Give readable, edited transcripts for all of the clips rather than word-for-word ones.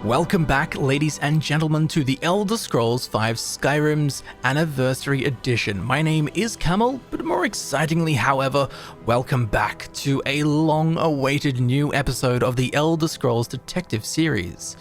Welcome back, ladies and gentlemen, to the Elder Scrolls V Skyrim's Anniversary Edition. My name is Camel, but more excitingly, however, welcome back to a long-awaited new episode of the Elder Scrolls Detective Series.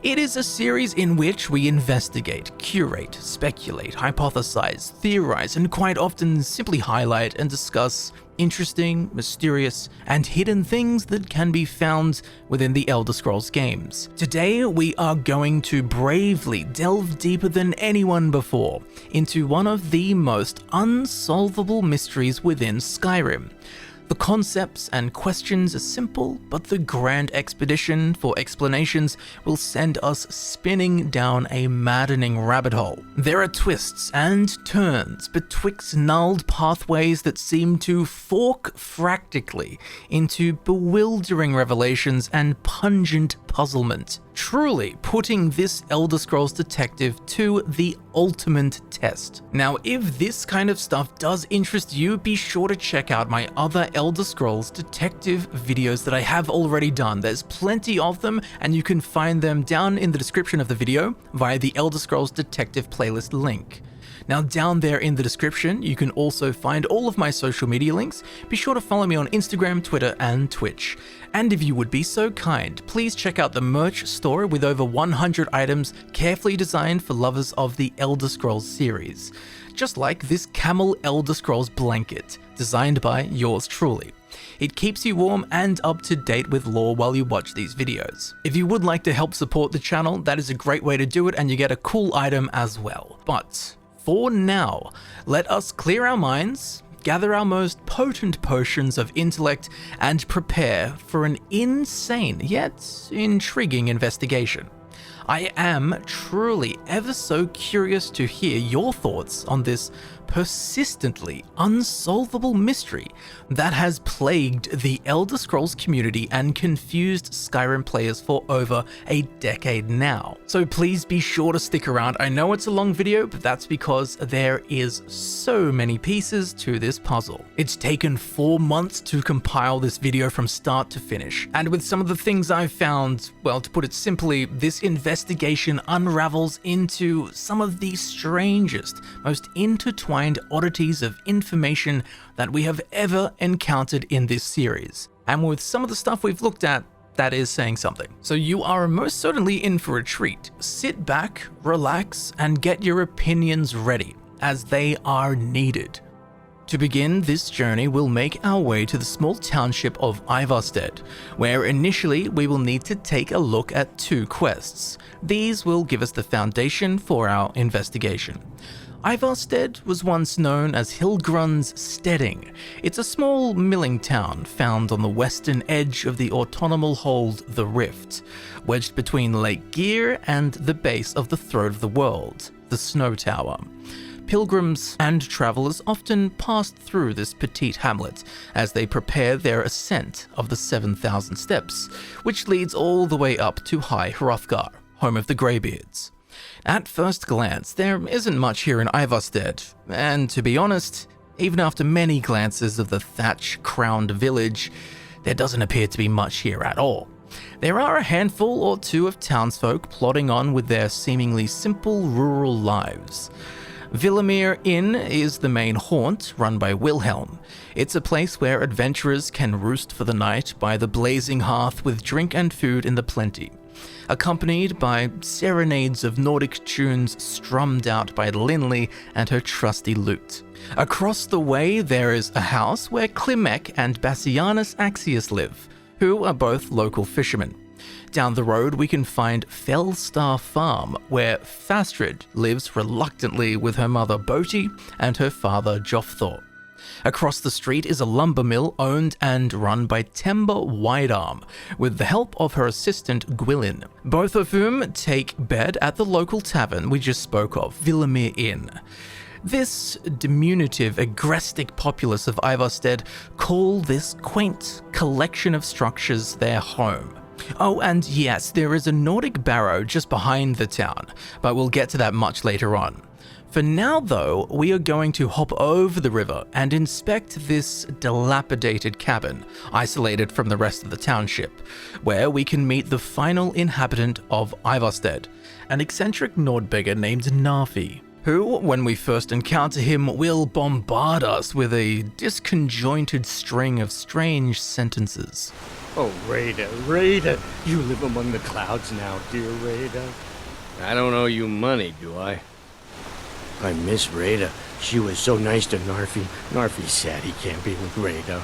It is a series in which we investigate, curate, speculate, hypothesize, theorize, and quite often simply highlight and discuss interesting, mysterious, and hidden things that can be found within the Elder Scrolls games. Today, we are going to bravely delve deeper than anyone before into one of the most unsolvable mysteries within Skyrim. The concepts and questions are simple, but the grand expedition for explanations will send us spinning down a maddening rabbit hole. There are twists and turns betwixt gnarled pathways that seem to fork fractically into bewildering revelations and pungent puzzlement, truly putting this Elder Scrolls detective to the ultimate test. Now, if this kind of stuff does interest you, be sure to check out my other Elder Scrolls detective videos that I have already done. There's plenty of them, and you can find them down in the description of the video via the Elder Scrolls detective playlist link. Now, down there in the description, you can also find all of my social media links. Be sure to follow me on Instagram, Twitter, and Twitch. And if you would be so kind, please check out the merch store with over 100 items carefully designed for lovers of the Elder Scrolls series. Just like this Camel Elder Scrolls blanket, designed by yours truly. It keeps you warm and up to date with lore while you watch these videos. If you would like to help support the channel, that is a great way to do it, and you get a cool item as well. But for now, let us clear our minds, gather our most potent potions of intellect, and prepare for an insane yet intriguing investigation. I am truly ever so curious to hear your thoughts on this persistently unsolvable mystery that has plagued the Elder Scrolls community and confused Skyrim players for over a decade now. So please be sure to stick around. I know it's a long video, but that's because there is so many pieces to this puzzle. It's taken 4 months to compile this video from start to finish, and with some of the things I've found, well, to put it simply, this investigation unravels into some of the strangest, most intertwined oddities of information that we have ever encountered in this series. And with some of the stuff we've looked at, that is saying something. So you are most certainly in for a treat. Sit back, relax, and get your opinions ready, as they are needed. To begin this journey, we'll make our way to the small township of Ivarstead, where initially we will need to take a look at 2 quests. These will give us the foundation for our investigation. Ivarstead was once known as Hilgrun's Steading. It's a small milling town found on the western edge of the autonomous hold The Rift, wedged between Lake Gear and the base of the Throat of the World, the Snow Tower. Pilgrims and travelers often passed through this petite hamlet as they prepare their ascent of the 7,000 steps, which leads all the way up to High Hrothgar, home of the Greybeards. At first glance, there isn't much here in Ivarstead, and to be honest, even after many glances of the thatch-crowned village, there doesn't appear to be much here at all. There are a handful or 2 of townsfolk plodding on with their seemingly simple rural lives. Villemere Inn is the main haunt, run by Wilhelm. It's a place where adventurers can roost for the night by the blazing hearth with drink and food in the plenty, accompanied by serenades of Nordic tunes strummed out by Linley and her trusty lute. Across the way, there is a house where Klimek and Bassianus Axius live, who are both local fishermen. Down the road, we can find Fellstar Farm, where Fastrid lives reluctantly with her mother Boti and her father Jofthor. Across the street is a lumber mill owned and run by Temba-Wide with the help of her assistant Gwilyn, both of whom take bed at the local tavern we just spoke of, Villemere Inn. This diminutive, agrestic populace of Ivarstead call this quaint collection of structures their home. Oh, and yes, there is a Nordic barrow just behind the town, but we'll get to that much later on. For now, though, we are going to hop over the river and inspect this dilapidated cabin, isolated from the rest of the township, where we can meet the final inhabitant of Ivarstead, an eccentric Nordbeggar named Narfi, who, when we first encounter him, will bombard us with a disconjointed string of strange sentences. Oh, Reyda, Reyda, you live among the clouds now, dear Reyda. I don't owe you money, do I? I miss Reyda. She was so nice to Narfi. Narfi's sad he can't be with Reyda.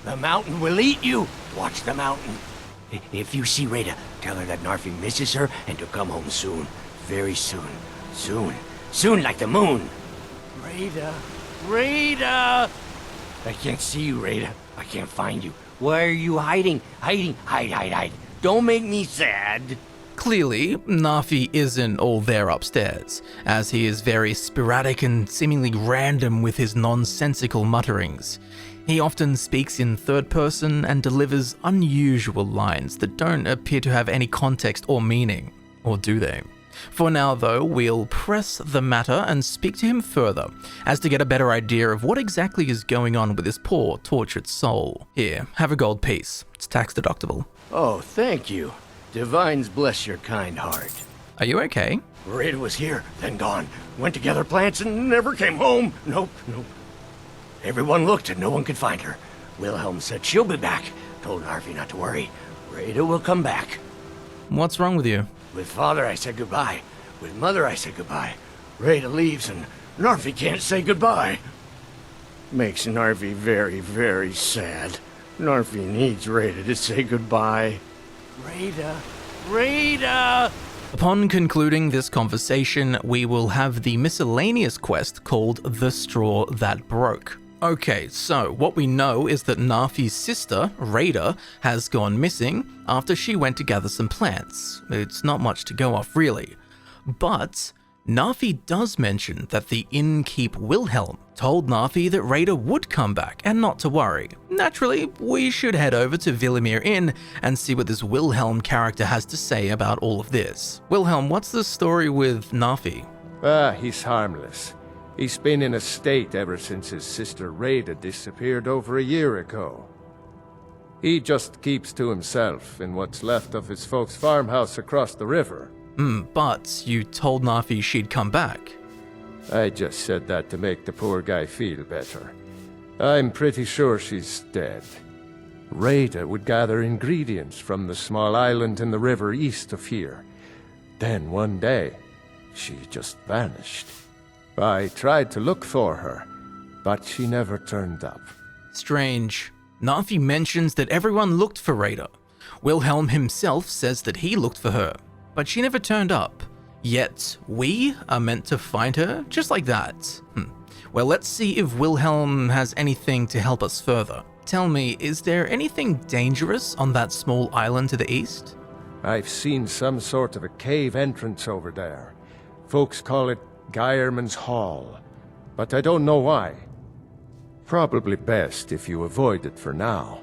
The mountain will eat you. Watch the mountain. If you see Reyda, tell her that Narfi misses her and to come home soon. Very soon. Soon. Soon like the moon. Reyda. Reyda! I can't see you, Reyda. I can't find you. Why are you hiding? Hiding. Hide. Don't make me sad. Clearly, Narfi isn't all there upstairs, as he is very sporadic and seemingly random with his nonsensical mutterings. He often speaks in third person and delivers unusual lines that don't appear to have any context or meaning, or do they? For now, though, we'll press the matter and speak to him further, as to get a better idea of what exactly is going on with his poor, tortured soul. Here, have a gold piece. It's tax deductible. Oh, thank you. Divines bless your kind heart. Are you okay? Reyda was here, then gone. Went to gather plants and never came home. Nope. Everyone looked and no one could find her. Wilhelm said she'll be back. Told Narfi not to worry. Reyda will come back. What's wrong with you? With father I said goodbye. With mother I said goodbye. Reyda leaves and Narfi can't say goodbye. Makes Narfi very, very sad. Narfi needs Reyda to say goodbye. Reyda! Upon concluding this conversation, we will have the miscellaneous quest called The Straw That Broke. Okay, so what we know is that Narfi's sister, Reyda, has gone missing after she went to gather some plants. It's not much to go off, really. But Narfi does mention that the innkeep Wilhelm told Narfi that Reyda would come back and not to worry. Naturally, we should head over to Villemere Inn and see what this Wilhelm character has to say about all of this. Wilhelm, what's the story with Narfi? He's harmless. He's been in a state ever since his sister Reyda disappeared over a year ago. He just keeps to himself in what's left of his folks' farmhouse across the river. But you told Narfi she'd come back. I just said that to make the poor guy feel better. I'm pretty sure she's dead. Reyda would gather ingredients from the small island in the river east of here. Then one day, she just vanished. I tried to look for her, but she never turned up. Strange. Narfi mentions that everyone looked for Reyda. Wilhelm himself says that he looked for her, but she never turned up. Yet, we are meant to find her just like that. Well, let's see if Wilhelm has anything to help us further. Tell me, is there anything dangerous on that small island to the east? I've seen some sort of a cave entrance over there. Folks call it Geirman's Hall, but I don't know why. Probably best if you avoid it for now.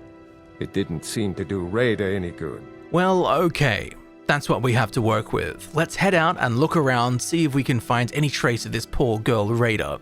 It didn't seem to do Reyda any good. Well, okay. That's what we have to work with. Let's head out and look around, see if we can find any trace of this poor girl Reyda.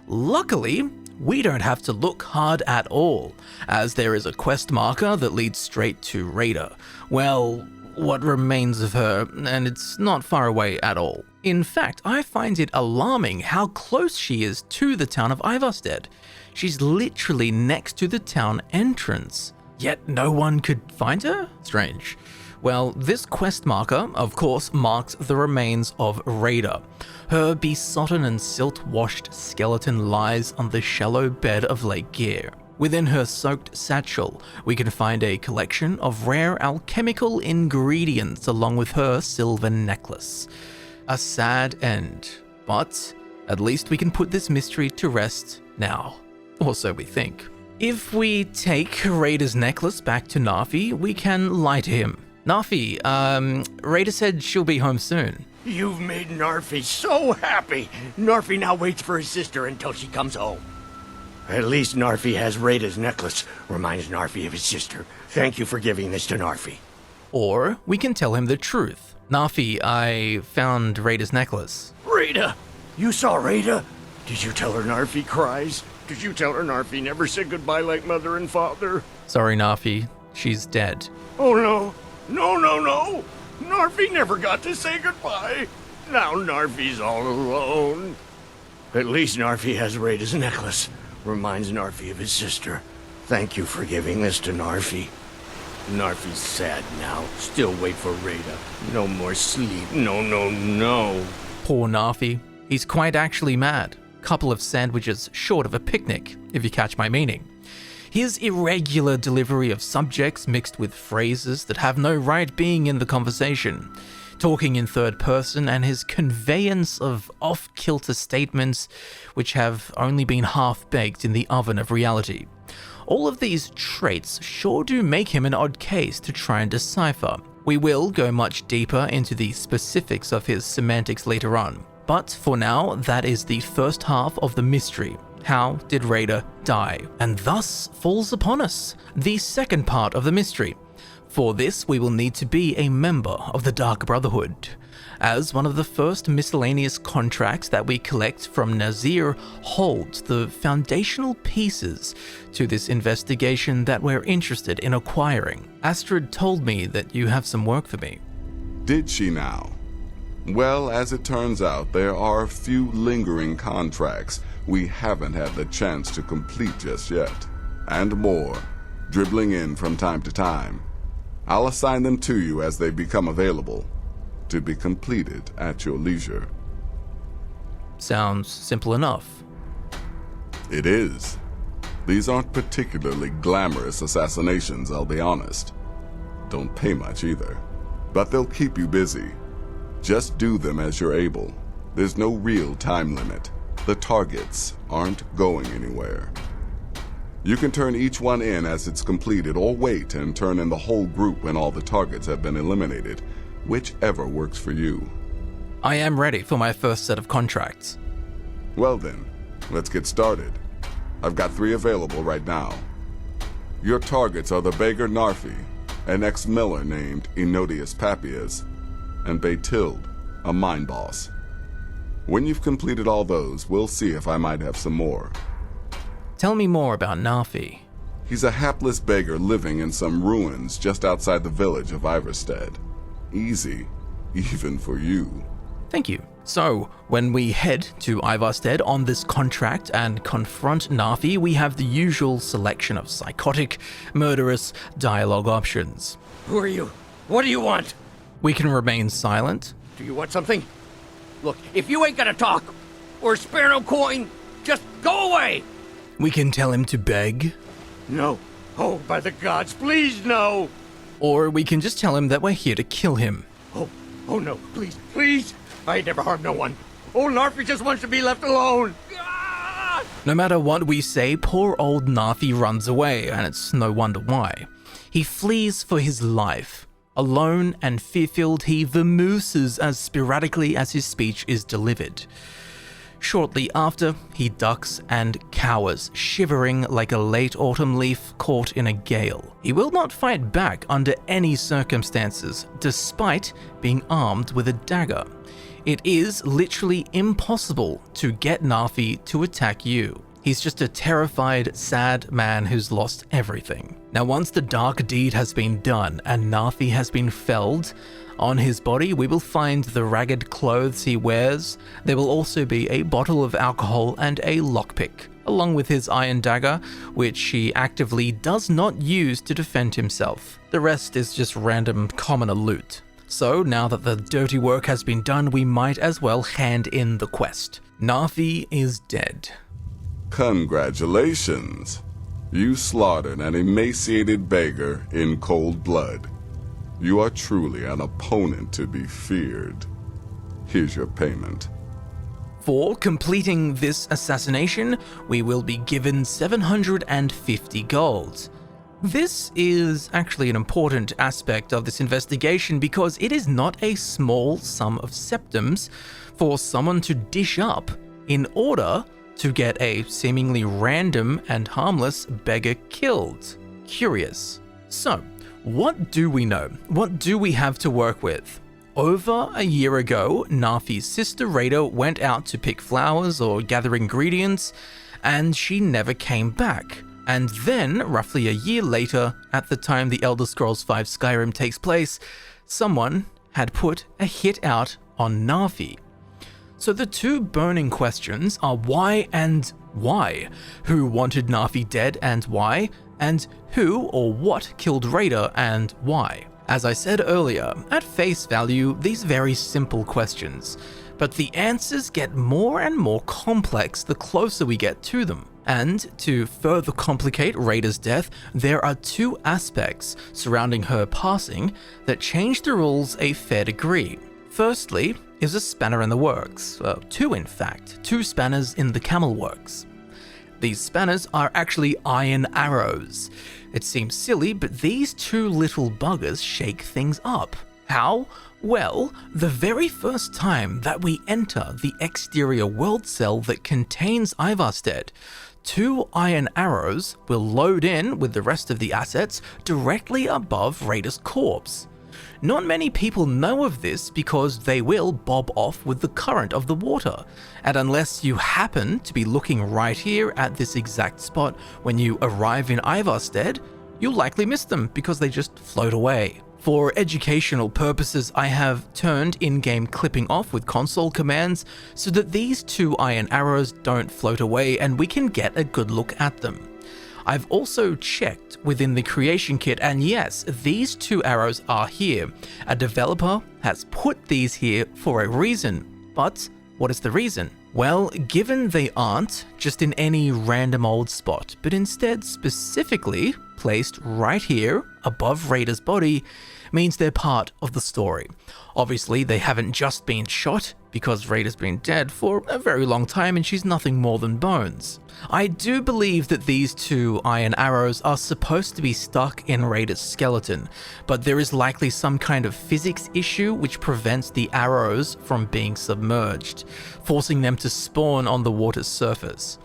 Luckily, we don't have to look hard at all, as there is a quest marker that leads straight to Reyda. Well, what remains of her, and it's not far away at all. In fact, I find it alarming how close she is to the town of Ivarstead. She's literally next to the town entrance, yet no one could find her? Strange. Well, this quest marker, of course, marks the remains of Reyda. Her besotted and silt-washed skeleton lies on the shallow bed of Lake Gear. Within her soaked satchel, we can find a collection of rare alchemical ingredients along with her silver necklace. A sad end, but at least we can put this mystery to rest now. Or so we think. If we take Reyda's necklace back to Narfi, we can lie to him. Narfi, Reyda said she'll be home soon. You've made Narfi so happy. Narfi now waits for his sister until she comes home. At least Narfi has Reyda's necklace. Reminds Narfi of his sister. Thank you for giving this to Narfi. Or we can tell him the truth. Narfi, I found Reyda's necklace. Reyda! You saw Reyda? Did you tell her Narfi cries? Did you tell her Narfi never said goodbye like mother and father? Sorry, Narfi. She's dead. Oh no! No! Narfi never got to say goodbye! Now Narfi's all alone. At least Narfi has Reyda's necklace. Reminds Narfi of his sister. Thank you for giving this to Narfi. Narfi's sad now. Still wait for Reyda. No more sleep. No. Poor Narfi. He's quite actually mad. Couple of sandwiches short of a picnic, if you catch my meaning. His irregular delivery of subjects mixed with phrases that have no right being in the conversation, talking in third person, and his conveyance of off-kilter statements which have only been half-baked in the oven of reality. All of these traits sure do make him an odd case to try and decipher. We will go much deeper into the specifics of his semantics later on, but for now, that is the first half of the mystery. How did Reyda die? And thus falls upon us the second part of the mystery. For this, we will need to be a member of the Dark Brotherhood, as one of the first miscellaneous contracts that we collect from Nazir holds the foundational pieces to this investigation that we're interested in acquiring. Astrid told me that you have some work for me. Did she now? Well, as it turns out, there are a few lingering contracts we haven't had the chance to complete just yet, and more, dribbling in from time to time. I'll assign them to you as they become available, to be completed at your leisure. Sounds simple enough. It is. These aren't particularly glamorous assassinations, I'll be honest. Don't pay much either. But they'll keep you busy. Just do them as you're able. There's no real time limit. The targets aren't going anywhere. You can turn each one in as it's completed, or wait and turn in the whole group when all the targets have been eliminated, whichever works for you. I am ready for my first set of contracts. Well then, let's get started. I've got 3 available right now. Your targets are the beggar Narfi, an ex-miller named Enodius Papias, and Baytild, a mine boss. When you've completed all those, we'll see if I might have some more. Tell me more about Narfi. He's a hapless beggar living in some ruins just outside the village of Ivarstead. Easy, even for you. Thank you. So, when we head to Ivarstead on this contract and confront Narfi, we have the usual selection of psychotic, murderous dialogue options. Who are you? What do you want? We can remain silent. Do you want something? Look, if you ain't gonna talk, or spare no coin, just go away! We can tell him to beg. No. Oh, by the gods, please no! Or we can just tell him that we're here to kill him. Oh no, please! I ain't never harmed no one. Oh, Narfi just wants to be left alone! Ah! No matter what we say, poor old Narfi runs away, and it's no wonder why. He flees for his life. Alone and fear-filled, he vamooses as sporadically as his speech is delivered. Shortly after, he ducks and cowers, shivering like a late autumn leaf caught in a gale. He will not fight back under any circumstances, despite being armed with a dagger. It is literally impossible to get Narfi to attack you. He's just a terrified, sad man who's lost everything. Now, once the dark deed has been done and Narfi has been felled, on his body we will find the ragged clothes he wears. There will also be a bottle of alcohol and a lockpick, along with his iron dagger, which he actively does not use to defend himself. The rest is just random commoner loot. So, now that the dirty work has been done, we might as well hand in the quest. Narfi is dead. Congratulations. You slaughtered an emaciated beggar in cold blood. You are truly an opponent to be feared. Here's your payment. For completing this assassination, we will be given 750 gold. This is actually an important aspect of this investigation because it is not a small sum of septims for someone to dish up in order to get a seemingly random and harmless beggar killed. Curious. So, what do we know? What do we have to work with? Over a year ago, Narfi's sister Reyda went out to pick flowers or gather ingredients, and she never came back. And then, roughly a year later, at the time the Elder Scrolls V Skyrim takes place, someone had put a hit out on Narfi. So the two burning questions are why and why? Who wanted Narfi dead and why? And who or what killed Reyda and why? As I said earlier, at face value, these very simple questions, but the answers get more and more complex the closer we get to them. And to further complicate Reyda's death, there are two aspects surrounding her passing that change the rules a fair degree. Firstly, is a spanner in the works. Two in fact, two spanners in the Camelworks. These spanners are actually iron arrows. It seems silly, but these two little buggers shake things up. How? Well, the very first time that we enter the exterior world cell that contains Ivarstead, two iron arrows will load in with the rest of the assets directly above Reyda's corpse. Not many people know of this because they will bob off with the current of the water, and unless you happen to be looking right here at this exact spot when you arrive in Ivarstead, you'll likely miss them because they just float away. For educational purposes, I have turned in-game clipping off with console commands so that these two iron arrows don't float away and we can get a good look at them. I've also checked within the creation kit, and yes, these two arrows are here. A developer has put these here for a reason, but what is the reason? Well, given they aren't just in any random old spot, but instead specifically placed right here above Reyda's body, means they're part of the story. Obviously, they haven't just been shot, because Reyda's been dead for a very long time and she's nothing more than bones. I do believe that these two iron arrows are supposed to be stuck in Reyda's skeleton, but there is likely some kind of physics issue which prevents the arrows from being submerged, forcing them to spawn on the water's surface.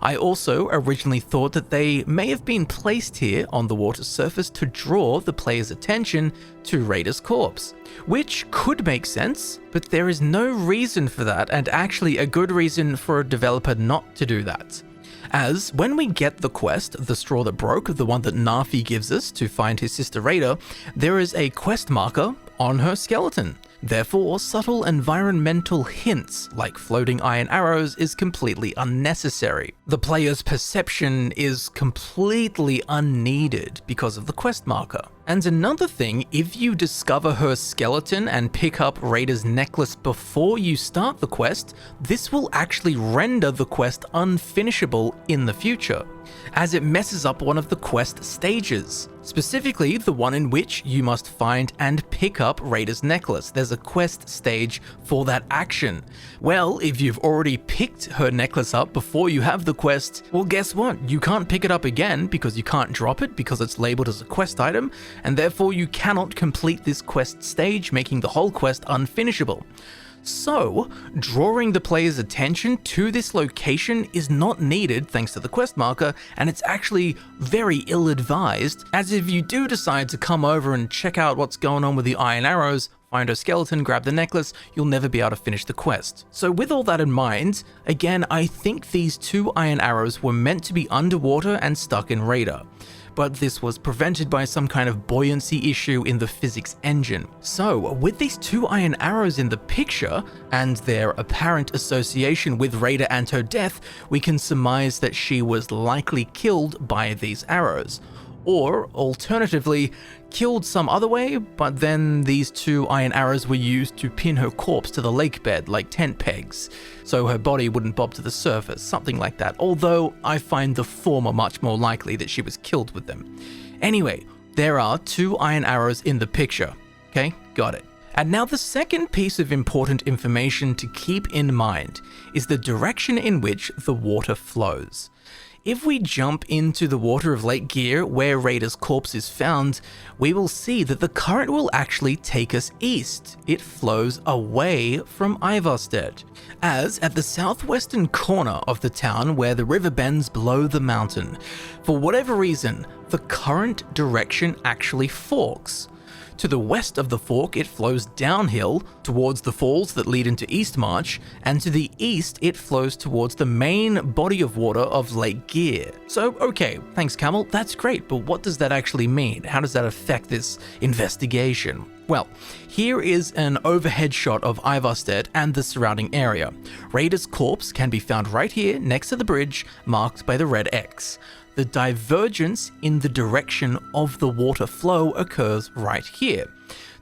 I also originally thought that they may have been placed here on the water's surface to draw the player's attention to Reyda's corpse, which could make sense, but there is no reason for that, and actually a good reason for a developer not to do that. As when we get the quest, The Straw That Broke, the one that Narfi gives us to find his sister Reyda, there is a quest marker on her skeleton. Therefore, subtle environmental hints like floating iron arrows is completely unnecessary. The player's perception is completely unneeded because of the quest marker. And another thing, if you discover her skeleton and pick up Reyda's necklace before you start the quest, this will actually render the quest unfinishable in the future, as it messes up one of the quest stages. Specifically, the one in which you must find and pick up Reyda's necklace. There's a quest stage for that action. Well, if you've already picked her necklace up before you have the quest, well, guess what? You can't pick it up again because you can't drop it because it's labeled as a quest item, and therefore you cannot complete this quest stage, making the whole quest unfinishable. So, drawing the player's attention to this location is not needed thanks to the quest marker, and it's actually very ill-advised, as if you do decide to come over and check out what's going on with the iron arrows, find her skeleton, grab the necklace, you'll never be able to finish the quest. So with all that in mind, again, I think these two iron arrows were meant to be underwater and stuck in Reyda, but this was prevented by some kind of buoyancy issue in the physics engine. So, with these two iron arrows in the picture, and their apparent association with Reyda and her death, we can surmise that she was likely killed by these arrows. Or, alternatively, killed some other way, but then these two iron arrows were used to pin her corpse to the lake bed like tent pegs, so her body wouldn't bob to the surface, something like that, although I find the former much more likely that she was killed with them. Anyway, there are two iron arrows in the picture. Okay, got it. And now the second piece of important information to keep in mind is the direction in which the water flows. If we jump into the water of Lake Gear, where Reyda's corpse is found, we will see that the current will actually take us east. It flows away from Ivarstead, as at the southwestern corner of the town where the river bends below the mountain. For whatever reason, the current direction actually forks. To the west of the fork, it flows downhill towards the falls that lead into Eastmarch, and to the east, it flows towards the main body of water of Lake Gear. So, okay, thanks Camel, that's great, but what does that actually mean? How does that affect this investigation? Well, here is an overhead shot of Ivarstead and the surrounding area. Reyda's corpse can be found right here next to the bridge, marked by the red X. The divergence in the direction of the water flow occurs right here.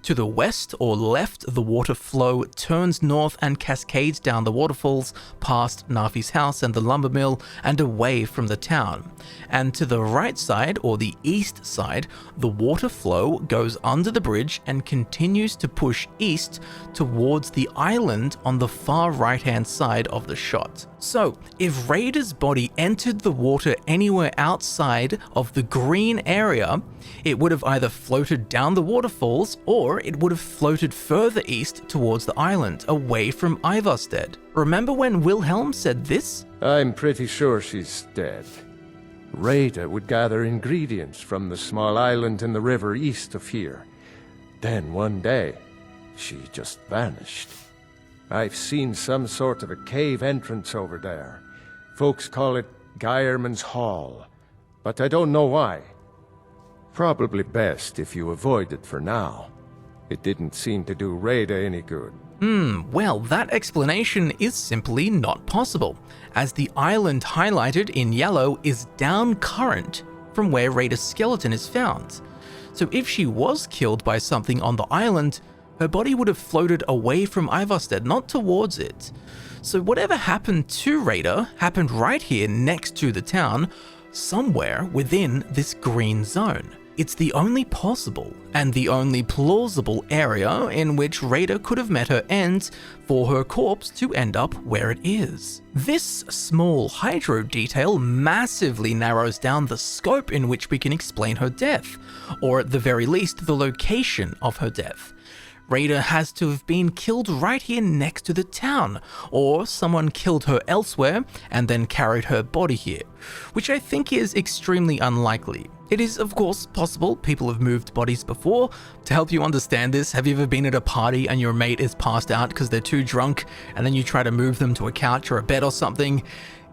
To the west or left, the water flow turns north and cascades down the waterfalls past Narfi's house and the lumber mill and away from the town. And to the right side or the east side, the water flow goes under the bridge and continues to push east towards the island on the far right-hand side of the shot. So, if Reyda's body entered the water anywhere outside of the green area, it would have either floated down the waterfalls or it would have floated further east towards the island, away from Ivarstead. Remember when Wilhelm said this? I'm pretty sure she's dead. Reyda would gather ingredients from the small island in the river east of here. Then one day, she just vanished. I've seen some sort of a cave entrance over there. Folks call it Geirman's Hall, but I don't know why. Probably best if you avoid it for now. It didn't seem to do Reyda any good. Well, that explanation is simply not possible, as the island highlighted in yellow is down current from where Reyda's skeleton is found. So if she was killed by something on the island, her body would have floated away from Ivarstead, not towards it. So whatever happened to Reyda happened right here next to the town, somewhere within this green zone. It's the only possible and the only plausible area in which Reyda could have met her end for her corpse to end up where it is. This small hydro detail massively narrows down the scope in which we can explain her death, or at the very least the location of her death. Reyda has to have been killed right here next to the town, or someone killed her elsewhere and then carried her body here, which I think is extremely unlikely. It is, of course, possible people have moved bodies before. To help you understand this, have you ever been at a party and your mate is passed out because they're too drunk, and then you try to move them to a couch or a bed or something?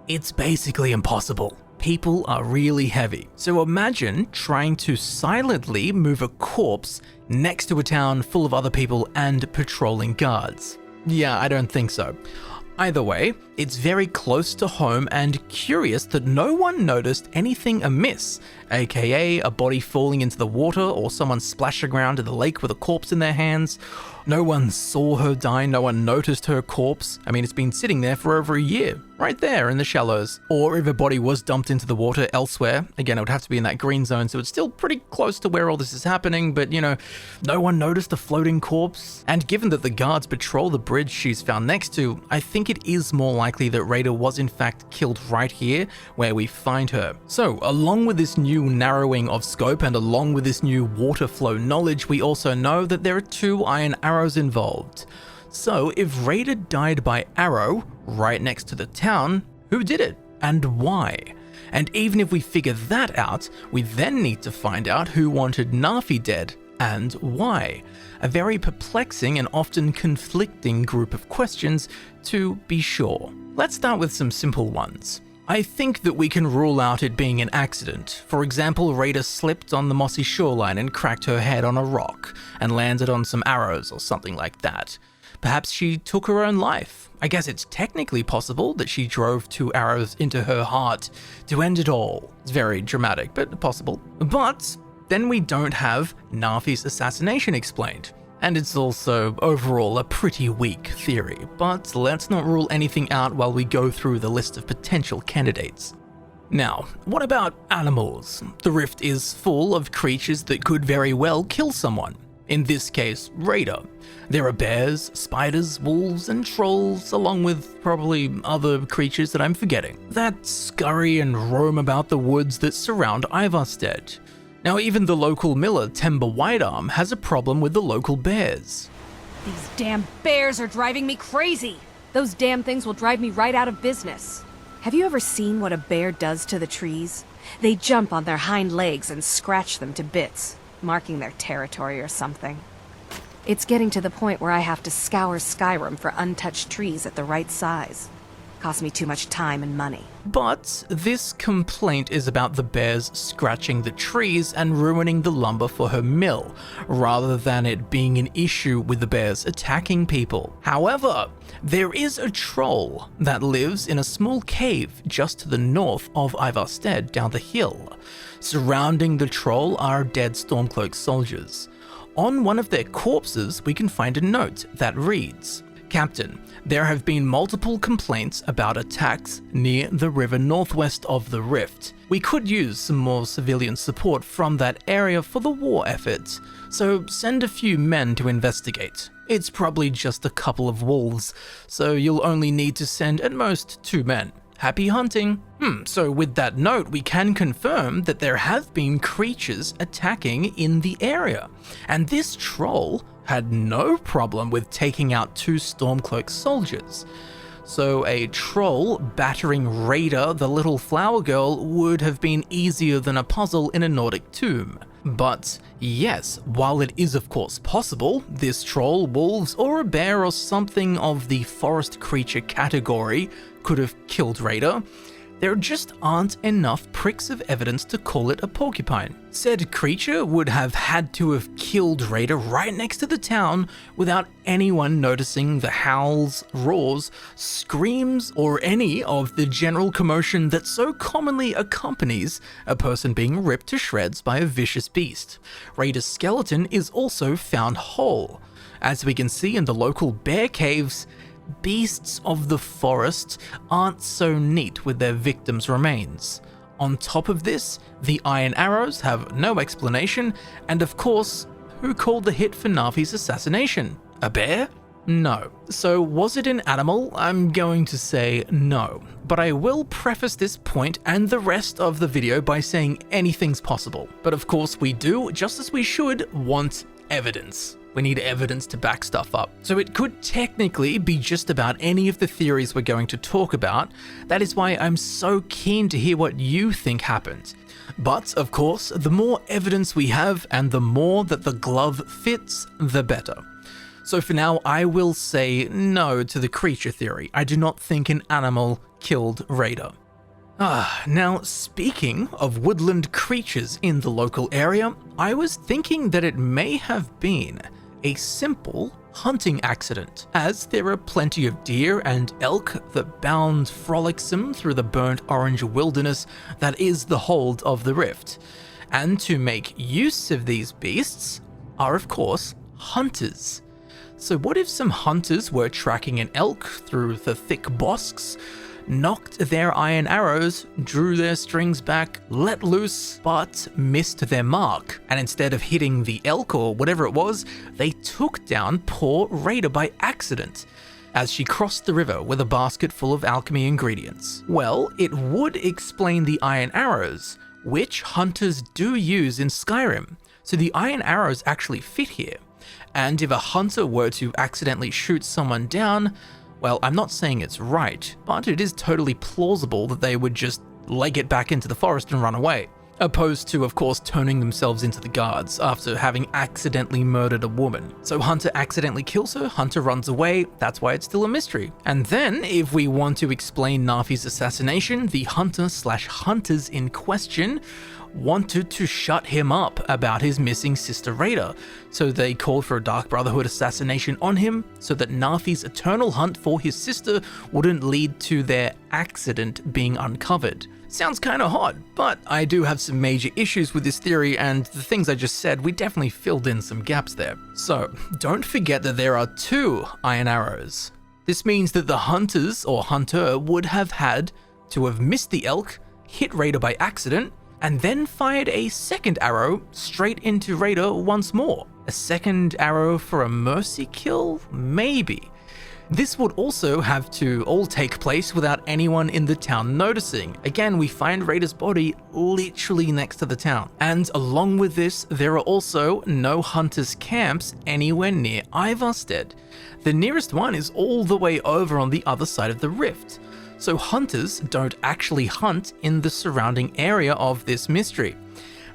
It's basically impossible. People are really heavy. So imagine trying to silently move a corpse next to a town full of other people and patrolling guards. Yeah, I don't think so. Either way, it's very close to home and curious that no one noticed anything amiss, aka a body falling into the water or someone splashing around in the lake with a corpse in their hands. No one saw her die, no one noticed her corpse. I mean, it's been sitting there for over a year, right there in the shallows. Or if a body was dumped into the water elsewhere, again, it would have to be in that green zone, so it's still pretty close to where all this is happening, but no one noticed the floating corpse. And given that the guards patrol the bridge she's found next to, I think it is more likely that Reyda was in fact killed right here where we find her. So, along with this new narrowing of scope and along with this new water flow knowledge, we also know that there are 2 iron arrows involved. So, if Reyda died by arrow right next to the town, who did it and why? And even if we figure that out, we then need to find out who wanted Narfi dead and why. A very perplexing and often conflicting group of questions, to be sure. Let's start with some simple ones. I think that we can rule out it being an accident. For example, Reyda slipped on the mossy shoreline and cracked her head on a rock and landed on some arrows or something like that. Perhaps she took her own life. I guess it's technically possible that she drove 2 arrows into her heart to end it all. It's very dramatic, but possible. But then we don't have Narfi's assassination explained. And it's also overall a pretty weak theory, but let's not rule anything out while we go through the list of potential candidates. Now, what about animals? The rift is full of creatures that could very well kill someone. In this case, Reyda. There are bears, spiders, wolves, and trolls, along with probably other creatures that I'm forgetting, that scurry and roam about the woods that surround Ivarstead. Now, even the local miller, Temba-Wide has a problem with the local bears. These damn bears are driving me crazy! Those damn things will drive me right out of business. Have you ever seen what a bear does to the trees? They jump on their hind legs and scratch them to bits, marking their territory or something. It's getting to the point where I have to scour Skyrim for untouched trees at the right size. Costs me too much time and money. But this complaint is about the bears scratching the trees and ruining the lumber for her mill, rather than it being an issue with the bears attacking people. However, there is a troll that lives in a small cave just to the north of Ivarstead down the hill. Surrounding the troll are dead Stormcloak soldiers. On one of their corpses, we can find a note that reads, "Captain, there have been multiple complaints about attacks near the river northwest of the Rift. We could use some more civilian support from that area for the war effort, so send a few men to investigate. It's probably just a couple of wolves, so you'll only need to send at most 2 men. Happy hunting." So with that note, we can confirm that there have been creatures attacking in the area, and this troll had no problem with taking out 2 Stormcloak soldiers. So a troll battering Reyda, the little flower girl, would have been easier than a puzzle in a Nordic tomb. But yes, while it is of course possible, this troll, wolves, or a bear or something of the forest creature category could have killed Reyda, there just aren't enough pricks of evidence to call it a porcupine. Said creature would have had to have killed Reyda right next to the town without anyone noticing the howls, roars, screams, or any of the general commotion that so commonly accompanies a person being ripped to shreds by a vicious beast. Reyda's skeleton is also found whole. As we can see in the local bear caves, beasts of the forest aren't so neat with their victims' remains. On top of this, the iron arrows have no explanation, and of course, who called the hit for Narfi's assassination? A bear? No. So was it an animal? I'm going to say no. But I will preface this point and the rest of the video by saying anything's possible. But of course we do, just as we should, want evidence. We need evidence to back stuff up. So it could technically be just about any of the theories we're going to talk about. That is why I'm so keen to hear what you think happened. But of course, the more evidence we have and the more that the glove fits, the better. So for now, I will say no to the creature theory. I do not think an animal killed Reyda. Now speaking of woodland creatures in the local area, I was thinking that it may have been a simple hunting accident, as there are plenty of deer and elk that bound frolicsome through the burnt orange wilderness that is the hold of the Rift. And to make use of these beasts are of course hunters. So what if some hunters were tracking an elk through the thick bosks, knocked their iron arrows, drew their strings back, let loose, but missed their mark, and instead of hitting the elk or whatever it was, they took down poor Reyda by accident as she crossed the river with a basket full of alchemy ingredients? Well, it would explain the iron arrows, which hunters do use in Skyrim, so the iron arrows actually fit here. And if a hunter were to accidentally shoot someone down, well, I'm not saying it's right, but it is totally plausible that they would just leg it back into the forest and run away, opposed to, of course, turning themselves into the guards after having accidentally murdered a woman. So Hunter accidentally kills her, Hunter runs away, that's why it's still a mystery. And then, if we want to explain Narfi's assassination, the hunter/hunters in question wanted to shut him up about his missing sister Reyda, so they called for a Dark Brotherhood assassination on him so that Narfi's eternal hunt for his sister wouldn't lead to their accident being uncovered. Sounds kinda hot, but I do have some major issues with this theory, and the things I just said, we definitely filled in some gaps there. So, don't forget that there are 2 iron arrows. This means that the hunters or hunter would have had to have missed the elk, hit Reyda by accident, and then fired a second arrow straight into Reyda once more. A second arrow for a mercy kill? Maybe. This would also have to all take place without anyone in the town noticing. Again, we find Reyda's body literally next to the town. And along with this, there are also no hunters' camps anywhere near Ivarstead. The nearest one is all the way over on the other side of the rift. So hunters don't actually hunt in the surrounding area of this mystery.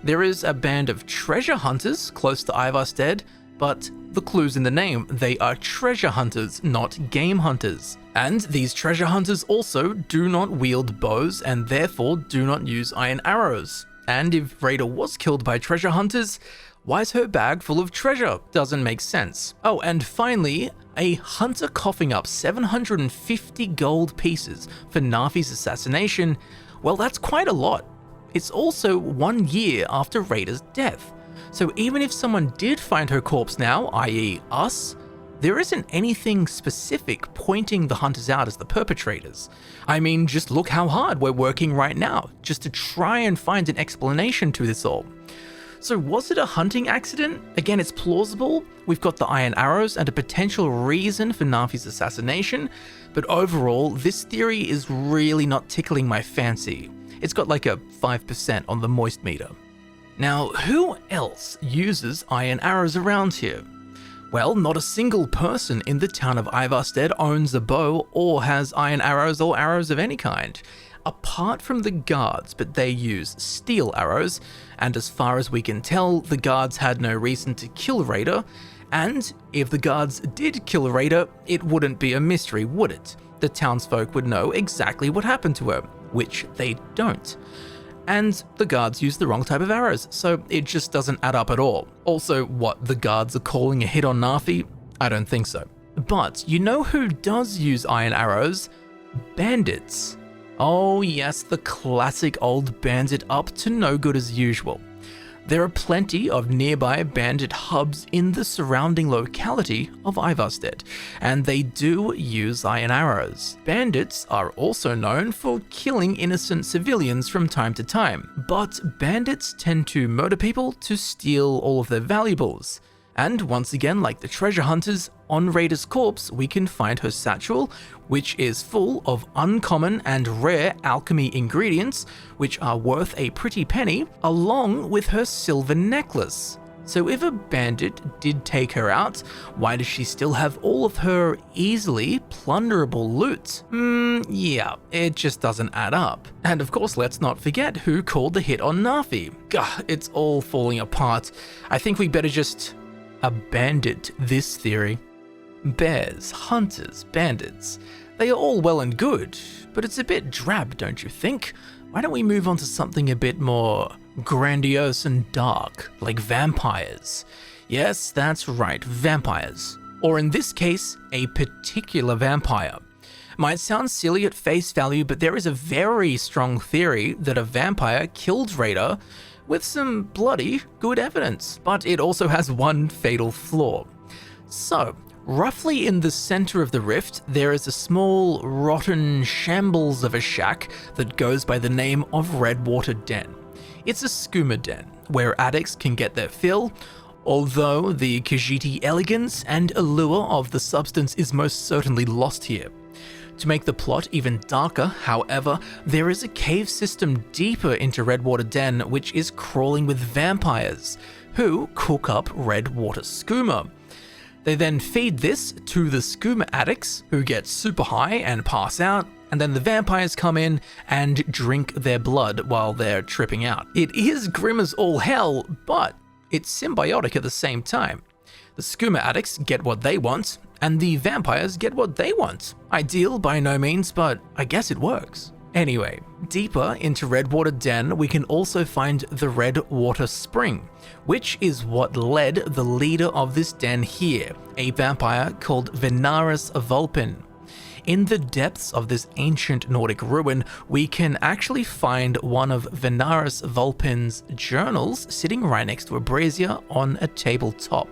There is a band of treasure hunters close to Ivarstead, but the clue's in the name. They are treasure hunters, not game hunters. And these treasure hunters also do not wield bows and therefore do not use iron arrows. And if Reyda was killed by treasure hunters, why is her bag full of treasure? Doesn't make sense. Oh, and finally, a hunter coughing up 750 gold pieces for Narfi's assassination. Well, that's quite a lot. It's also 1 year after Reyda's death. So even if someone did find her corpse now, i.e. us, there isn't anything specific pointing the hunters out as the perpetrators. I mean, just look how hard we're working right now, just to try and find an explanation to this all. So was it a hunting accident? Again, it's plausible. We've got the iron arrows and a potential reason for Narfi's assassination, but overall, this theory is really not tickling my fancy. It's got like a 5% on the moist meter. Now, who else uses iron arrows around here? Well, not a single person in the town of Ivarstead owns a bow or has iron arrows or arrows of any kind, apart from the guards, but they use steel arrows, and as far as we can tell, the guards had no reason to kill Reyda, and if the guards did kill Reyda, it wouldn't be a mystery, would it? The townsfolk would know exactly what happened to her, which they don't. And the guards use the wrong type of arrows, so it just doesn't add up at all. Also, what, the guards are calling a hit on Narfi? I don't think so. But you know who does use iron arrows? Bandits. Oh yes, the classic old bandit up to no good as usual. There are plenty of nearby bandit hubs in the surrounding locality of Ivarstead, and they do use iron arrows. Bandits are also known for killing innocent civilians from time to time, but bandits tend to murder people to steal all of their valuables. And once again, like the treasure hunters, on Reyda's corpse we can find her satchel, which is full of uncommon and rare alchemy ingredients, which are worth a pretty penny, along with her silver necklace. So if a bandit did take her out, why does she still have all of her easily plunderable loot? Yeah, it just doesn't add up. And of course, let's not forget who called the hit on Narfi. Gah, it's all falling apart. I think we better just abandon this theory. Bears, hunters, bandits, they are all well and good, but it's a bit drab, don't you think? Why don't we move on to something a bit more grandiose and dark, like vampires? Yes, that's right, vampires. Or in this case, a particular vampire. Might sound silly at face value, but there is a very strong theory that a vampire killed Reyda with some bloody good evidence, but it also has one fatal flaw. So, roughly in the center of the rift, there is a small, rotten shambles of a shack that goes by the name of Redwater Den. It's a skooma den, where addicts can get their fill, although the Khajiit elegance and allure of the substance is most certainly lost here. To make the plot even darker, however, there is a cave system deeper into Redwater Den which is crawling with vampires, who cook up Redwater skooma. They then feed this to the skooma addicts, who get super high and pass out, and then the vampires come in and drink their blood while they're tripping out. It is grim as all hell, but it's symbiotic at the same time. The skooma addicts get what they want, and the vampires get what they want. Ideal by no means, but I guess it works. Anyway, deeper into Redwater Den, we can also find the Redwater Spring, which is what led the leader of this den here, a vampire called Venarus Vulpin. In the depths of this ancient Nordic ruin, we can actually find one of Venarus Vulpin's journals sitting right next to a brazier on a tabletop.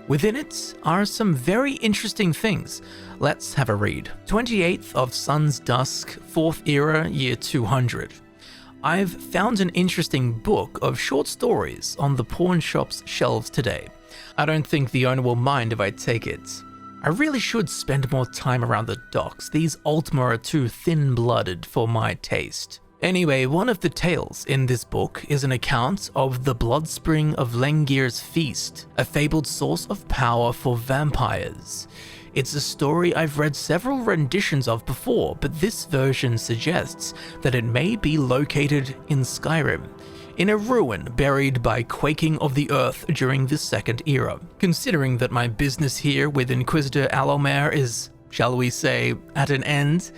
Within it are some very interesting things. Let's have a read. 28th of Sun's Dusk, 4th Era, Year 200. I've found an interesting book of short stories on the pawn shop's shelves today. I don't think the owner will mind if I take it. I really should spend more time around the docks. These Ultima are too thin-blooded for my taste. Anyway, one of the tales in this book is an account of the Bloodspring of Lengir's Feast, a fabled source of power for vampires. It's a story I've read several renditions of before, but this version suggests that it may be located in Skyrim, in a ruin buried by quaking of the earth during the Second Era. Considering that my business here with Inquisitor Alomer is, shall we say, at an end,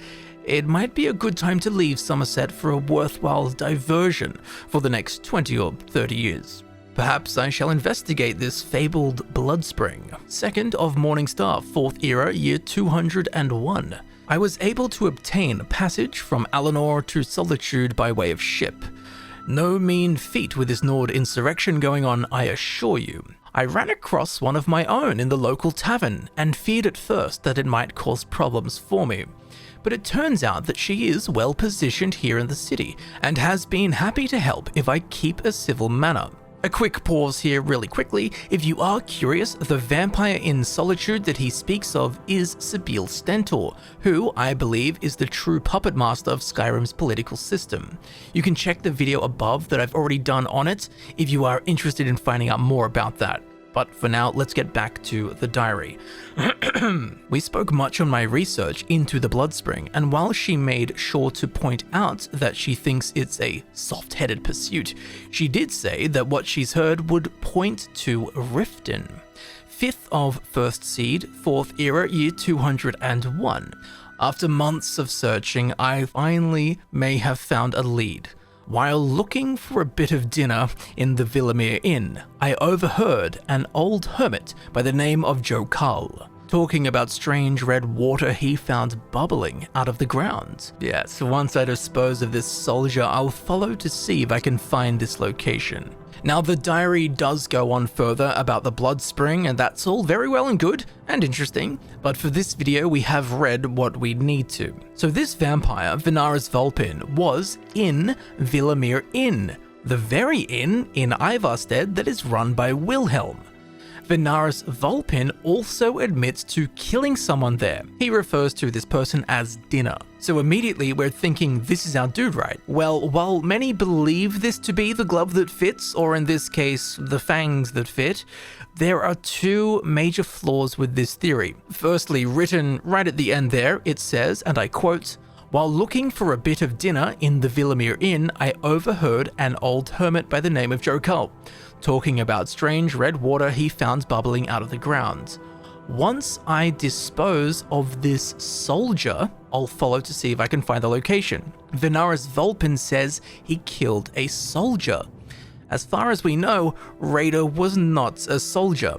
it might be a good time to leave Somerset for a worthwhile diversion for the next 20 or 30 years. Perhaps I shall investigate this fabled Bloodspring. 2nd of Morningstar, 4th Era, year 201. I was able to obtain passage from Alinor to Solitude by way of ship. No mean feat with this Nord insurrection going on, I assure you. I ran across one of my own in the local tavern and feared at first that it might cause problems for me. But it turns out that she is well positioned here in the city and has been happy to help if I keep a civil manner. A quick pause here really quickly. If you are curious, the vampire in Solitude that he speaks of is Sibyl Stentor, who I believe is the true puppet master of Skyrim's political system. You can check the video above that I've already done on it if you are interested in finding out more about that. But for now, let's get back to the diary. We spoke much on my research into the Bloodspring, and while she made sure to point out that she thinks it's a soft-headed pursuit, she did say that what she's heard would point to Riften. 5th of First Seed, 4th Era, year 201. After months of searching, I finally may have found a lead. While looking for a bit of dinner in the Villamere Inn, I overheard an old hermit by the name of Jokal talking about strange red water he found bubbling out of the ground. Yes, once I dispose of this soldier, I'll follow to see if I can find this location. Now, the diary does go on further about the Bloodspring, and that's all very well and good and interesting, but for this video we have read what we need to. So this vampire, Venarus Vulpin, was in Villamere Inn, the very inn in Ivarstead that is run by Wilhelm. Venarus Vulpin also admits to killing someone there. He refers to this person as Dinner. So immediately we're thinking this is our dude, right? Well, while many believe this to be the glove that fits, or in this case, the fangs that fit, there are two major flaws with this theory. Firstly, written right at the end there, it says, and I quote, "While looking for a bit of dinner in the Villamere Inn, I overheard an old hermit by the name of Jokal talking about strange red water he found bubbling out of the ground. Once I dispose of this soldier, I'll follow to see if I can find the location." Venarus Vulpin says he killed a soldier. As far as we know, Reyda was not a soldier.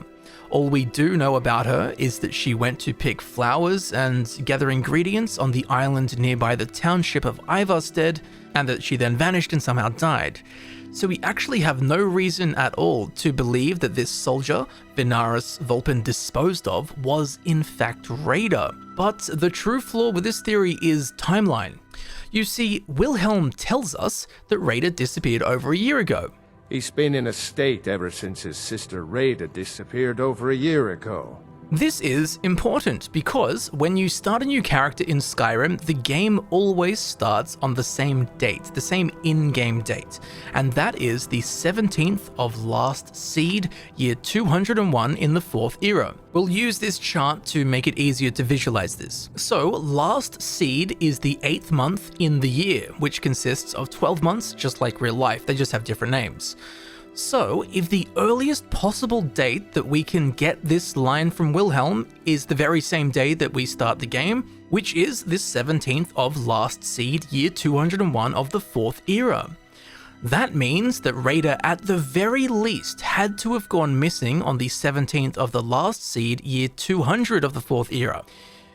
All we do know about her is that she went to pick flowers and gather ingredients on the island nearby the township of Ivarstead, and that she then vanished and somehow died. So we actually have no reason at all to believe that this soldier, Venarus Vulpin disposed of, was in fact Reyda. But the true flaw with this theory is timeline. You see, Wilhelm tells us that Reyda disappeared over a year ago. He's been in a state ever since his sister Reyda disappeared over a year ago. This is important because when you start a new character in Skyrim, the game always starts on the same date, the same in-game date, and that is the 17th of Last Seed, year 201 in the 4th Era. We'll use this chart to make it easier to visualize this. So, Last Seed is the 8th month in the year, which consists of 12 months, just like real life, they just have different names. So, if the earliest possible date that we can get this line from Wilhelm is the very same day that we start the game, which is this 17th of Last Seed, year 201 of the 4th Era. That means that Reyda at the very least had to have gone missing on the 17th of the Last Seed, year 200 of the 4th Era.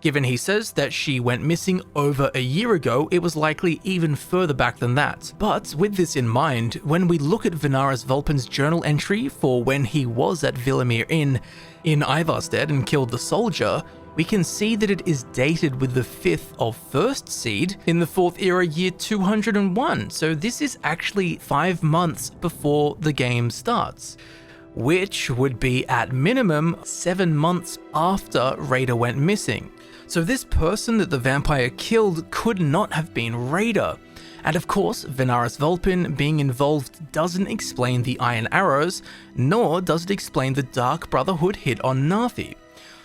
Given he says that she went missing over a year ago, it was likely even further back than that. But with this in mind, when we look at Venarus Vulpin's journal entry for when he was at Villamere Inn in Ivarstead and killed the soldier, we can see that it is dated with the 5th of 1st seed in the 4th era year 201, so this is actually 5 months before the game starts, which would be at minimum 7 months after Reyda went missing. So this person that the vampire killed could not have been Reyda. And of course, Venarus Vulpin being involved doesn't explain the iron arrows, nor does it explain the Dark Brotherhood hit on Narfi.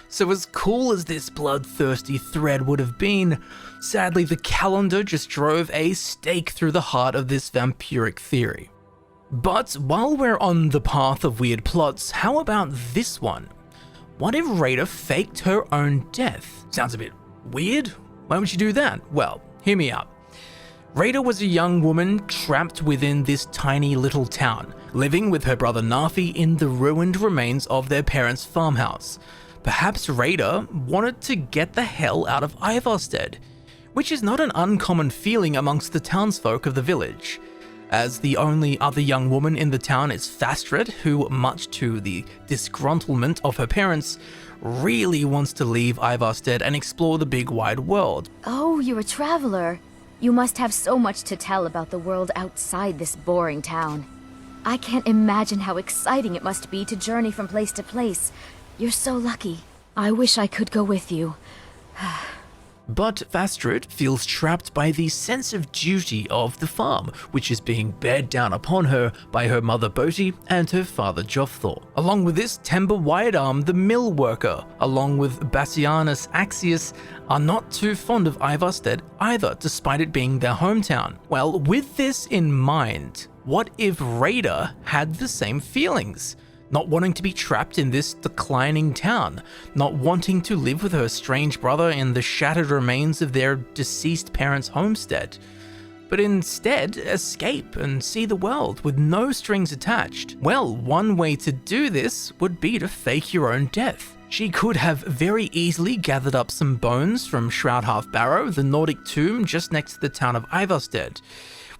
So as cool as this bloodthirsty thread would have been, sadly the calendar just drove a stake through the heart of this vampiric theory. But while we're on the path of weird plots, how about this one? What if Reyda faked her own death? Sounds a bit weird. Why would she do that? Well, hear me out. Reyda was a young woman trapped within this tiny little town, living with her brother Narfi in the ruined remains of their parents' farmhouse. Perhaps Reyda wanted to get the hell out of Ivarstead, which is not an uncommon feeling amongst the townsfolk of the village. As the only other young woman in the town is Fastred, who, much to the disgruntlement of her parents, really wants to leave Ivarstead and explore the big wide world. Oh, you're a traveler. You must have so much to tell about the world outside this boring town. I can't imagine how exciting it must be to journey from place to place. You're so lucky. I wish I could go with you. But Fastred feels trapped by the sense of duty of the farm, which is being bared down upon her by her mother Boti and her father Jofthor. Along with this, Temba-Wide, the mill worker, along with Bassianus Axius, are not too fond of Ivarstead either, despite it being their hometown. Well, with this in mind, what if Reyda had the same feelings? Not wanting to be trapped in this declining town, not wanting to live with her strange brother in the shattered remains of their deceased parents' homestead, but instead escape and see the world with no strings attached. Well, one way to do this would be to fake your own death. She could have very easily gathered up some bones from Shroud Half Barrow, the Nordic tomb just next to the town of Ivarstead.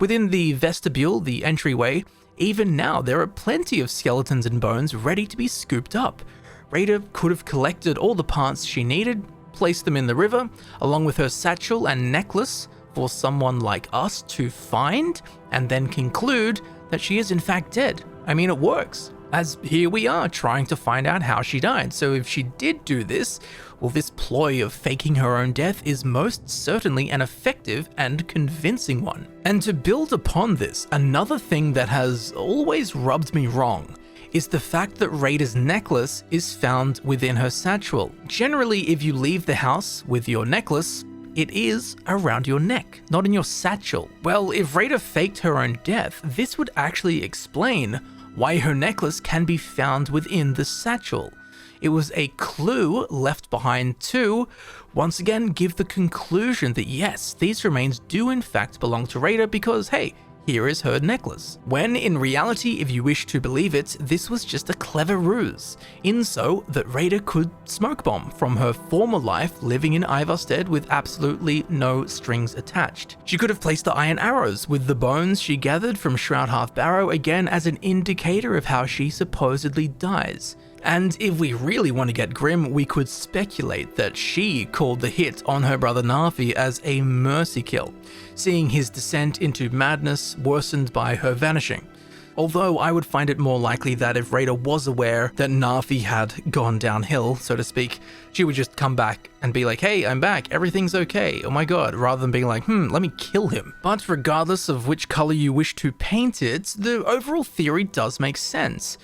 Within the vestibule, the entryway, even now, there are plenty of skeletons and bones ready to be scooped up. Reyda could have collected all the parts she needed, placed them in the river, along with her satchel and necklace for someone like us to find, and then conclude that she is in fact dead. I mean, it works, as here we are trying to find out how she died. So if she did do this, well, this ploy of faking her own death is most certainly an effective and convincing one. And to build upon this, another thing that has always rubbed me wrong is the fact that Reyda's necklace is found within her satchel. Generally, if you leave the house with your necklace, it is around your neck, not in your satchel. Well, if Reyda faked her own death, this would actually explain why her necklace can be found within the satchel. It was a clue left behind to, once again, give the conclusion that yes, these remains do in fact belong to Reyda because, hey, here is her necklace. When in reality, if you wish to believe it, this was just a clever ruse, in so that Reyda could smoke bomb from her former life living in Ivarstead with absolutely no strings attached. She could have placed the iron arrows with the bones she gathered from Shroud Half Barrow again as an indicator of how she supposedly dies. And if we really want to get grim, we could speculate that she called the hit on her brother Narfi as a mercy kill, seeing his descent into madness worsened by her vanishing. Although I would find it more likely that if Reyda was aware that Narfi had gone downhill, so to speak, she would just come back and be like, hey, I'm back, everything's okay, oh my god, rather than being like, let me kill him. But regardless of which color you wish to paint it, the overall theory does make sense.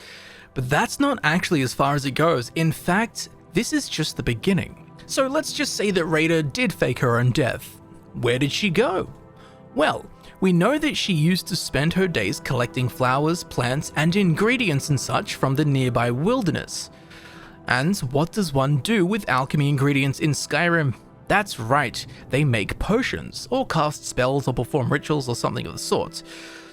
But that's not actually as far as it goes. In fact, this is just the beginning. So let's just say that Reyda did fake her own death. Where did she go? Well, we know that she used to spend her days collecting flowers, plants, and ingredients and such from the nearby wilderness. And what does one do with alchemy ingredients in Skyrim? That's right, they make potions, or cast spells or perform rituals or something of the sort.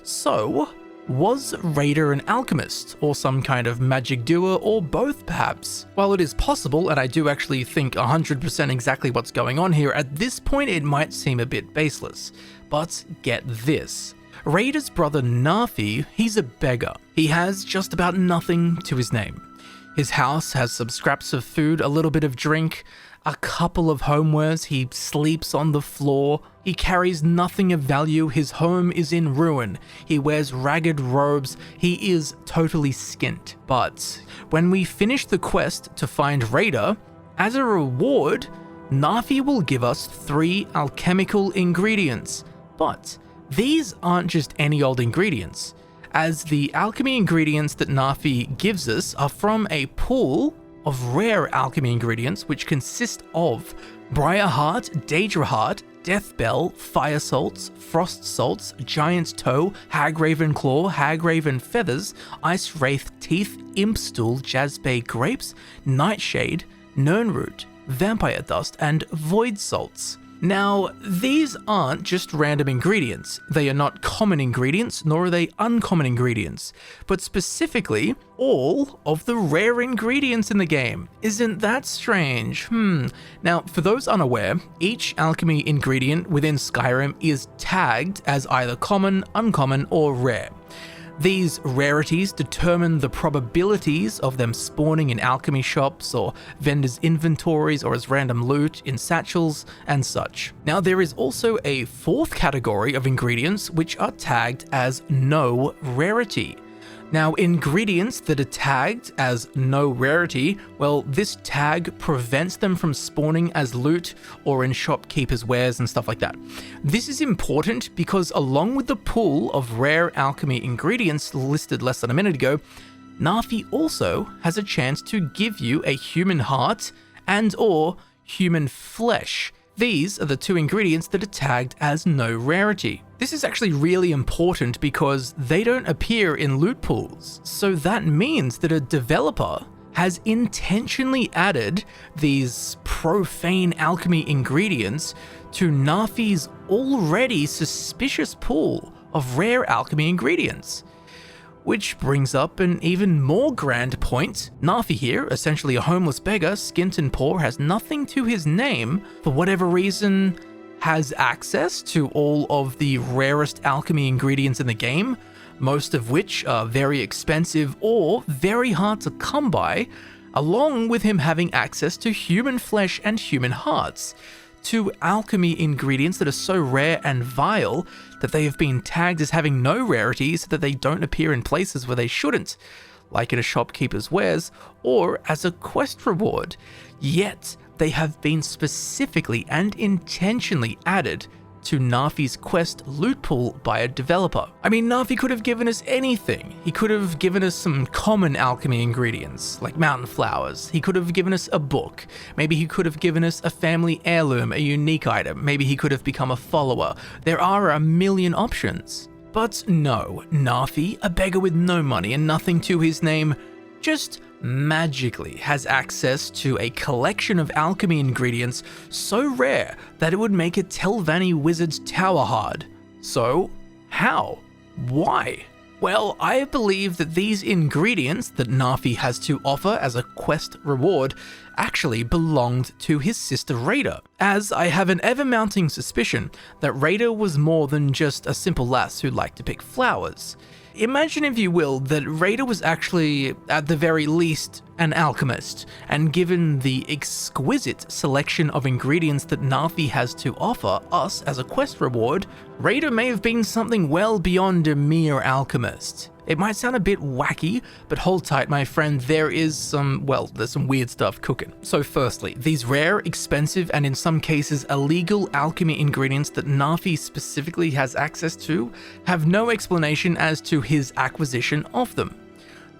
So, was Reyda an alchemist, or some kind of magic doer, or both perhaps? While it is possible, and I do actually think 100% exactly what's going on here, at this point it might seem a bit baseless. But get this. Reyda's brother Narfi, he's a beggar. He has just about nothing to his name. His house has some scraps of food, a little bit of drink, a couple of homewares, he sleeps on the floor, he carries nothing of value, his home is in ruin, he wears ragged robes, he is totally skint. But when we finish the quest to find Reyda, as a reward, Narfi will give us 3 alchemical ingredients. But these aren't just any old ingredients, as the alchemy ingredients that Narfi gives us are from a pool of rare alchemy ingredients which consist of Briar Heart, Daedra Heart, Death Bell, Fire Salts, Frost Salts, Giant's Toe, Hagraven Claw, Hagraven Feathers, Ice Wraith Teeth, Imp Stool, Jazzbay Grapes, Nightshade, Nirnroot, Vampire Dust, and Void Salts. Now, these aren't just random ingredients. They are not common ingredients, nor are they uncommon ingredients, but specifically all of the rare ingredients in the game. Isn't that strange? Now, for those unaware, each alchemy ingredient within Skyrim is tagged as either common, uncommon, or rare. These rarities determine the probabilities of them spawning in alchemy shops or vendors' inventories or as random loot in satchels and such. Now, there is also a 4th category of ingredients which are tagged as no rarity. Now, ingredients that are tagged as no rarity, well, this tag prevents them from spawning as loot or in shopkeepers' wares and stuff like that. This is important because along with the pool of rare alchemy ingredients listed less than a minute ago, Narfi also has a chance to give you a human heart and or human flesh. These are the 2 ingredients that are tagged as no rarity. This is actually really important because they don't appear in loot pools. So that means that a developer has intentionally added these profane alchemy ingredients to Narfi's already suspicious pool of rare alchemy ingredients. Which brings up an even more grand point. Narfi here, essentially a homeless beggar, skint and poor, has nothing to his name, for whatever reason, has access to all of the rarest alchemy ingredients in the game, most of which are very expensive or very hard to come by, along with him having access to human flesh and human hearts. 2 alchemy ingredients that are so rare and vile that they have been tagged as having no rarity so that they don't appear in places where they shouldn't, like in a shopkeeper's wares or as a quest reward. Yet, they have been specifically and intentionally added to Narfi's quest loot pool by a developer. I mean, Narfi could have given us anything. He could have given us some common alchemy ingredients, like mountain flowers. He could have given us a book. Maybe he could have given us a family heirloom, a unique item. Maybe he could have become a follower. There are a million options. But no, Narfi, a beggar with no money and nothing to his name, just magically has access to a collection of alchemy ingredients so rare that it would make a Telvanni wizard's tower hard. So, how? Why? Well, I believe that these ingredients that Narfi has to offer as a quest reward actually belonged to his sister Reyda, as I have an ever-mounting suspicion that Reyda was more than just a simple lass who liked to pick flowers. Imagine, if you will, that Reyda was actually, at the very least, an alchemist, and given the exquisite selection of ingredients that Narfi has to offer us as a quest reward, Reyda may have been something well beyond a mere alchemist. It might sound a bit wacky, but hold tight, my friend, there's some weird stuff cooking. So firstly, these rare, expensive, and in some cases illegal alchemy ingredients that Narfi specifically has access to have no explanation as to his acquisition of them.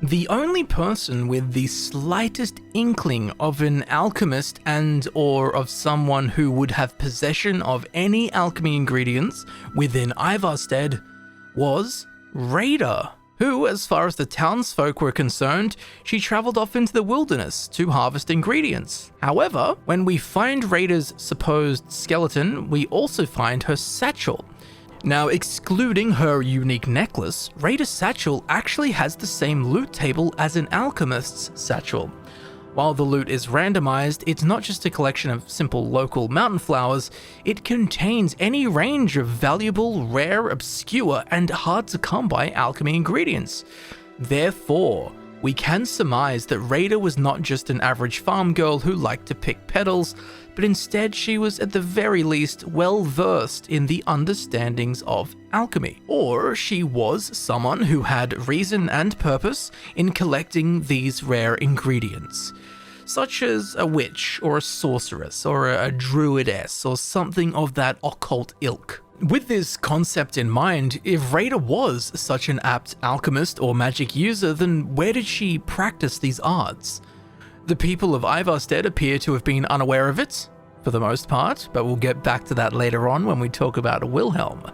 The only person with the slightest inkling of an alchemist and or of someone who would have possession of any alchemy ingredients within Ivarstead was Reyda, who, as far as the townsfolk were concerned, she travelled off into the wilderness to harvest ingredients. However, when we find Reyda's supposed skeleton, we also find her satchel. Now, excluding her unique necklace, Reyda's satchel actually has the same loot table as an alchemist's satchel. While the loot is randomized, it's not just a collection of simple local mountain flowers, it contains any range of valuable, rare, obscure, and hard to come by alchemy ingredients. Therefore, we can surmise that Reyda was not just an average farm girl who liked to pick petals, but instead she was at the very least well versed in the understandings of alchemy. Or she was someone who had reason and purpose in collecting these rare ingredients, such as a witch or a sorceress or a druidess or something of that occult ilk. With this concept in mind, if Reyda was such an apt alchemist or magic user, then where did she practice these arts? The people of Ivarstead appear to have been unaware of it, for the most part, but we'll get back to that later on when we talk about Wilhelm.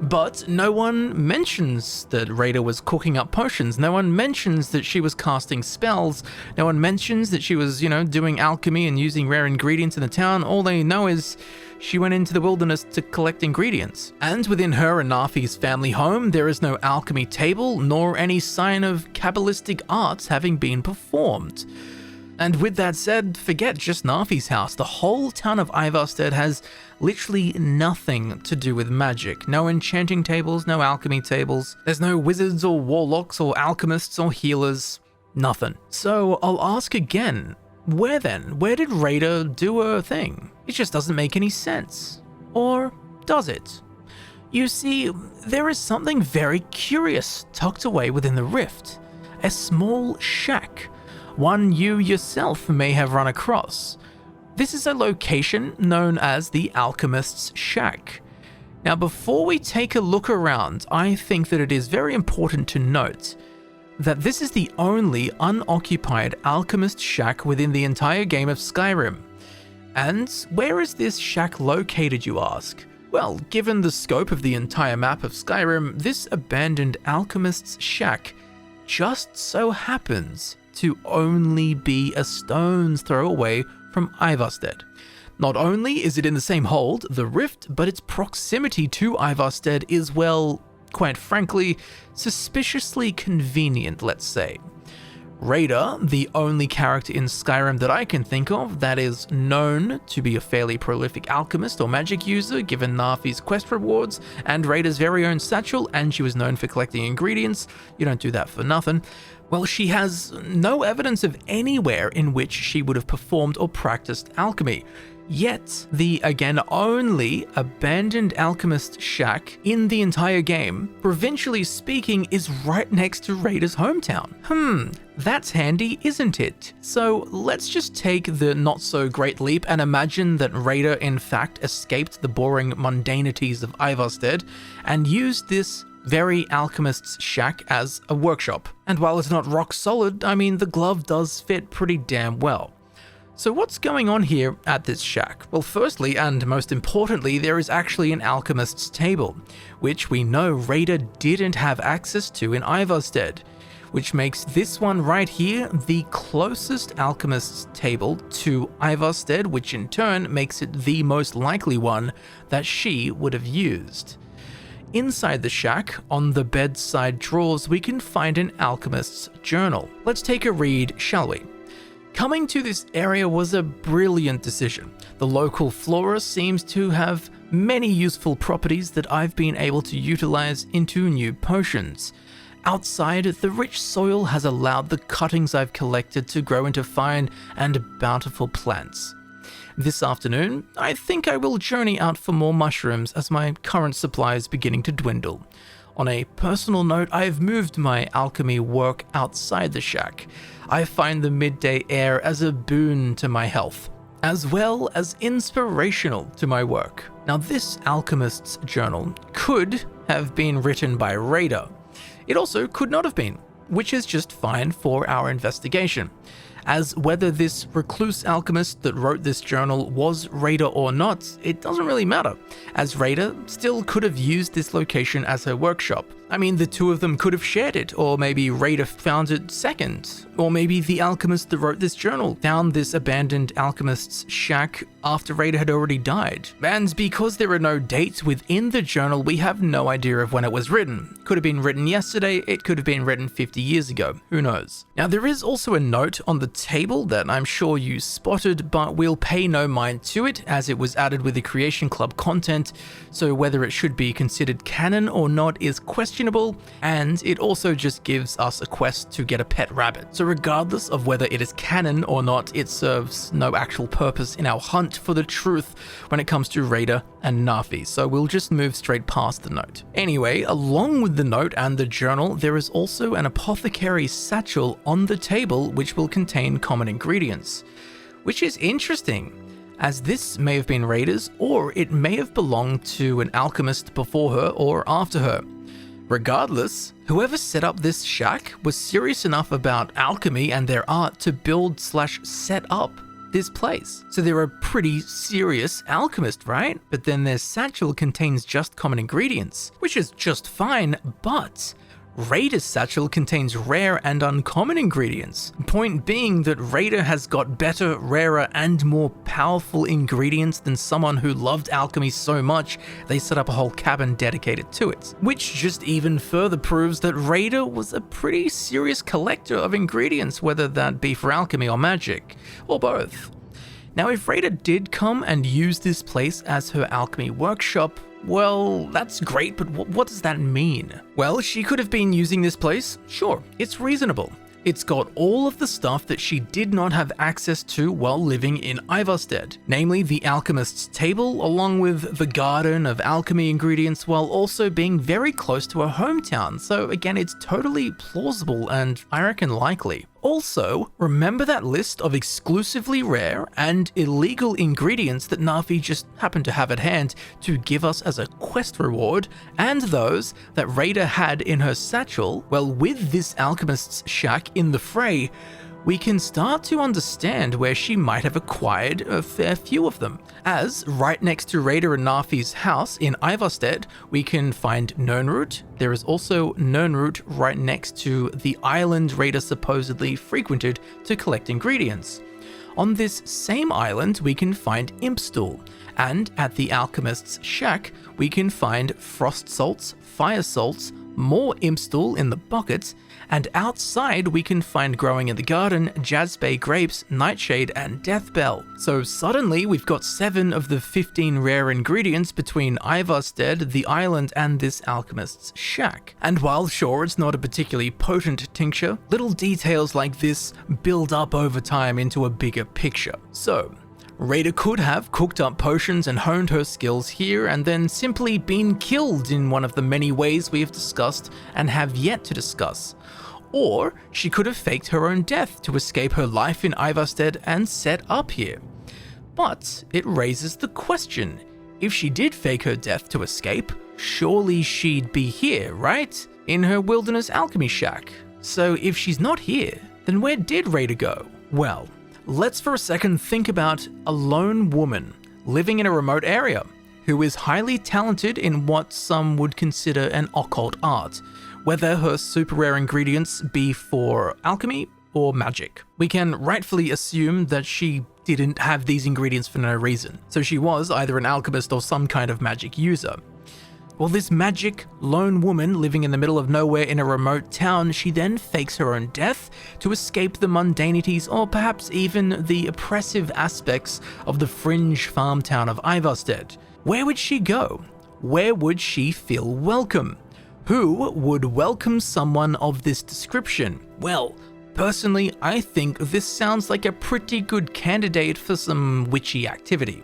But no one mentions that Reyda was cooking up potions. No one mentions that she was casting spells. No one mentions that she was, doing alchemy and using rare ingredients in the town. All they know is she went into the wilderness to collect ingredients. And within her and Narfi's family home, there is no alchemy table, nor any sign of Kabbalistic arts having been performed. And with that said, forget just Narfi's house. The whole town of Ivarstead has literally nothing to do with magic. No enchanting tables, no alchemy tables. There's no wizards or warlocks or alchemists or healers. Nothing. So I'll ask again, where did Reyda do her thing? It just doesn't make any sense. Or does it? You see, there is something very curious tucked away within the rift. A small shack. One you yourself may have run across. This is a location known as the Alchemist's Shack. Now, before we take a look around, I think that it is very important to note that this is the only unoccupied Alchemist Shack within the entire game of Skyrim. And where is this shack located, you ask? Well, given the scope of the entire map of Skyrim, this abandoned Alchemist's Shack just so happens to only be a stone's throw away from Ivarstead. Not only is it in the same hold, the Rift, but its proximity to Ivarstead is, well, quite frankly, suspiciously convenient, let's say. Reyda, the only character in Skyrim that I can think of that is known to be a fairly prolific alchemist or magic user, given Narfi's quest rewards and Reyda's very own Satchel, and she was known for collecting ingredients. You don't do that for nothing. Well, she has no evidence of anywhere in which she would have performed or practiced alchemy. Yet, the, again, only abandoned alchemist shack in the entire game, provincially speaking, is right next to Reyda's hometown. That's handy, isn't it? So let's just take the not-so-great leap and imagine that Reyda, in fact, escaped the boring mundanities of Ivarstead and used this very alchemist's shack as a workshop. And while it's not rock solid, I mean, the glove does fit pretty damn well. So what's going on here at this shack? Well, firstly, and most importantly, there is actually an alchemist's table, which we know Reyda didn't have access to in Ivarstead, which makes this one right here the closest alchemist's table to Ivarstead, which in turn makes it the most likely one that she would have used. Inside the shack, on the bedside drawers, we can find an alchemist's journal. Let's take a read, shall we? Coming to this area was a brilliant decision. The local flora seems to have many useful properties that I've been able to utilize into new potions. Outside, the rich soil has allowed the cuttings I've collected to grow into fine and bountiful plants. This afternoon, I think I will journey out for more mushrooms as my current supply is beginning to dwindle. On a personal note, I've moved my alchemy work outside the shack. I find the midday air as a boon to my health, as well as inspirational to my work. Now, this alchemist's journal could have been written by Reyda. It also could not have been, which is just fine for our investigation. As whether this recluse alchemist that wrote this journal was Reyda or not, it doesn't really matter, as Reyda still could have used this location as her workshop. I mean, the two of them could have shared it, or maybe Reyda found it second, or maybe the alchemist that wrote this journal found this abandoned alchemist's shack after Reyda had already died. And because there are no dates within the journal, we have no idea of when it was written. Could have been written yesterday, it could have been written 50 years ago, who knows. Now, there is also a note on the table that I'm sure you spotted, but we'll pay no mind to it as it was added with the Creation Club content, so whether it should be considered canon or not is questionable questionable, and it also just gives us a quest to get a pet rabbit. So regardless of whether it is canon or not, it serves no actual purpose in our hunt for the truth when it comes to Reyda and Narfi, so we'll just move straight past the note. Anyway, along with the note and the journal, there is also an apothecary's satchel on the table which will contain common ingredients, which is interesting, as this may have been Reyda's, or it may have belonged to an alchemist before her or after her. Regardless, whoever set up this shack was serious enough about alchemy and their art to build/set up this place. So they're a pretty serious alchemist, right? But then their satchel contains just common ingredients, which is just fine, but Reyda's satchel contains rare and uncommon ingredients. Point being that Reyda has got better, rarer, and more powerful ingredients than someone who loved alchemy so much they set up a whole cabin dedicated to it. Which just even further proves that Reyda was a pretty serious collector of ingredients, whether that be for alchemy or magic, or both. Now, if Reyda did come and use this place as her alchemy workshop, well, that's great, but what does that mean? Well, she could have been using this place. Sure, it's reasonable. It's got all of the stuff that she did not have access to while living in Ivarstead, namely the alchemist's table, along with the garden of alchemy ingredients, while also being very close to her hometown. So again, it's totally plausible and I reckon likely. Also, remember that list of exclusively rare and illegal ingredients that Narfi just happened to have at hand to give us as a quest reward, and those that Reyda had in her satchel? Well, with this alchemist's shack in the fray, we can start to understand where she might have acquired a fair few of them. As right next to Reyda and Narfi's house in Ivarstead, we can find Nirnroot. There is also Nirnroot right next to the island Reyda supposedly frequented to collect ingredients. On this same island, we can find Impstool, and at the alchemist's shack, we can find frost salts, fire salts, more Impstool in the buckets, and outside we can find growing in the garden Jazzbay grapes, nightshade, and deathbell. So suddenly we've got 7 of the 15 rare ingredients between Ivarstead, the island, and this alchemist's shack. And while sure it's not a particularly potent tincture, little details like this build up over time into a bigger picture. So Reyda could have cooked up potions and honed her skills here and then simply been killed in one of the many ways we have discussed and have yet to discuss. Or she could have faked her own death to escape her life in Ivarstead and set up here. But it raises the question, if she did fake her death to escape, surely she'd be here, right? In her wilderness alchemy shack. So if she's not here, then where did Reyda go? Well, let's for a second think about a lone woman living in a remote area who is highly talented in what some would consider an occult art, whether her super rare ingredients be for alchemy or magic. We can rightfully assume that she didn't have these ingredients for no reason, so she was either an alchemist or some kind of magic user. Well, this magic lone woman living in the middle of nowhere in a remote town, she then fakes her own death to escape the mundanities or perhaps even the oppressive aspects of the fringe farm town of Ivarstead. Where would she go? Where would she feel welcome? Who would welcome someone of this description? Well, personally, I think this sounds like a pretty good candidate for some witchy activity.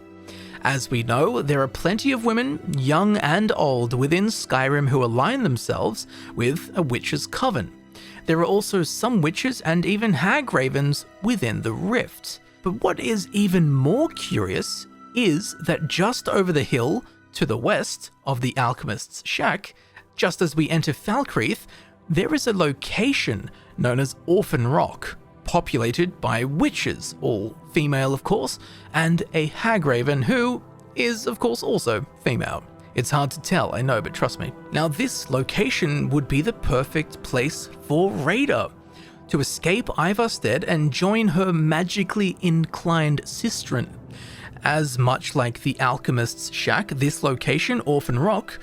As we know, there are plenty of women, young and old, within Skyrim who align themselves with a witch's coven. There are also some witches and even Hagravens within the Rift. But what is even more curious is that just over the hill to the west of the alchemist's shack, just as we enter Falkreath, there is a location known as Orphan Rock, populated by witches, all female of course, and a Hagraven who is of course also female. It's hard to tell, I know, but trust me. Now this location would be the perfect place for Reyda to escape Ivarstead and join her magically inclined sistren. As much like the alchemist's shack, this location, Orphan Rock,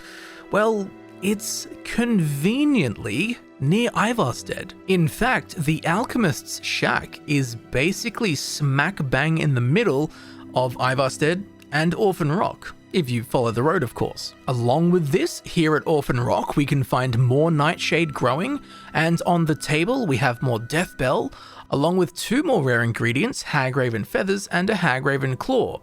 well, it's conveniently near Ivarstead. In fact, the alchemist's shack is basically smack bang in the middle of Ivarstead and Orphan Rock. if you follow the road, of course. Along with this, here at Orphan Rock, we can find more nightshade growing, and on the table we have more deathbell, along with 2 more rare ingredients, Hagraven feathers and a Hagraven claw.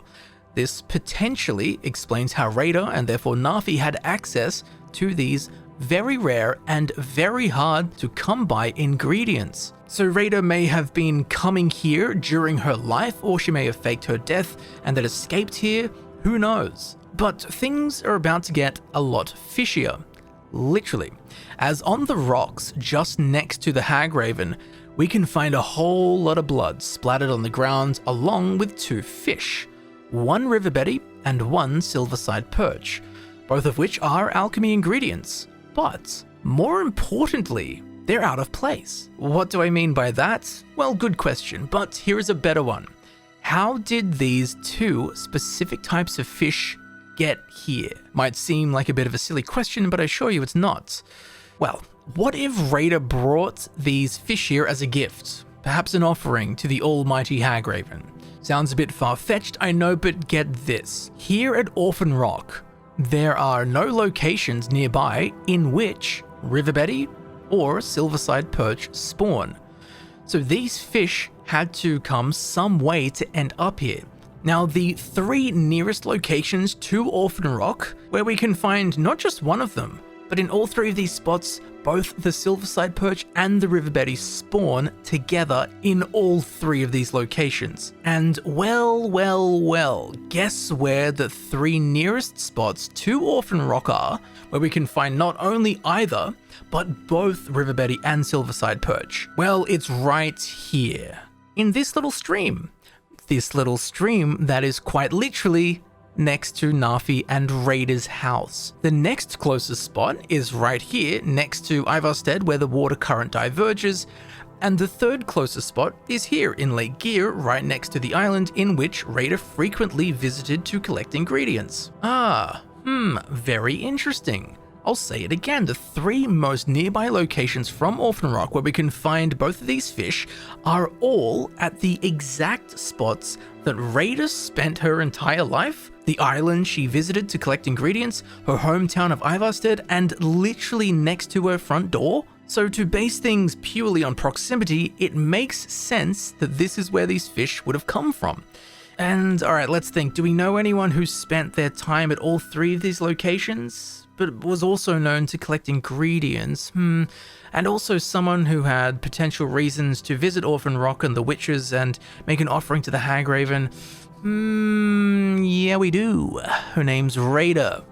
This potentially explains how Reyda, and therefore Narfi, had access to these very rare and very hard to come by ingredients. So Reyda may have been coming here during her life, or she may have faked her death and then escaped here, who knows. But things are about to get a lot fishier, literally, as on the rocks just next to the Hagraven, we can find a whole lot of blood splattered on the ground along with 2 fish, 1 river betty and 1 silverside perch, both of which are alchemy ingredients. But more importantly, they're out of place. What do I mean by that? Well, good question, but here is a better one. How did these 2 specific types of fish get here? Might seem like a bit of a silly question, but I assure you it's not. Well, what if Reyda brought these fish here as a gift? Perhaps an offering to the almighty Hagraven. Sounds a bit far-fetched, I know, but get this. Here at Orphan Rock, there are no locations nearby in which river betty or silverside perch spawn. So these fish had to come some way to end up here. Now, the 3 nearest locations to Orphan Rock, where we can find not just one of them, but in all 3 of these spots, both the silverside perch and the river betty spawn together in all 3 of these locations. And well, guess where the 3 nearest spots to Orphan Rock are, where we can find not only either, but both river betty and silverside perch? Well, it's right here, in this little stream. This little stream that is quite literally next to Narfi and Reyda's house. The next closest spot is right here next to Ivarstead, where the water current diverges, and the 3rd closest spot is here in Lake Gear, right next to the island in which Reyda frequently visited to collect ingredients. Very interesting. I'll say it again, the 3 most nearby locations from Orphan Rock where we can find both of these fish are all at the exact spots that Reyda spent her entire life, the island she visited to collect ingredients, her hometown of Ivarstead, and literally next to her front door. So to base things purely on proximity, it makes sense that this is where these fish would have come from. And alright, let's think, do we know anyone who spent their time at all 3 of these locations, but was also known to collect ingredients? And also someone who had potential reasons to visit Orphan Rock and the Witches and make an offering to the Hagraven? Yeah, we do. Her name's Reyda.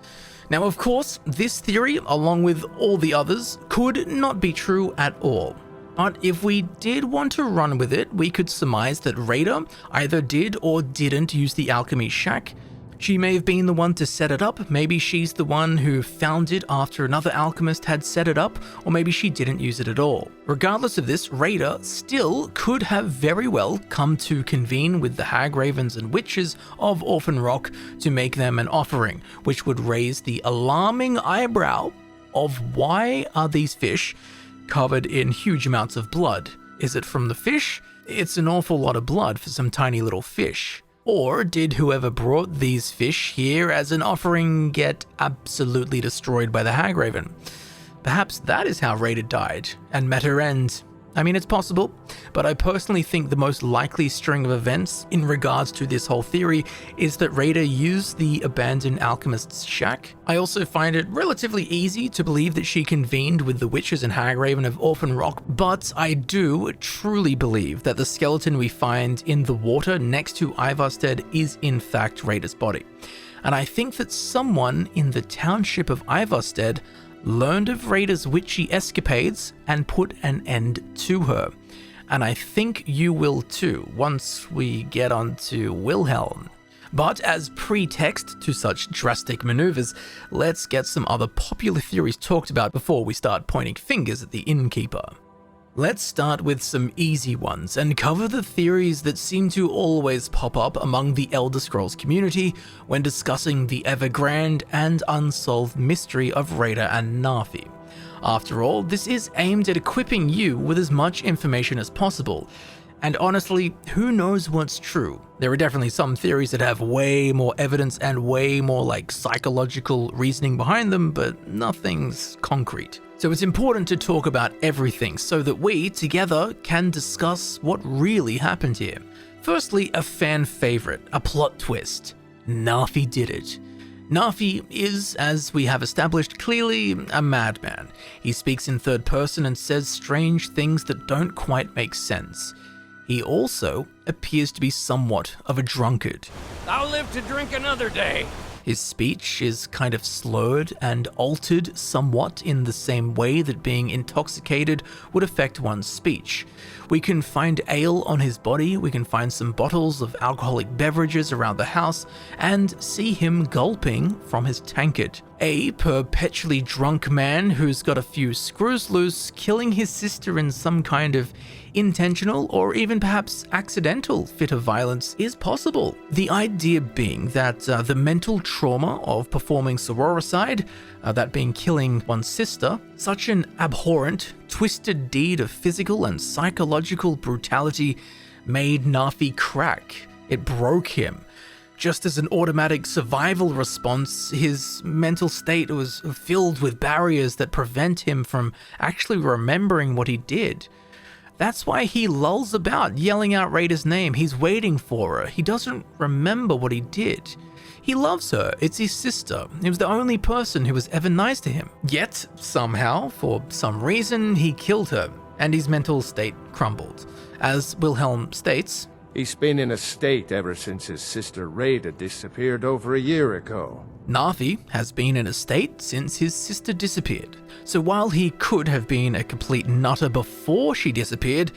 Now, of course, this theory, along with all the others, could not be true at all. But if we did want to run with it, we could surmise that Reyda either did or didn't use the alchemy shack. She may have been the one to set it up, maybe she's the one who found it after another alchemist had set it up, or maybe she didn't use it at all. Regardless of this, Reyda still could have very well come to convene with the Hagravens and Witches of Orphan Rock to make them an offering, which would raise the alarming eyebrow of why are these fish covered in huge amounts of blood? Is it from the fish? It's an awful lot of blood for some tiny little fish. Or did whoever brought these fish here as an offering get absolutely destroyed by the Hagraven? Perhaps that is how Reyda died and met her end. I mean, it's possible, but I personally think the most likely string of events in regards to this whole theory is that Reyda used the abandoned alchemist's shack. I also find it relatively easy to believe that she convened with the Witches and Hagraven of Orphan Rock, but I do truly believe that the skeleton we find in the water next to Ivarstead is in fact Reyda's body. And I think that someone in the township of Ivarstead learned of Reyda's witchy escapades and put an end to her. And I think you will too, once we get onto Wilhelm. But as pretext to such drastic maneuvers, let's get some other popular theories talked about before we start pointing fingers at the innkeeper. Let's start with some easy ones and cover the theories that seem to always pop up among the Elder Scrolls community when discussing the ever-grand and unsolved mystery of Reyda and Narfi. After all, this is aimed at equipping you with as much information as possible, And honestly, who knows what's true? There are definitely some theories that have way more evidence and way more like psychological reasoning behind them, but nothing's concrete. So it's important to talk about everything so that we, together, can discuss what really happened here. Firstly, a fan favorite, a plot twist. Narfi did it. Narfi is, as we have established clearly, a madman. He speaks in third person and says strange things that don't quite make sense. He also appears to be somewhat of a drunkard. I'll live to drink another day. His speech is kind of slurred and altered somewhat in the same way that being intoxicated would affect one's speech. We can find ale on his body, we can find some bottles of alcoholic beverages around the house, and see him gulping from his tankard. A perpetually drunk man who's got a few screws loose, killing his sister in some kind of intentional or even perhaps accidental fit of violence is possible. The idea being that the mental trauma of performing sororicide, that being killing one's sister, such an abhorrent, twisted deed of physical and psychological brutality made Narfi crack. It broke him. Just as an automatic survival response, his mental state was filled with barriers that prevent him from actually remembering what he did. That's why he lolls about yelling out Reyda's name. He's waiting for her. He doesn't remember what he did. He loves her. It's his sister. He was the only person who was ever nice to him. Yet, somehow, for some reason, he killed her, and his mental state crumbled. As Wilhelm states, He's been in a state ever since his sister Reyda disappeared over a year ago. Narfi has been in a state since his sister disappeared. So while he could have been a complete nutter before she disappeared,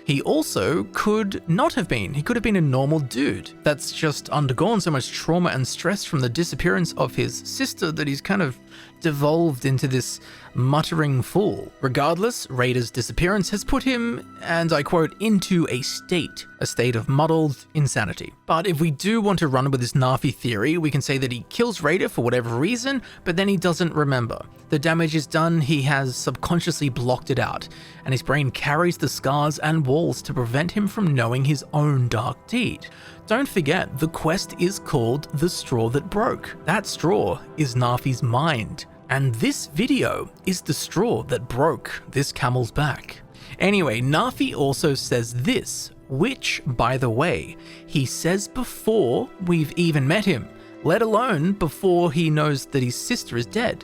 he also could not have been. He could have been a normal dude that's just undergone so much trauma and stress from the disappearance of his sister that he's kind of devolved into this muttering fool. Regardless, Reyda's disappearance has put him, and I quote, into a state of muddled insanity. But if we do want to run with this Narfi theory, we can say that he kills Reyda for whatever reason, but then he doesn't remember. The damage is done, he has subconsciously blocked it out, and his brain carries the scars and walls to prevent him from knowing his own dark deed. Don't forget, the quest is called The Straw That Broke. That straw is Narfi's mind. And this video is the straw that broke this camel's back. Anyway, Narfi also says this, which, by the way, he says before we've even met him, let alone before he knows that his sister is dead.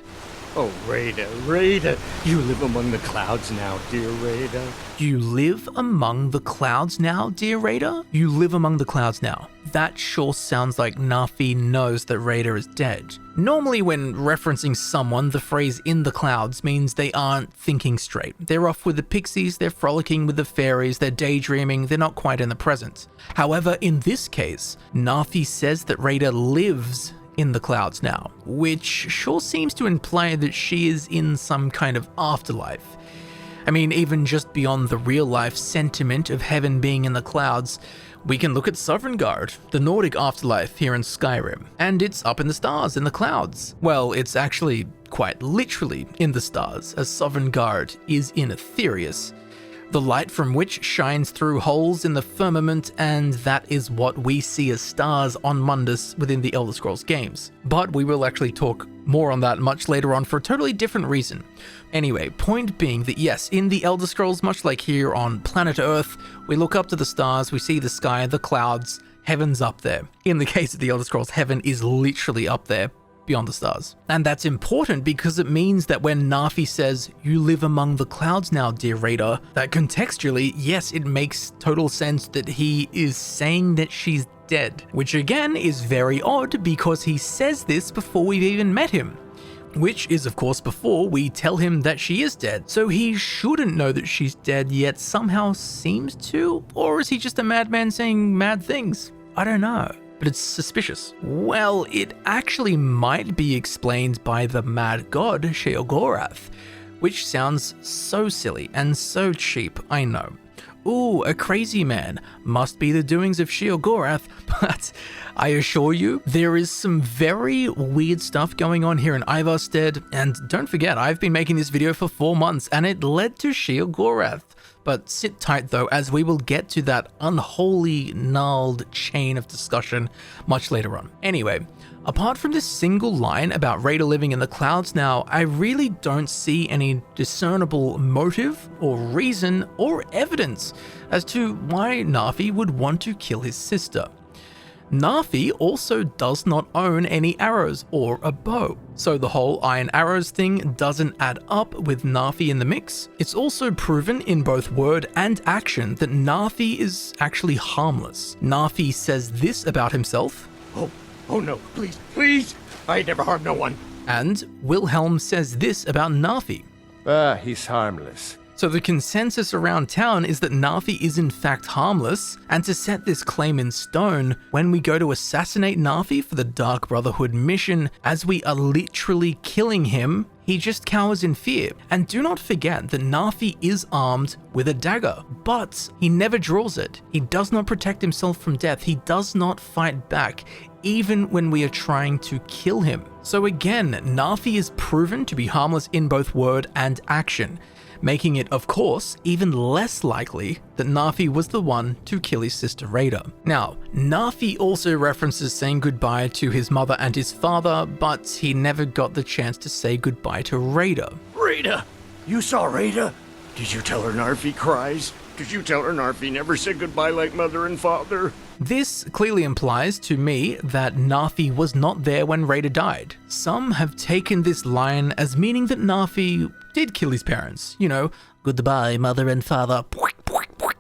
Oh, Reyda, Reyda, you live among the clouds now, dear Reyda. You live among the clouds now, dear Reyda? You live among the clouds now. That sure sounds like Narfi knows that Reyda is dead. Normally when referencing someone, the phrase in the clouds means they aren't thinking straight. They're off with the pixies, they're frolicking with the fairies, they're daydreaming, they're not quite in the present. However, in this case, Narfi says that Reyda lives in the clouds now, which sure seems to imply that she is in some kind of afterlife. I mean, even just beyond the real life sentiment of heaven being in the clouds, we can look at Sovngarde, the Nordic afterlife here in Skyrim, and it's up in the stars in the clouds. Well, it's actually quite literally in the stars, as Sovngarde is in Aetherius, the light from which shines through holes in the firmament, and that is what we see as stars on Mundus within the Elder Scrolls games. But we will actually talk more on that much later on for a totally different reason. Anyway, point being that yes, in the Elder Scrolls, much like here on planet Earth, we look up to the stars, we see the sky, the clouds, heaven's up there. In the case of the Elder Scrolls, heaven is literally up there, beyond the stars. And that's important because it means that when Narfi says, you live among the clouds now, dear Reyda, that contextually, yes, it makes total sense that he is saying that she's dead, which again is very odd because he says this before we've even met him, which is of course before we tell him that she is dead. So he shouldn't know that she's dead, yet somehow seems to, or is he just a madman saying mad things? I don't know. But it's suspicious. Well, it actually might be explained by the mad god Sheogorath, which sounds so silly and so cheap, I know. ooh, a crazy man, must be the doings of Sheogorath, but I assure you, there is some very weird stuff going on here in Ivarstead, and don't forget, I've been making this video for 4 months, and it led to Sheogorath. But sit tight though, as we will get to that unholy, gnarled chain of discussion much later on. Anyway, apart from this single line about Reyda living in the clouds now, I really don't see any discernible motive or reason or evidence as to why Narfi would want to kill his sister. Narfi also does not own any arrows or a bow, so the whole iron arrows thing doesn't add up with Narfi in the mix. It's also proven in both word and action that Narfi is actually harmless. Narfi says this about himself. Oh no, please, please! I never harmed no one. And Wilhelm says this about Narfi. He's harmless. So the consensus around town is that Narfi is in fact harmless, and to set this claim in stone, when we go to assassinate Narfi for the Dark Brotherhood mission, as we are literally killing him, he just cowers in fear. And do not forget that Narfi is armed with a dagger, but he never draws it. He does not protect himself from death. He does not fight back, even when we are trying to kill him. So again, Narfi is proven to be harmless in both word and action, making it, of course, even less likely that Narfi was the one to kill his sister Reyda. Now, Narfi also references saying goodbye to his mother and his father, but he never got the chance to say goodbye to Reyda. Reyda! You saw Reyda? Did you tell her Narfi cries? Did you tell her Narfi never said goodbye like mother and father? This clearly implies to me that Narfi was not there when Reyda died. Some have taken this line as meaning that Narfi did kill his parents. You know, goodbye mother and father,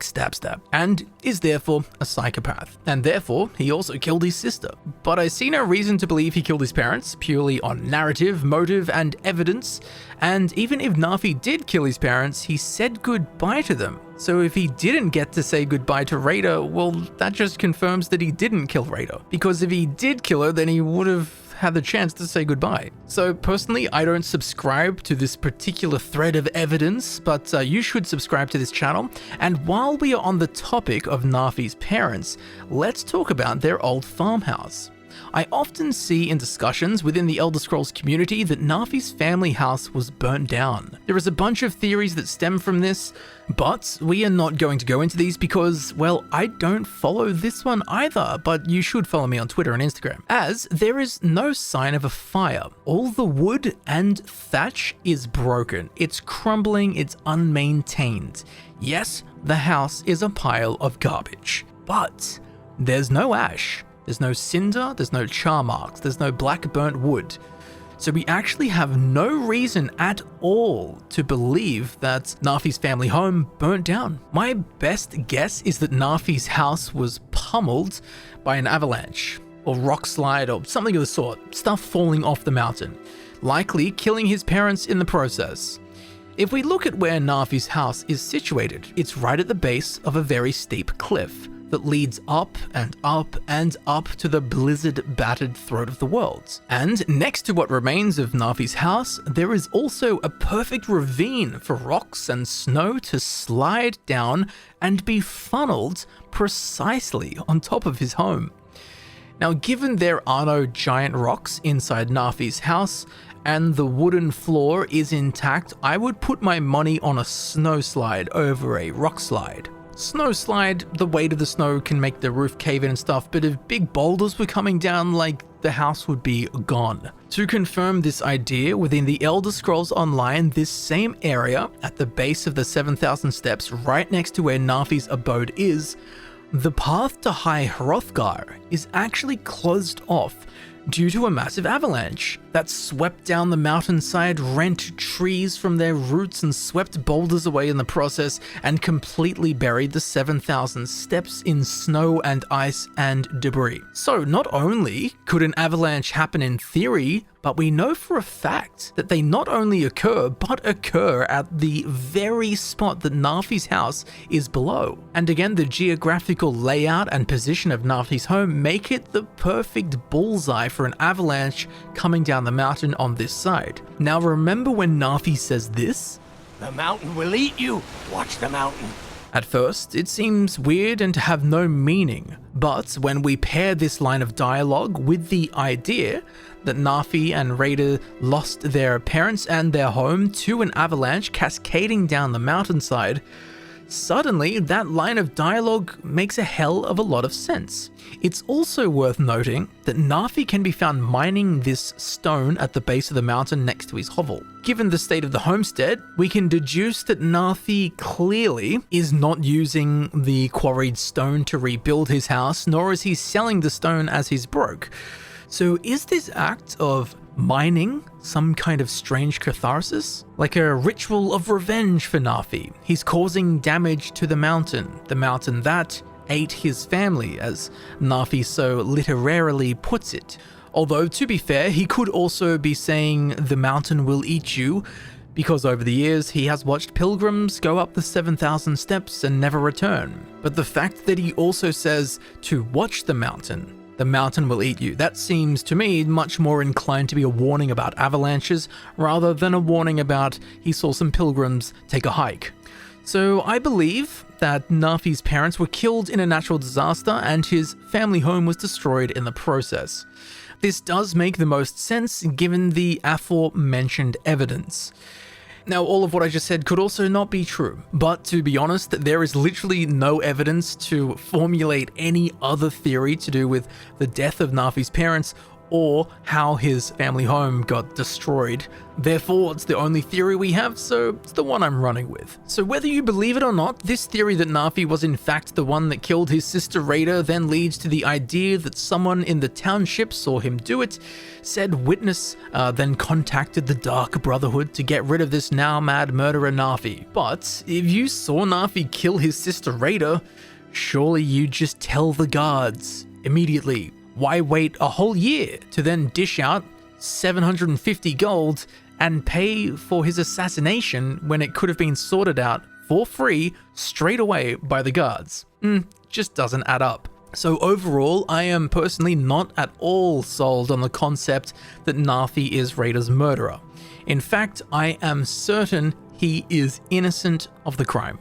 stab stab, and is therefore a psychopath. And therefore, he also killed his sister. But I see no reason to believe he killed his parents, purely on narrative, motive, and evidence. And even if Narfi did kill his parents, he said goodbye to them. So if he didn't get to say goodbye to Reyda, well, that just confirms that he didn't kill Reyda. Because if he did kill her, then he would have had the chance to say goodbye. So personally, I don't subscribe to this particular thread of evidence, but you should subscribe to this channel. And while we are on the topic of Narfi's parents, let's talk about their old farmhouse. I often see in discussions within the Elder Scrolls community that Narfi's family house was burnt down. There is a bunch of theories that stem from this, but we are not going to go into these because, well, I don't follow this one either, but you should follow me on Twitter and Instagram, as there is no sign of a fire. All the wood and thatch is broken. It's crumbling, it's unmaintained. Yes, the house is a pile of garbage, but there's no ash. There's no cinder, there's no char marks, there's no black burnt wood. So we actually have no reason at all to believe that Narfi's family home burnt down. My best guess is that Narfi's house was pummeled by an avalanche, or rock slide, or something of the sort, stuff falling off the mountain, likely killing his parents in the process. If we look at where Narfi's house is situated, it's right at the base of a very steep cliff that leads up and up and up to the blizzard-battered throat of the world. And next to what remains of Narfi's house, there is also a perfect ravine for rocks and snow to slide down and be funneled precisely on top of his home. Now, given there are no giant rocks inside Narfi's house, and the wooden floor is intact, I would put my money on a snow slide over a rock slide. Snow slide, the weight of the snow can make the roof cave in and stuff, but if big boulders were coming down, like, the house would be gone. To confirm this idea, within the Elder Scrolls Online, this same area, at the base of the 7,000 steps, right next to where Narfi's abode is, the path to High Hrothgar is actually closed off due to a massive avalanche that swept down the mountainside, rent trees from their roots, and swept boulders away in the process, and completely buried the 7,000 steps in snow and ice and debris. So not only could an avalanche happen in theory, but we know for a fact that they not only occur, but occur at the very spot that Narfi's house is below. And again, the geographical layout and position of Narfi's home make it the perfect bullseye for an avalanche coming down the mountain on this side. Now remember when Narfi says this? The mountain will eat you. Watch the mountain. At first, it seems weird and to have no meaning, but when we pair this line of dialogue with the idea that Narfi and Reyda lost their parents and their home to an avalanche cascading down the mountainside, suddenly that line of dialogue makes a hell of a lot of sense. It's also worth noting that Narfi can be found mining this stone at the base of the mountain next to his hovel. Given the state of the homestead, we can deduce that Narfi clearly is not using the quarried stone to rebuild his house, nor is he selling the stone as he's broke. So is this act of mining some kind of strange catharsis? Like a ritual of revenge for Narfi. He's causing damage to the mountain that ate his family, as Narfi so literarily puts it. Although, to be fair, he could also be saying the mountain will eat you, because over the years he has watched pilgrims go up the 7,000 steps and never return. But the fact that he also says to watch the mountain will eat you, that seems to me much more inclined to be a warning about avalanches rather than a warning about he saw some pilgrims take a hike. So I believe that Narfi's parents were killed in a natural disaster and his family home was destroyed in the process. This does make the most sense given the aforementioned evidence. Now, all of what I just said could also not be true, but to be honest, there is literally no evidence to formulate any other theory to do with the death of Narfi's parents or how his family home got destroyed. Therefore, it's the only theory we have, so it's the one I'm running with. So whether you believe it or not, this theory that Narfi was in fact the one that killed his sister Reyda then leads to the idea that someone in the township saw him do it. Said witness then contacted the Dark Brotherhood to get rid of this now mad murderer Narfi. But if you saw Narfi kill his sister Reyda, surely you just tell the guards immediately. Why wait a whole year to then dish out 750 gold and pay for his assassination when it could have been sorted out for free straight away by the guards? Just doesn't add up. So overall, I am personally not at all sold on the concept that Narfi is Reyda's murderer. In fact, I am certain he is innocent of the crime.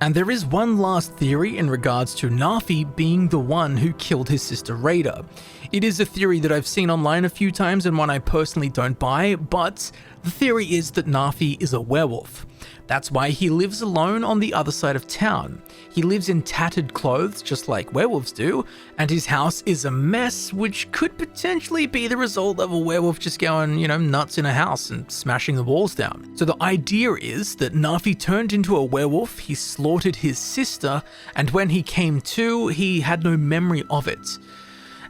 And there is one last theory in regards to Narfi being the one who killed his sister Reyda. It is a theory that I've seen online a few times and one I personally don't buy, but the theory is that Narfi is a werewolf. That's why he lives alone on the other side of town. He lives in tattered clothes, just like werewolves do, and his house is a mess, which could potentially be the result of a werewolf just going, nuts in a house and smashing the walls down. So the idea is that Narfi turned into a werewolf, he slaughtered his sister, and when he came to, he had no memory of it.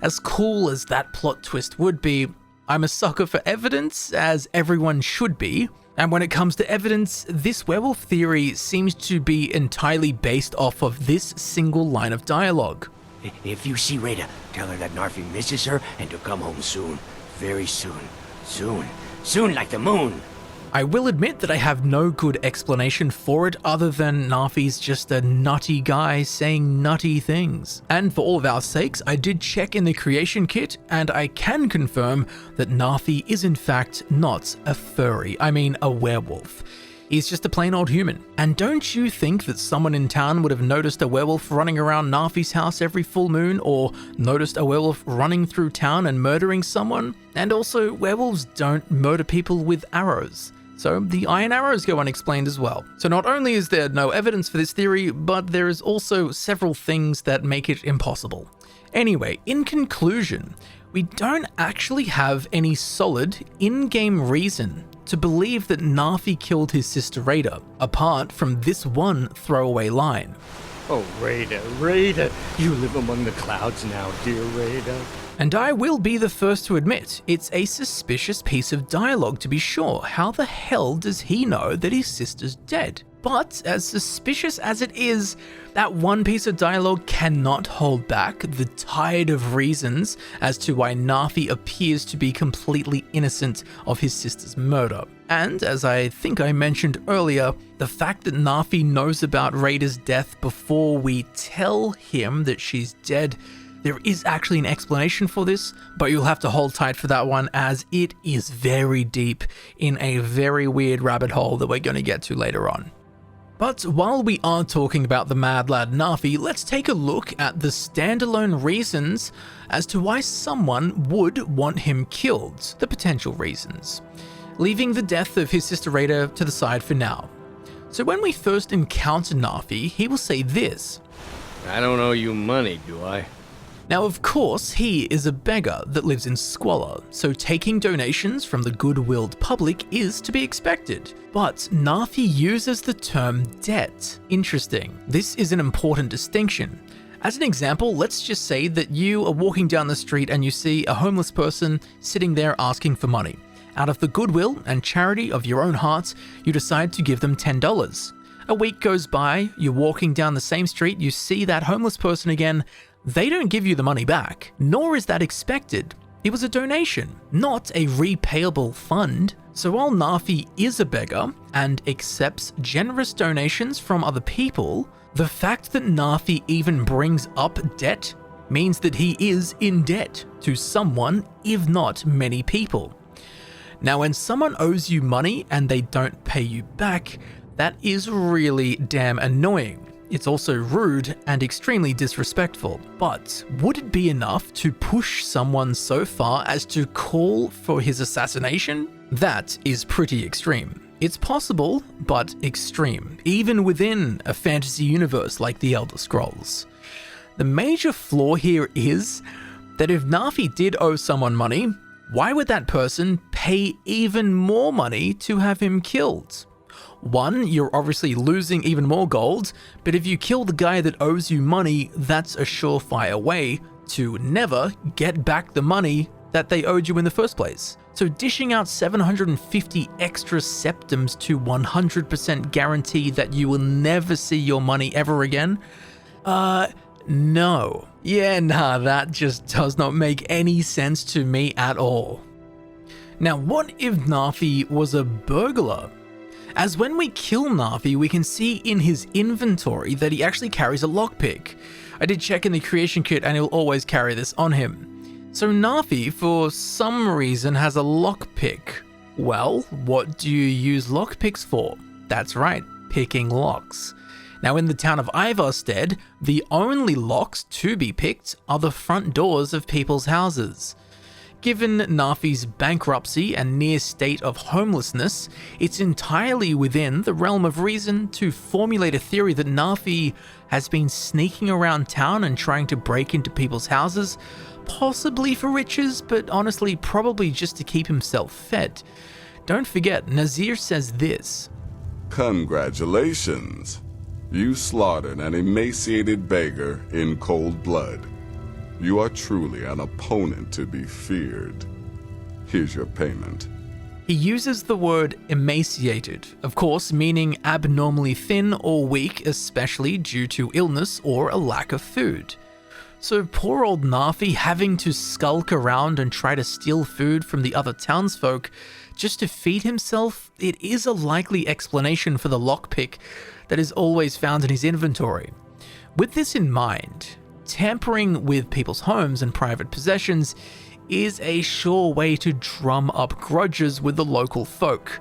As cool as that plot twist would be, I'm a sucker for evidence, as everyone should be. And when it comes to evidence, this werewolf theory seems to be entirely based off of this single line of dialogue. If you see Reyda, tell her that Narfi misses her and to come home soon. Very soon. Soon like the moon. I will admit that I have no good explanation for it other than Narfi's just a nutty guy saying nutty things. And for all of our sakes, I did check in the creation kit and I can confirm that Narfi is in fact not a furry, a werewolf. He's just a plain old human. And don't you think that someone in town would have noticed a werewolf running around Narfi's house every full moon, or noticed a werewolf running through town and murdering someone? And also, werewolves don't murder people with arrows. So the iron arrows go unexplained as well. So not only is there no evidence for this theory, but there is also several things that make it impossible. Anyway, in conclusion, we don't actually have any solid in-game reason to believe that Narfi killed his sister Reyda, apart from this one throwaway line. Oh, Reyda, you live among the clouds now, dear Reyda. And I will be the first to admit, it's a suspicious piece of dialogue to be sure. How the hell does he know that his sister's dead? But as suspicious as it is, that one piece of dialogue cannot hold back the tide of reasons as to why Narfi appears to be completely innocent of his sister's murder. And as I think I mentioned earlier, the fact that Narfi knows about Reyda's death before we tell him that she's dead, there is actually an explanation for this, but you'll have to hold tight for that one as it is very deep in a very weird rabbit hole that we're going to get to later on. But while we are talking about the mad lad Narfi, let's take a look at the standalone reasons as to why someone would want him killed, the potential reasons, leaving the death of his sister Reyda to the side for now. So when we first encounter Narfi, he will say this: I don't owe you money, do I? Now, of course, he is a beggar that lives in squalor, so taking donations from the good-willed public is to be expected. But Narfi uses the term debt. Interesting. This is an important distinction. As an example, let's just say that you are walking down the street and you see a homeless person sitting there asking for money. Out of the goodwill and charity of your own heart, you decide to give them $10. A week goes by, you're walking down the same street, you see that homeless person again. They don't give you the money back, nor is that expected. It was a donation, not a repayable fund. So while Narfi is a beggar and accepts generous donations from other people, the fact that Narfi even brings up debt means that he is in debt to someone, if not many people. Now, when someone owes you money and they don't pay you back, that is really damn annoying. It's also rude and extremely disrespectful. But would it be enough to push someone so far as to call for his assassination? That is pretty extreme. It's possible, but extreme, even within a fantasy universe like the Elder Scrolls. The major flaw here is that if Narfi did owe someone money, why would that person pay even more money to have him killed? One, you're obviously losing even more gold, but if you kill the guy that owes you money, that's a surefire way to never get back the money that they owed you in the first place. So dishing out 750 extra septums to 100% guarantee that you will never see your money ever again? No. Yeah, nah, that just does not make any sense to me at all. Now, what if Narfi was a burglar? As when we kill Narfi, we can see in his inventory that he actually carries a lockpick. I did check in the creation kit and he'll always carry this on him. So Narfi, for some reason, has a lockpick. Well, what do you use lockpicks for? That's right, picking locks. Now in the town of Ivarstead, the only locks to be picked are the front doors of people's houses. Given Narfi's bankruptcy and near state of homelessness, it's entirely within the realm of reason to formulate a theory that Narfi has been sneaking around town and trying to break into people's houses, possibly for riches, but honestly probably just to keep himself fed. Don't forget, Nazir says this: Congratulations. You slaughtered an emaciated beggar in cold blood. You are truly an opponent to be feared. Here's your payment. He uses the word emaciated, of course meaning abnormally thin or weak, especially due to illness or a lack of food. So poor old Narfi having to skulk around and try to steal food from the other townsfolk just to feed himself, it is a likely explanation for the lockpick that is always found in his inventory. With this in mind, tampering with people's homes and private possessions is a sure way to drum up grudges with the local folk.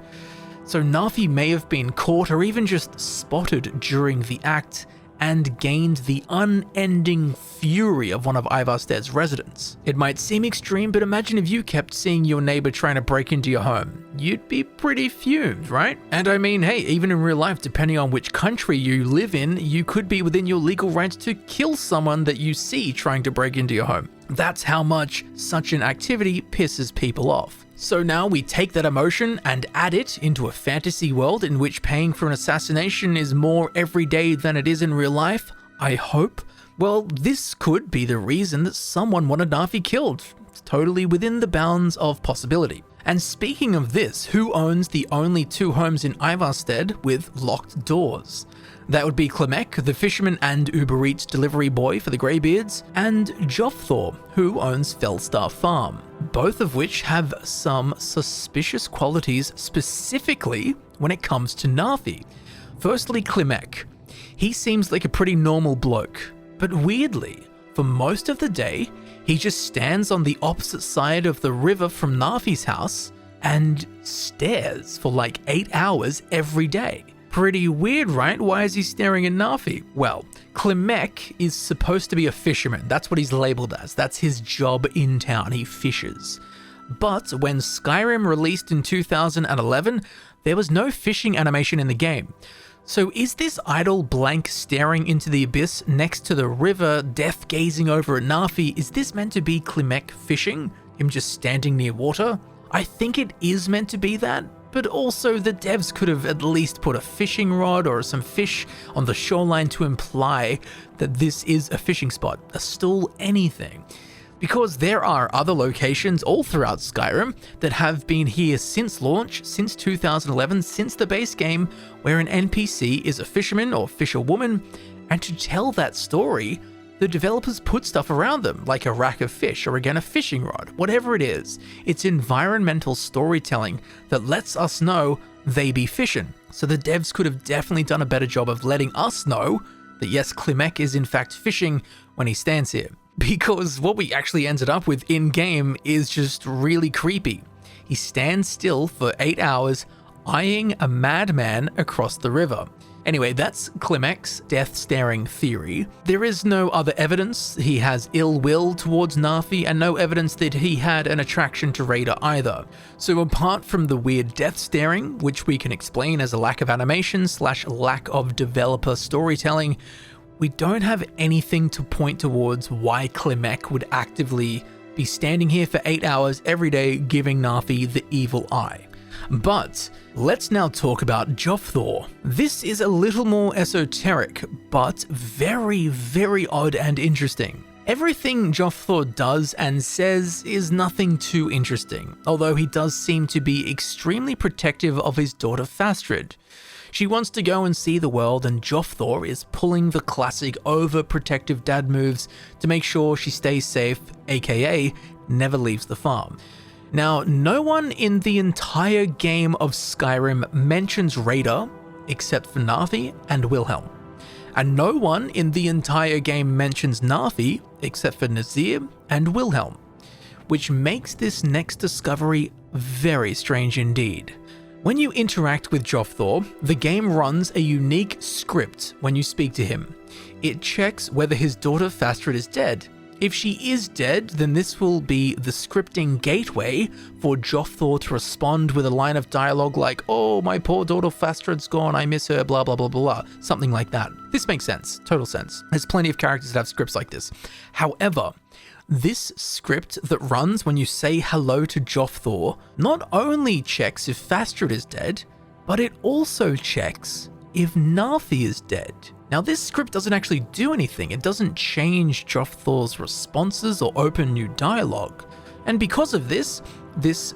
So Narfi may have been caught or even just spotted during the act and gained the unending fury of one of Ivarstead's residents. It might seem extreme, but imagine if you kept seeing your neighbor trying to break into your home. You'd be pretty fumed, right? And I mean, hey, even in real life, depending on which country you live in, you could be within your legal rights to kill someone that you see trying to break into your home. That's how much such an activity pisses people off. So now we take that emotion and add it into a fantasy world in which paying for an assassination is more everyday than it is in real life, I hope. Well, this could be the reason that someone wanted Narfi killed. It's totally within the bounds of possibility. And speaking of this, who owns the only two homes in Ivarstead with locked doors? That would be Klemek, the fisherman and Uber Eats delivery boy for the Greybeards, and Jofthor, who owns Fellstar Farm, both of which have some suspicious qualities specifically when it comes to Narfi. Firstly, Klemek. He seems like a pretty normal bloke, but weirdly, for most of the day, he just stands on the opposite side of the river from Narfi's house and stares for like 8 hours every day. Pretty weird, right? Why is he staring at Narfi? Well, Klimek is supposed to be a fisherman. That's what he's labeled as. That's his job in town. He fishes. But when Skyrim released in 2011, there was no fishing animation in the game. So is this idle blank staring into the abyss next to the river, death gazing over at Narfi, is this meant to be Klimek fishing? Him just standing near water? I think it is meant to be that, but also the devs could have at least put a fishing rod or some fish on the shoreline to imply that this is a fishing spot, a stool, anything. Because there are other locations all throughout Skyrim that have been here since launch, since 2011, since the base game, where an NPC is a fisherman or fisherwoman, and to tell that story, the developers put stuff around them, like a rack of fish or again a fishing rod, whatever it is. It's environmental storytelling that lets us know they be fishing. So the devs could have definitely done a better job of letting us know that yes, Klimek is in fact fishing when he stands here. Because what we actually ended up with in-game is just really creepy. He stands still for 8 hours, eyeing a madman across the river. Anyway, that's Klimek's death-staring theory. There is no other evidence he has ill will towards Narfi, and no evidence that he had an attraction to Reyda either. So apart from the weird death-staring, which we can explain as a lack of animation / lack of developer storytelling, we don't have anything to point towards why Klimek would actively be standing here for 8 hours every day giving Narfi the evil eye. But let's now talk about Jofthor. This is a little more esoteric, but very, very odd and interesting. Everything Jofthor does and says is nothing too interesting, although he does seem to be extremely protective of his daughter Fastrid. She wants to go and see the world, and Jofthor is pulling the classic overprotective dad moves to make sure she stays safe, aka never leaves the farm. Now, no one in the entire game of Skyrim mentions Reyda except for Narfi and Wilhelm. And no one in the entire game mentions Narfi except for Nazir and Wilhelm, which makes this next discovery very strange indeed. When you interact with Jofthor, the game runs a unique script when you speak to him. It checks whether his daughter Fastrid is dead. If she is dead, then this will be the scripting gateway for Jofthor to respond with a line of dialogue like, "Oh, my poor daughter Fastrid's gone, I miss her, blah blah blah blah," something like that. This makes sense, total sense. There's plenty of characters that have scripts like this. However, this script that runs when you say hello to Jofthor not only checks if Fastrid is dead, but it also checks if Narfi is dead. Now, this script doesn't actually do anything. It doesn't change Jofthor's responses or open new dialogue. And because of this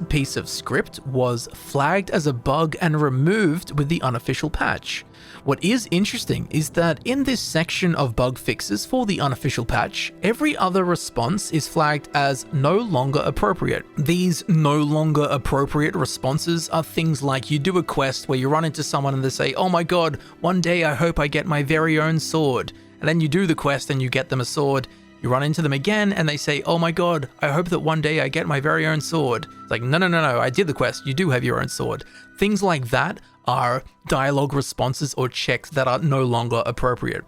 piece of script was flagged as a bug and removed with the unofficial patch. What is interesting is that in this section of bug fixes for the unofficial patch, every other response is flagged as no longer appropriate. These no longer appropriate responses are things like you do a quest where you run into someone and they say, "Oh my god, one day I hope I get my very own sword." And then you do the quest and you get them a sword. You run into them again and they say, "Oh my god, I hope that one day I get my very own sword." It's like, no, I did the quest. You do have your own sword. Things like that are dialogue responses or checks that are no longer appropriate.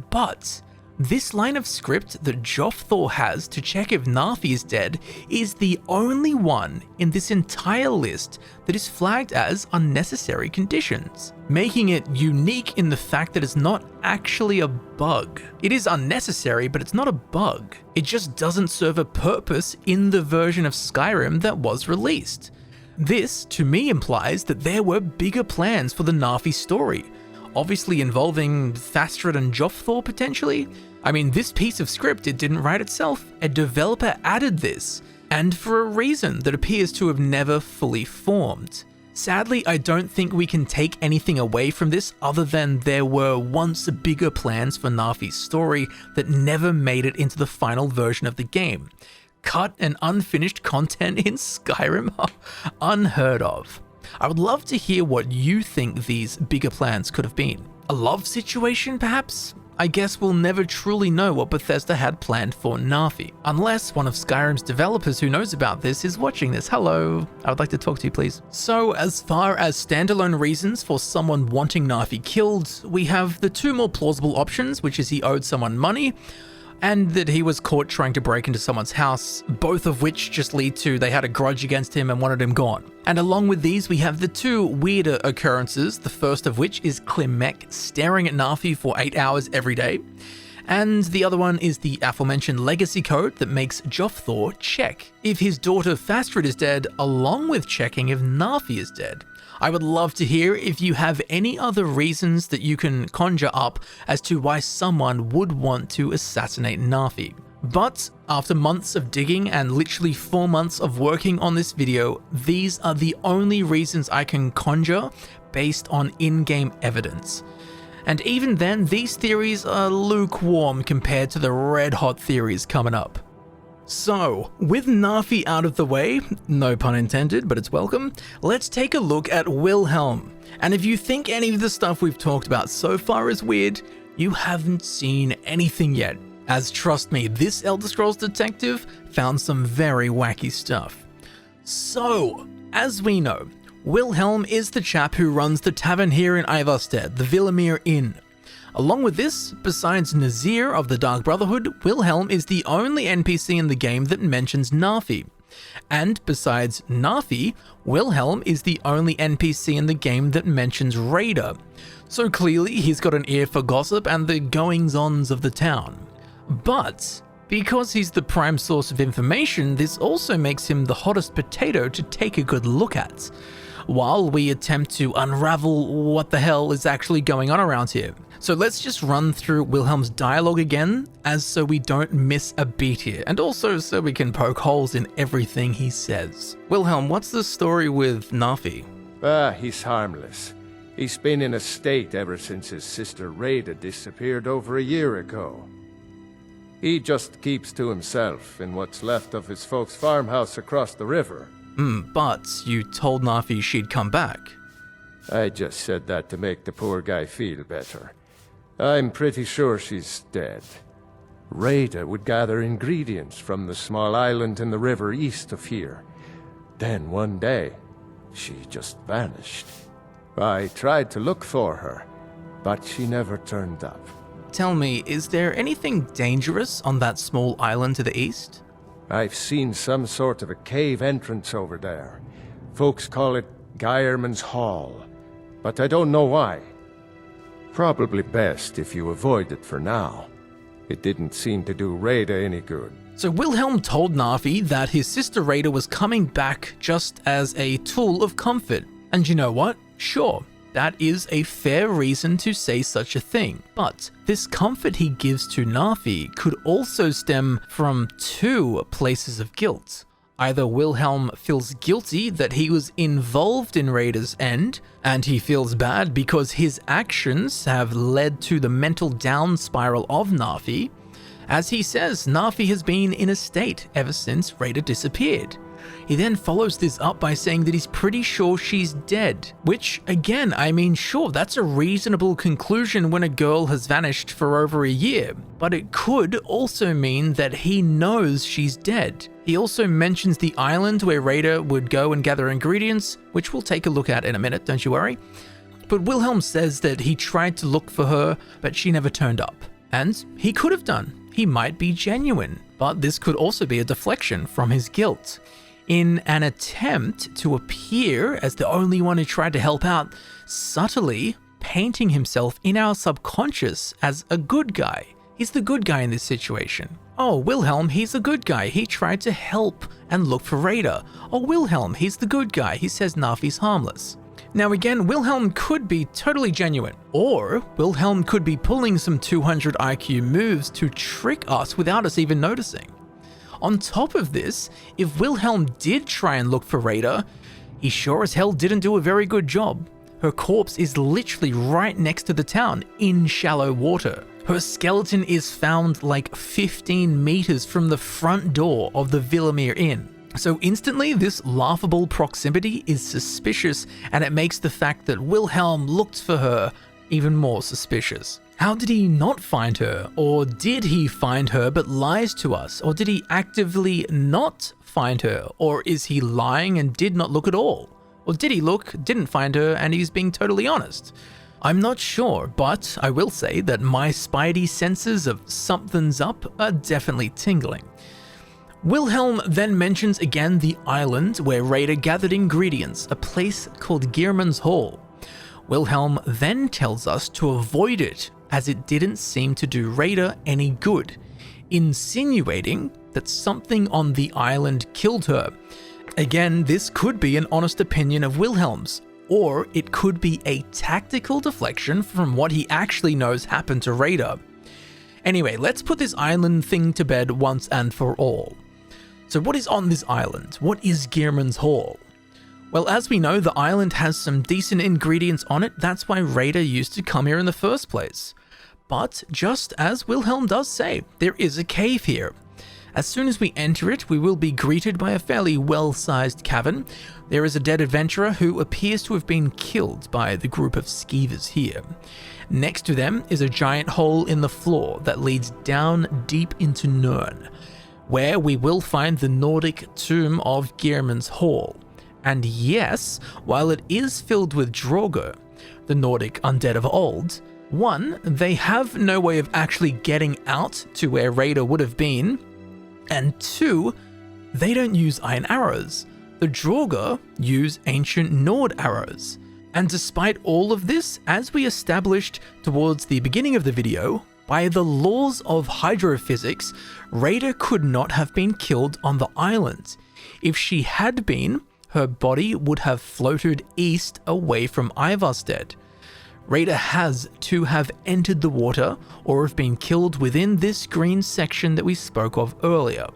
But this line of script that Jofthor has to check if Narfi is dead is the only one in this entire list that is flagged as unnecessary conditions, making it unique in the fact that it's not actually a bug. It is unnecessary, but it's not a bug. It just doesn't serve a purpose in the version of Skyrim that was released. This, to me, implies that there were bigger plans for the Narfi story, obviously involving Fastrid and Jofthor potentially. I mean, this piece of script, it didn't write itself. A developer added this, and for a reason that appears to have never fully formed. Sadly, I don't think we can take anything away from this other than there were once bigger plans for Narfi's story that never made it into the final version of the game. Cut and unfinished content in Skyrim? Unheard of. I would love to hear what you think these bigger plans could have been. A love situation, perhaps? I guess we'll never truly know what Bethesda had planned for Narfi, unless one of Skyrim's developers who knows about this is watching this. Hello, I would like to talk to you, please. So as far as standalone reasons for someone wanting Narfi killed, we have the two more plausible options, which is he owed someone money, and that he was caught trying to break into someone's house, both of which just lead to they had a grudge against him and wanted him gone. And along with these, we have the two weirder occurrences, the first of which is Klimek staring at Narfi for 8 hours every day, and the other one is the aforementioned legacy code that makes Jofthor check if his daughter Fastrid is dead, along with checking if Narfi is dead. I would love to hear if you have any other reasons that you can conjure up as to why someone would want to assassinate Narfi. But after months of digging and literally 4 months of working on this video, these are the only reasons I can conjure based on in-game evidence. And even then, these theories are lukewarm compared to the red-hot theories coming up. So, with Narfi out of the way, no pun intended, but it's welcome, let's take a look at Wilhelm. And if you think any of the stuff we've talked about so far is weird, you haven't seen anything yet, as trust me, this Elder Scrolls detective found some very wacky stuff. So, as we know, Wilhelm is the chap who runs the tavern here in Ivarstead, the Villamere Inn. Along with this, besides Nazir of the Dark Brotherhood, Wilhelm is the only NPC in the game that mentions Narfi. And besides Narfi, Wilhelm is the only NPC in the game that mentions Reyda. So clearly he's got an ear for gossip and the goings-ons of the town. But because he's the prime source of information, this also makes him the hottest potato to take a good look at, while we attempt to unravel what the hell is actually going on around here. So let's just run through Wilhelm's dialogue again, as so we don't miss a beat here, and also so we can poke holes in everything he says. Wilhelm, what's the story with Narfi? He's harmless. He's been in a state ever since his sister Reyda disappeared over a year ago. He just keeps to himself in what's left of his folks' farmhouse across the river. But you told Narfi she'd come back. I just said that to make the poor guy feel better. I'm pretty sure she's dead. Reyda would gather ingredients from the small island in the river east of here. Then one day, she just vanished. I tried to look for her, but she never turned up. Tell me, is there anything dangerous on that small island to the east? I've seen some sort of a cave entrance over there. Folks call it Geirman's Hall, but I don't know why. Probably best if you avoid it for now. It didn't seem to do Reyda any good. So Wilhelm told Narfi that his sister Reyda was coming back just as a tool of comfort. And you know what? Sure, that is a fair reason to say such a thing. But this comfort he gives to Narfi could also stem from two places of guilt. Either Wilhelm feels guilty that he was involved in Reyda's end, and he feels bad because his actions have led to the mental down spiral of Narfi. As he says, Narfi has been in a state ever since Reyda disappeared. He then follows this up by saying that he's pretty sure she's dead, which, again, I mean, sure, that's a reasonable conclusion when a girl has vanished for over a year, but it could also mean that he knows she's dead. He also mentions the island where Reyda would go and gather ingredients, which we'll take a look at in a minute, don't you worry. But Wilhelm says that he tried to look for her, but she never turned up. And he could have done. He might be genuine, but this could also be a deflection from his guilt. In an attempt to appear as the only one who tried to help out, subtly painting himself in our subconscious as a good guy. He's the good guy in this situation. Oh, Wilhelm, he's the good guy. He tried to help and look for Reyda. Oh, Wilhelm, he's the good guy. He says Narfi's harmless. Now again, Wilhelm could be totally genuine, or Wilhelm could be pulling some 200 IQ moves to trick us without us even noticing. On top of this, if Wilhelm did try and look for Reyda, he sure as hell didn't do a very good job. Her corpse is literally right next to the town, in shallow water. Her skeleton is found like 15 meters from the front door of the Villamere Inn. So instantly, this laughable proximity is suspicious, and it makes the fact that Wilhelm looked for her even more suspicious. How did he not find her? Or did he find her but lies to us? Or did he actively not find her? Or is he lying and did not look at all? Or did he look, didn't find her, and he's being totally honest? I'm not sure, but I will say that my spidey senses of something's up are definitely tingling. Wilhelm then mentions again the island where Reyda gathered ingredients, a place called Geirmund's Hall. Wilhelm then tells us to avoid it, as it didn't seem to do Reyda any good, insinuating that something on the island killed her. Again, this could be an honest opinion of Wilhelm's, or it could be a tactical deflection from what he actually knows happened to Reyda. Anyway, let's put this island thing to bed once and for all. So what is on this island? What is Geirmund's Hall? Well, as we know, the island has some decent ingredients on it. That's why Reyda used to come here in the first place. But just as Wilhelm does say, there is a cave here. As soon as we enter it, we will be greeted by a fairly well-sized cavern. There is a dead adventurer who appears to have been killed by the group of skeevers here. Next to them is a giant hole in the floor that leads down deep into Nirn, where we will find the Nordic tomb of Geirmund's Hall. And yes, while it is filled with Draugr, the Nordic undead of old, one, they have no way of actually getting out to where Reyda would have been, and two, they don't use iron arrows. The Draugr use ancient Nord arrows. And despite all of this, as we established towards the beginning of the video, by the laws of hydrophysics, Reyda could not have been killed on the island. If she had been, her body would have floated east away from Ivarstead. Reyda has to have entered the water or have been killed within this green section that we spoke of earlier.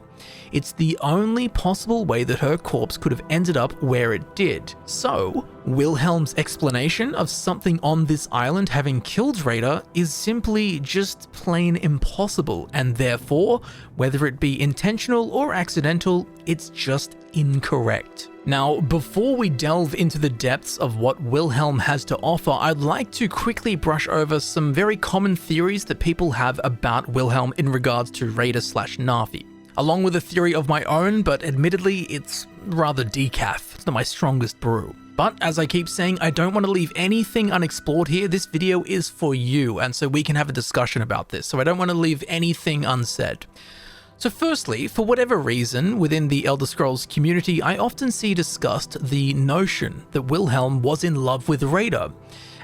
It's the only possible way that her corpse could have ended up where it did. So, Wilhelm's explanation of something on this island having killed Reyda is simply just plain impossible, and therefore, whether it be intentional or accidental, it's just incorrect. Now, before we delve into the depths of what Wilhelm has to offer, I'd like to quickly brush over some very common theories that people have about Wilhelm in regards to Reyda/Narfi. Along with a theory of my own, but admittedly, it's rather decaf. It's not my strongest brew. But as I keep saying, I don't want to leave anything unexplored here. This video is for you, and so we can have a discussion about this. So I don't want to leave anything unsaid. So firstly, for whatever reason, within the Elder Scrolls community, I often see discussed the notion that Wilhelm was in love with Reyda,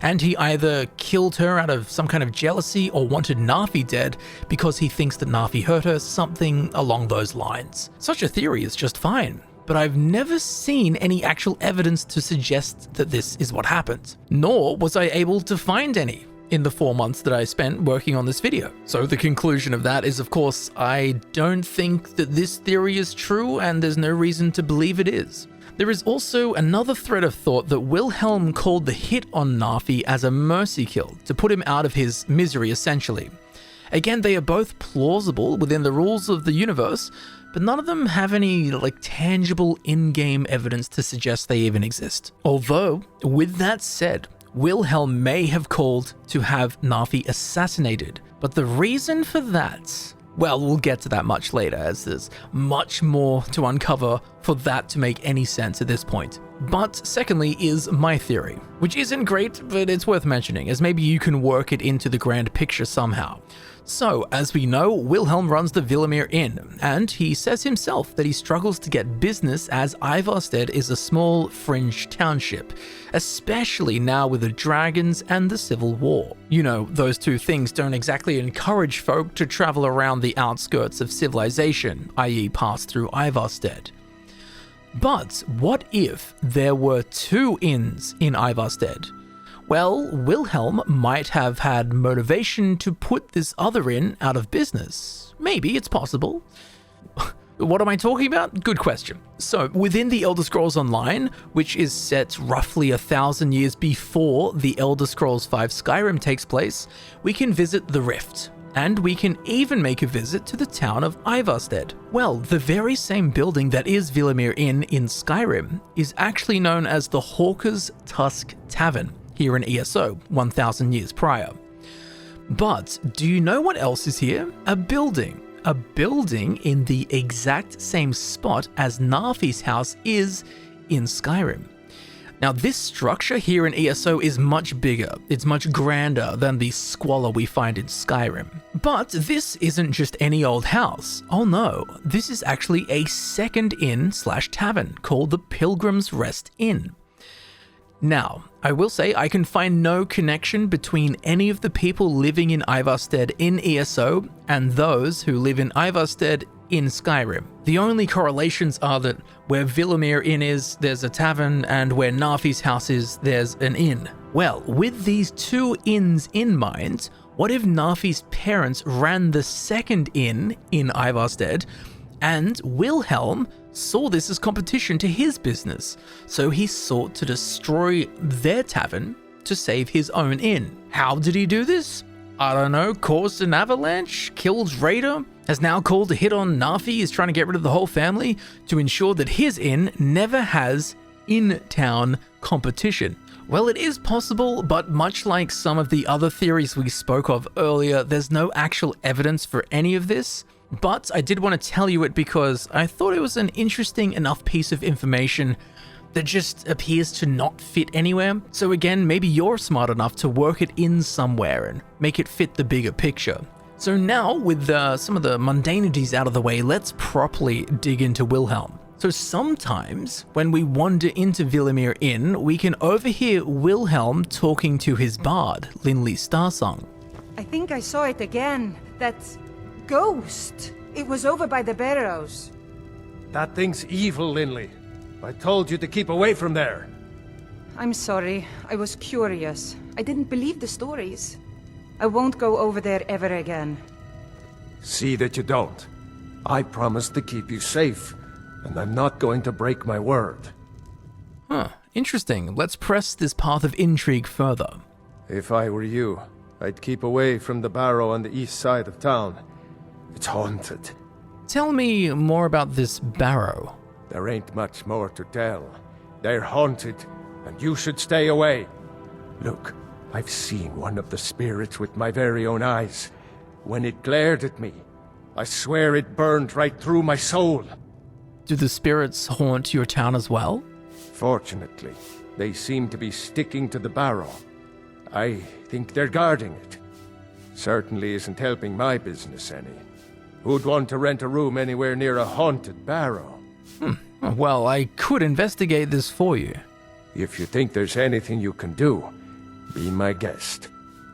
and he either killed her out of some kind of jealousy or wanted Narfi dead because he thinks that Narfi hurt her, something along those lines. Such a theory is just fine, but I've never seen any actual evidence to suggest that this is what happened, nor was I able to find any in the 4 months that I spent working on this video. So the conclusion of that is, of course, I don't think that this theory is true, and there's no reason to believe it is. There is also another thread of thought that Wilhelm called the hit on Narfi as a mercy kill, to put him out of his misery essentially. Again, they are both plausible within the rules of the universe, but none of them have any tangible in-game evidence to suggest they even exist. Although, with that said, Wilhelm may have called to have Narfi assassinated, but the reason for that, well, we'll get to that much later, as there's much more to uncover for that to make any sense at this point. But secondly is my theory, which isn't great, but it's worth mentioning, as maybe you can work it into the grand picture somehow. So, as we know, Wilhelm runs the Villemere Inn, and he says himself that he struggles to get business as Ivarstead is a small fringe township, especially now with the dragons and the Civil War. You know, those two things don't exactly encourage folk to travel around the outskirts of civilization, i.e. pass through Ivarstead. But what if there were two inns in Ivarstead? Well, Wilhelm might have had motivation to put this other inn out of business. Maybe it's possible. What am I talking about? Good question. So, within the Elder Scrolls Online, which is set roughly 1,000 years before the Elder Scrolls V Skyrim takes place, we can visit the Rift. And we can even make a visit to the town of Ivarstead. Well, the very same building that is Villemere Inn in Skyrim is actually known as the Hawker's Tusk Tavern. here in ESO 1000 years prior. But do you know what else is here? A building. A building in the exact same spot as Narfi's house is in Skyrim. Now, this structure here in ESO is much bigger, it's much grander than the squalor we find in Skyrim. But this isn't just any old house. Oh no, this is actually a second inn/tavern called the Pilgrim's Rest Inn. Now, I will say I can find no connection between any of the people living in Ivarstead in ESO and those who live in Ivarstead in Skyrim. The only correlations are that where Villemere Inn is, there's a tavern, and where Narfi's house is, there's an inn. Well, with these two inns in mind, what if Narfi's parents ran the second inn in Ivarstead, and Wilhelm saw this as competition to his business, so he sought to destroy their tavern to save his own inn. How did he do this? I don't know, caused an avalanche, killed Reyda, has now called a hit on Narfi, is trying to get rid of the whole family to ensure that his inn never has in-town competition. Well, it is possible, but much like some of the other theories we spoke of earlier, there's no actual evidence for any of this. But I did want to tell you it because I thought it was an interesting enough piece of information that just appears to not fit anywhere. So again, maybe you're smart enough to work it in somewhere and make it fit the bigger picture. So now, with some of the mundanities out of the way, let's properly dig into Wilhelm. So sometimes, when we wander into Villemere Inn, we can overhear Wilhelm talking to his bard, Linley Starsong. I think I saw it again. That ghost. It was over by the barrows. That thing's evil, Linley. I told you to keep away from there. I'm sorry. I was curious. I didn't believe the stories. I won't go over there ever again. See that you don't. I promised to keep you safe, and I'm not going to break my word. Huh, interesting. Let's press this path of intrigue further. If I were you, I'd keep away from the barrow on the east side of town. It's haunted. Tell me more about this barrow. There ain't much more to tell. They're haunted, and you should stay away. Look, I've seen one of the spirits with my very own eyes. When it glared at me, I swear it burned right through my soul. Do the spirits haunt your town as well? Fortunately, they seem to be sticking to the barrow. I think they're guarding it. Certainly isn't helping my business any. Who'd want to rent a room anywhere near a haunted barrow? Well, I could investigate this for you. If you think there's anything you can do, be my guest.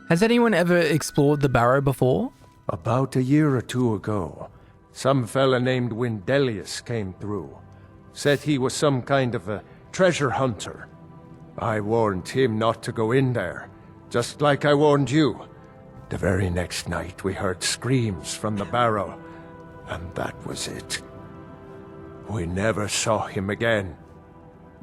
Has anyone ever explored the barrow before? About a year or two ago, some fella named Wendelius came through. Said he was some kind of a treasure hunter. I warned him not to go in there, just like I warned you. The very next night we heard screams from the barrow, and that was it. We never saw him again.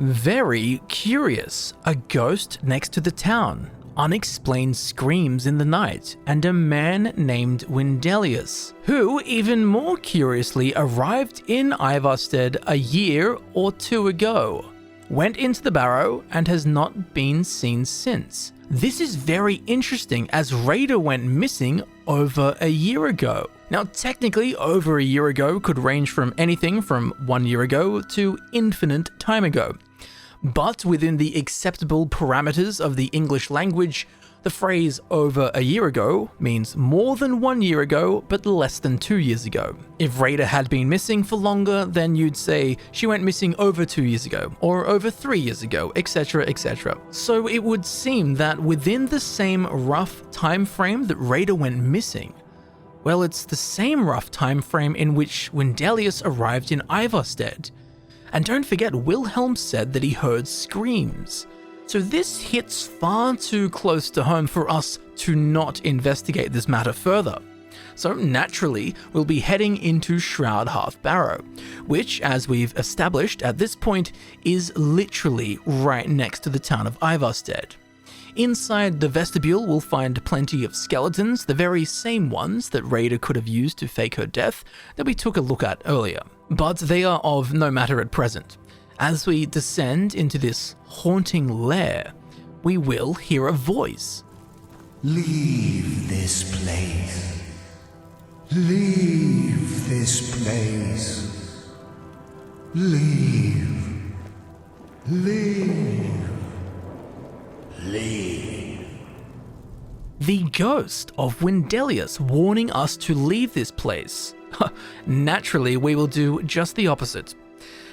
Very curious. A ghost next to the town, unexplained screams in the night, and a man named Wendelius, who, even more curiously, arrived in Ivarstead a year or two ago, went into the barrow, and has not been seen since. This is very interesting, as Reyda went missing over a year ago. Now, technically, over a year ago could range from anything from 1 year ago to infinite time ago. But within the acceptable parameters of the English language, the phrase over a year ago means more than 1 year ago, but less than 2 years ago. If Reyda had been missing for longer, then you'd say she went missing over 2 years ago, or over 3 years ago, etc, etc. So it would seem that within the same rough time frame that Reyda went missing, well, it's the same rough time frame in which Wendelius arrived in Ivarstead. And don't forget, Wilhelm said that he heard screams. So this hits far too close to home for us to not investigate this matter further. So naturally, we'll be heading into Shroud Hearth Barrow, which, as we've established at this point, is literally right next to the town of Ivarstead. Inside the vestibule, we'll find plenty of skeletons, the very same ones that Reyda could have used to fake her death that we took a look at earlier. But they are of no matter at present. As we descend into this haunting lair, we will hear a voice. Leave this place. Leave this place. Leave. Leave. Leave. The ghost of Wendelius warning us to leave this place. Naturally, we will do just the opposite.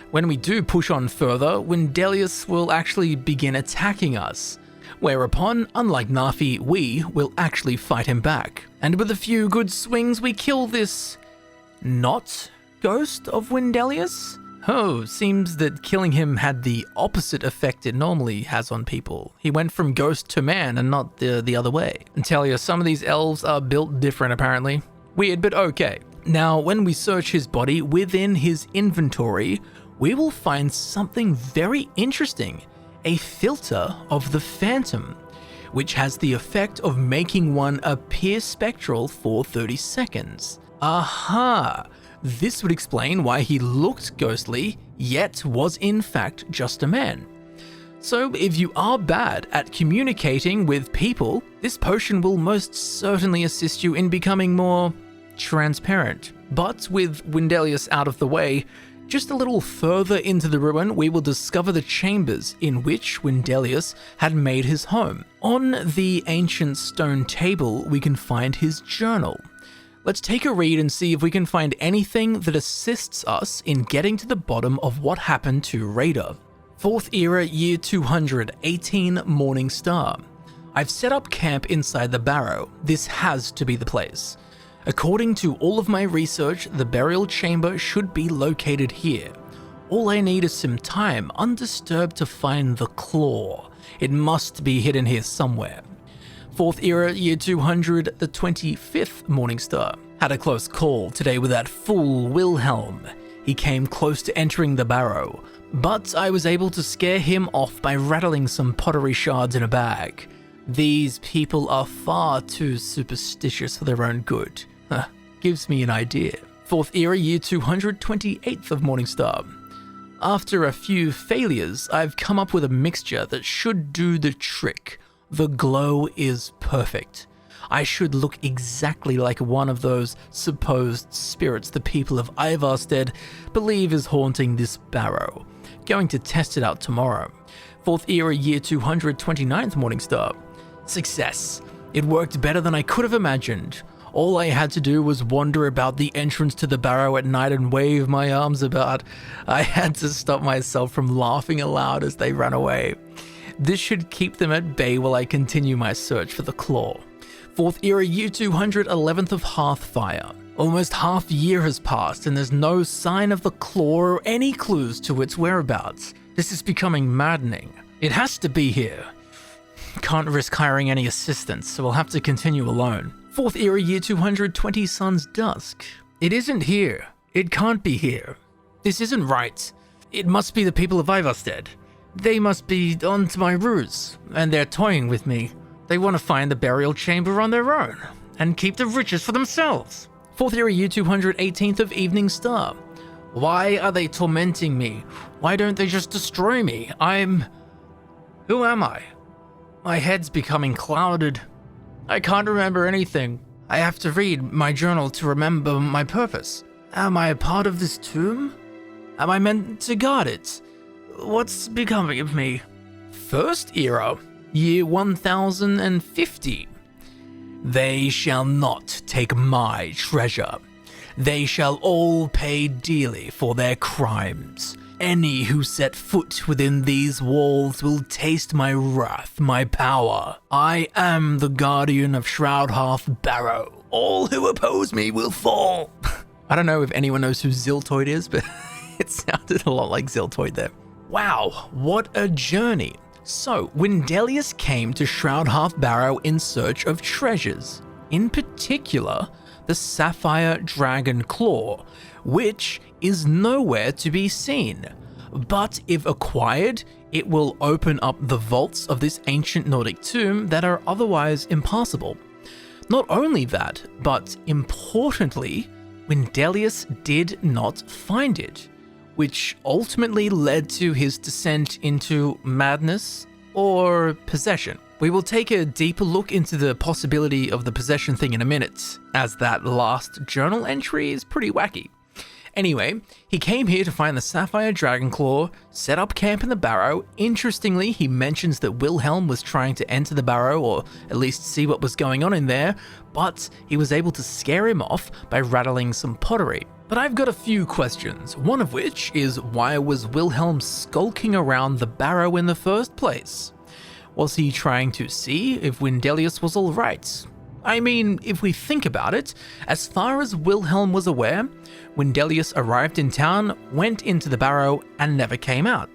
When we do push on further, Wendelius will actually begin attacking us, whereupon, unlike Narfi, we will actually fight him back. And with a few good swings, we kill this not ghost of Wendelius? Oh, seems that killing him had the opposite effect it normally has on people. He went from ghost to man and not the other way. And tell you, some of these elves are built different apparently. Weird, but okay. Now, when we search his body within his inventory, we will find something very interesting. A filter of the Phantom, which has the effect of making one appear spectral for 30 seconds. Aha! This would explain why he looked ghostly, yet was in fact just a man. So if you are bad at communicating with people, this potion will most certainly assist you in becoming more transparent. But with Wendelius out of the way, just a little further into the ruin, we will discover the chambers in which Wendelius had made his home. On the ancient stone table, we can find his journal. Let's take a read and see if we can find anything that assists us in getting to the bottom of what happened to Reyda. 4th Era, Year 200, 18 Morning Star. I've set up camp inside the barrow. This has to be the place. According to all of my research, the burial chamber should be located here. All I need is some time undisturbed to find the claw. It must be hidden here somewhere. 4th Era, Year 200, the 25th Morning Star. Had a close call today with that fool Wilhelm. He came close to entering the barrow, but I was able to scare him off by rattling some pottery shards in a bag. These people are far too superstitious for their own good. Gives me an idea. 4th Era, Year 228th of Morning Star. After a few failures, I've come up with a mixture that should do the trick. The glow is perfect. I should look exactly like one of those supposed spirits the people of Ivarstead believe is haunting this barrow. Going to test it out tomorrow. 4th Era, Year 229th Morning Star. Success. It worked better than I could have imagined. All I had to do was wander about the entrance to the barrow at night and wave my arms about. I had to stop myself from laughing aloud as they ran away. This should keep them at bay while I continue my search for the claw. 4th Era, Year 200, 11th of Hearthfire. Almost half a year has passed and there's no sign of the claw or any clues to its whereabouts. This is becoming maddening. It has to be here. Can't risk hiring any assistance, so I'll have to continue alone. 4th Era, Year 220, Sun's Dusk. It isn't here. It can't be here. This isn't right. It must be the people of Ivarstead. They must be onto my ruse, and they're toying with me. They want to find the burial chamber on their own, and keep the riches for themselves. 4th Era, Year 200, 18th of Evening Star. Why are they tormenting me? Why don't they just destroy me? Who am I? My head's becoming clouded. I can't remember anything. I have to read my journal to remember my purpose. Am I a part of this tomb? Am I meant to guard it? What's becoming of me? 1st Era, Year 1050. They shall not take my treasure. They shall all pay dearly for their crimes. Any who set foot within these walls will taste my wrath, my power. I am the guardian of Shroudhearth Barrow. All who oppose me will fall. I don't know if anyone knows who Ziltoid is, but it sounded a lot like Ziltoid there. Wow, what a journey. So, Wendelius came to Shroudhearth Barrow in search of treasures. In particular, the Sapphire Dragon Claw, which is nowhere to be seen. But if acquired, it will open up the vaults of this ancient Nordic tomb that are otherwise impassable. Not only that, but importantly, Wendelius did not find it, which ultimately led to his descent into madness or possession? We will take a deeper look into the possibility of the possession thing in a minute, as that last journal entry is pretty wacky. Anyway, he came here to find the Sapphire Dragonclaw, set up camp in the Barrow. Interestingly, he mentions that Wilhelm was trying to enter the Barrow, or at least see what was going on in there, but he was able to scare him off by rattling some pottery. But I've got a few questions, one of which is, why was Wilhelm skulking around the Barrow in the first place? Was he trying to see if Wendelius was alright? I mean, if we think about it, as far as Wilhelm was aware, Wendelius arrived in town, went into the Barrow, and never came out.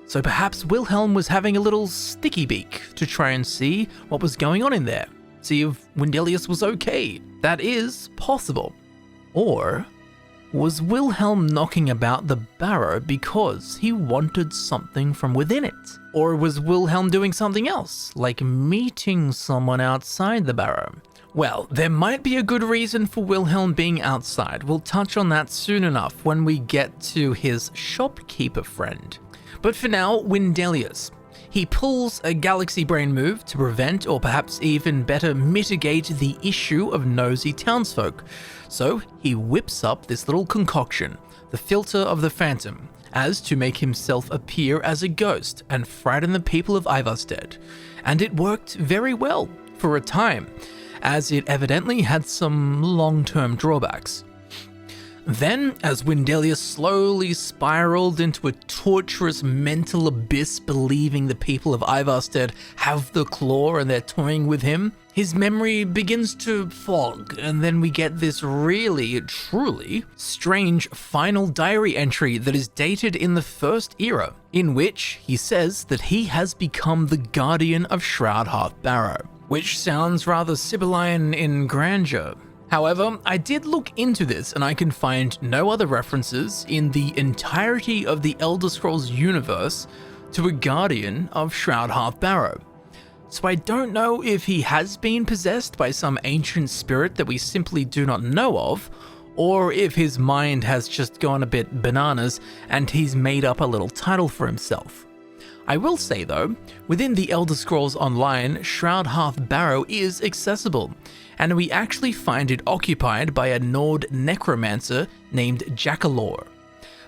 So perhaps Wilhelm was having a little sticky beak to try and see what was going on in there, see if Wendelius was okay. That is possible. Or was Wilhelm knocking about the Barrow because he wanted something from within it? Or was Wilhelm doing something else, like meeting someone outside the Barrow? Well, there might be a good reason for Wilhelm being outside. We'll touch on that soon enough when we get to his shopkeeper friend. But for now, Wendelius. He pulls a galaxy brain move to prevent, or perhaps even better mitigate, the issue of nosy townsfolk. So he whips up this little concoction, the Filter of the Phantom, as to make himself appear as a ghost and frighten the people of Ivarstead. And it worked very well for a time, as it evidently had some long-term drawbacks. Then, as Wendelius slowly spiraled into a torturous mental abyss, believing the people of Ivarstead have the claw and they're toying with him, his memory begins to fog, and then we get this really, truly strange final diary entry that is dated in the First Era, in which he says that he has become the guardian of Shroud Barrow, which sounds rather Sibylline in grandeur. However, I did look into this and I can find no other references in the entirety of the Elder Scrolls universe to a guardian of Shroud Barrow. So I don't know if he has been possessed by some ancient spirit that we simply do not know of, or if his mind has just gone a bit bananas and he's made up a little title for himself. I will say though, within the Elder Scrolls Online, Shroud Barrow is accessible, and we actually find it occupied by a Nord necromancer named Jackalor.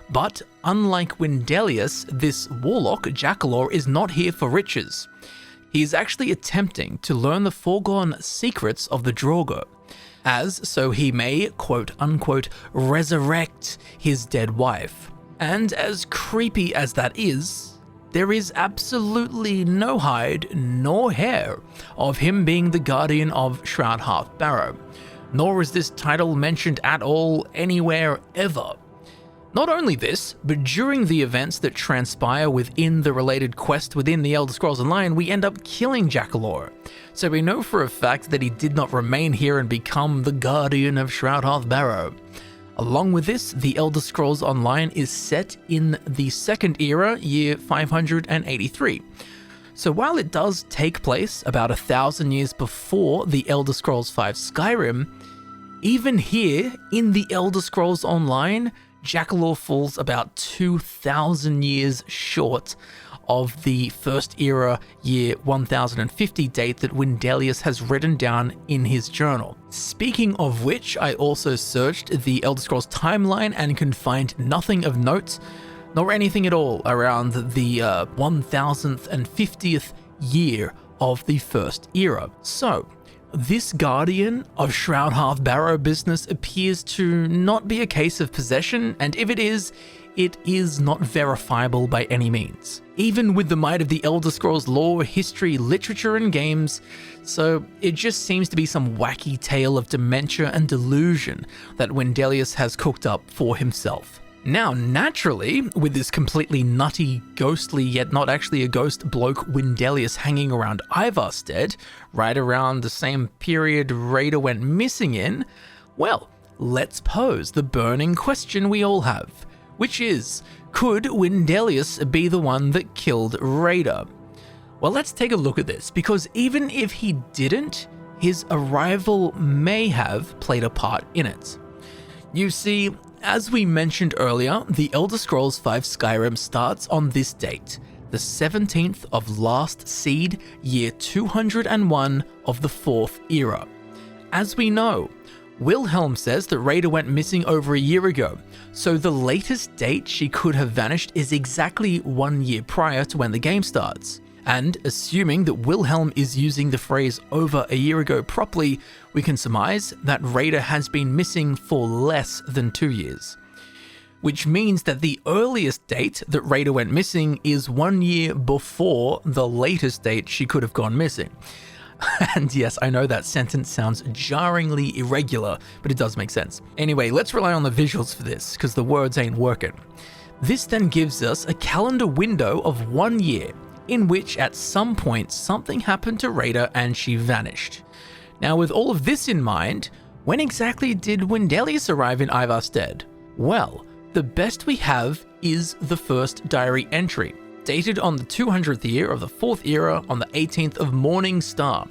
But unlike Wendelius, this warlock Jackalor is not here for riches. He is actually attempting to learn the foregone secrets of the Draugr, as so he may, quote-unquote, resurrect his dead wife. And as creepy as that is, there is absolutely no hide nor hair of him being the guardian of Shroud Barrow, nor is this title mentioned at all anywhere ever. Not only this, but during the events that transpire within the related quest within the Elder Scrolls Online, we end up killing Jackalor. So we know for a fact that he did not remain here and become the guardian of Shroud Barrow. Along with this, the Elder Scrolls Online is set in the Second Era, year 583. So while it does take place about 1,000 years before the Elder Scrolls V Skyrim, even here in the Elder Scrolls Online, Jackalor falls about 2,000 years short of the First Era year 1050 date that Wendelius has written down in his journal. Speaking of which, I also searched the Elder Scrolls timeline and can find nothing of note, nor anything at all around the 1050th year of the First Era. So, this guardian of Shroud Barrow business appears to not be a case of possession, and if it is not verifiable by any means, even with the might of the Elder Scrolls lore, history, literature, and games. So it just seems to be some wacky tale of dementia and delusion that Wendelius has cooked up for himself. Now, naturally, with this completely nutty, ghostly, yet not actually a ghost bloke Wendelius hanging around Ivarstead, right around the same period Reyda went missing in, well, let's pose the burning question we all have, which is, could Wendelius be the one that killed Reyda? Well, let's take a look at this, because even if he didn't, his arrival may have played a part in it. You see, as we mentioned earlier, the Elder Scrolls V Skyrim starts on this date, the 17th of last seed, year 201 of the 4th era. As we know, Wilhelm says that Reyda went missing over a year ago, so the latest date she could have vanished is exactly 1 year prior to when the game starts. And assuming that Wilhelm is using the phrase over a year ago properly, we can surmise that Reyda has been missing for less than 2 years. Which means that the earliest date that Reyda went missing is 1 year before the latest date she could have gone missing. And yes, I know that sentence sounds jarringly irregular, but it does make sense. Anyway, let's rely on the visuals for this, because the words ain't working. This then gives us a calendar window of 1 year, in which at some point something happened to Reyda and she vanished. Now with all of this in mind, when exactly did Wendelius arrive in Ivarstead? Well, the best we have is the first diary entry, dated on the 200th year of the 4th era on the 18th of Morning Star,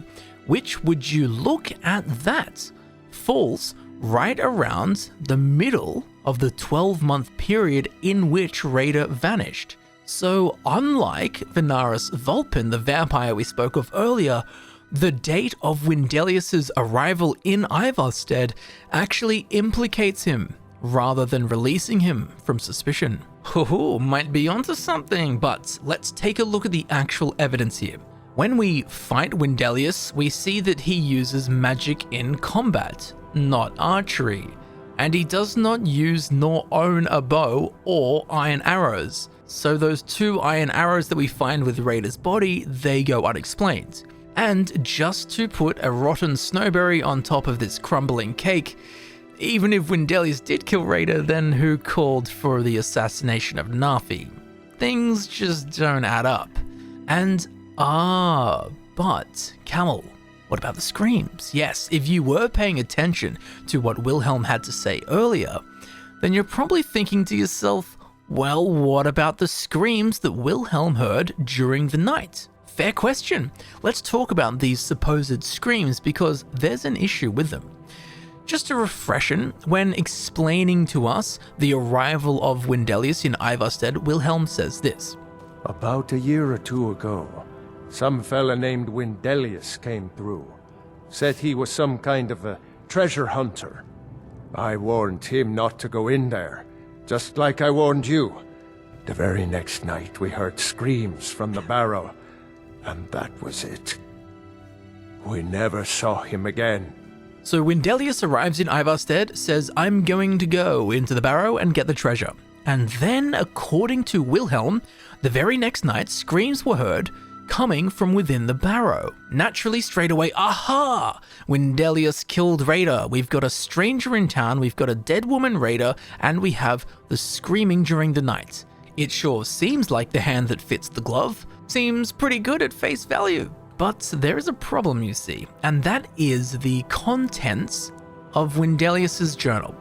which, would you look at that, falls right around the middle of the 12-month period in which Reyda vanished. So unlike Venarus Vulpin, the vampire we spoke of earlier, the date of Wendelius's arrival in Ivarstead actually implicates him, rather than releasing him from suspicion. Might be onto something, but let's take a look at the actual evidence here. When we fight Wendelius, we see that he uses magic in combat, not archery, and he does not use nor own a bow or iron arrows. So those 2 iron arrows that we find with Reyda's body, they go unexplained. And just to put a rotten snowberry on top of this crumbling cake, even if Wendelius did kill Reyda, then who called for the assassination of Narfi? Things just don't add up. And but Camel, what about the screams? Yes, if you were paying attention to what Wilhelm had to say earlier, then you're probably thinking to yourself, well, what about the screams that Wilhelm heard during the night? Fair question. Let's talk about these supposed screams because there's an issue with them. Just a refression, when explaining to us the arrival of Wendelius in Ivarstead, Wilhelm says this. About a year or 2 ago, some fella named Wendelius came through. Said he was some kind of a treasure hunter. I warned him not to go in there, just like I warned you. The very next night we heard screams from the barrow, and that was it. We never saw him again. So Wendelius arrives in Ivarstead, says, I'm going to go into the barrow and get the treasure. And then, according to Wilhelm, the very next night, screams were heard coming from within the barrow. Naturally, straight away, aha! Wendelius killed Reyda. We've got a stranger in town, we've got a dead woman Reyda, and we have the screaming during the night. It sure seems like the hand that fits the glove. Seems pretty good at face value. But there is a problem, you see, and that is the contents of Wendelius's journal,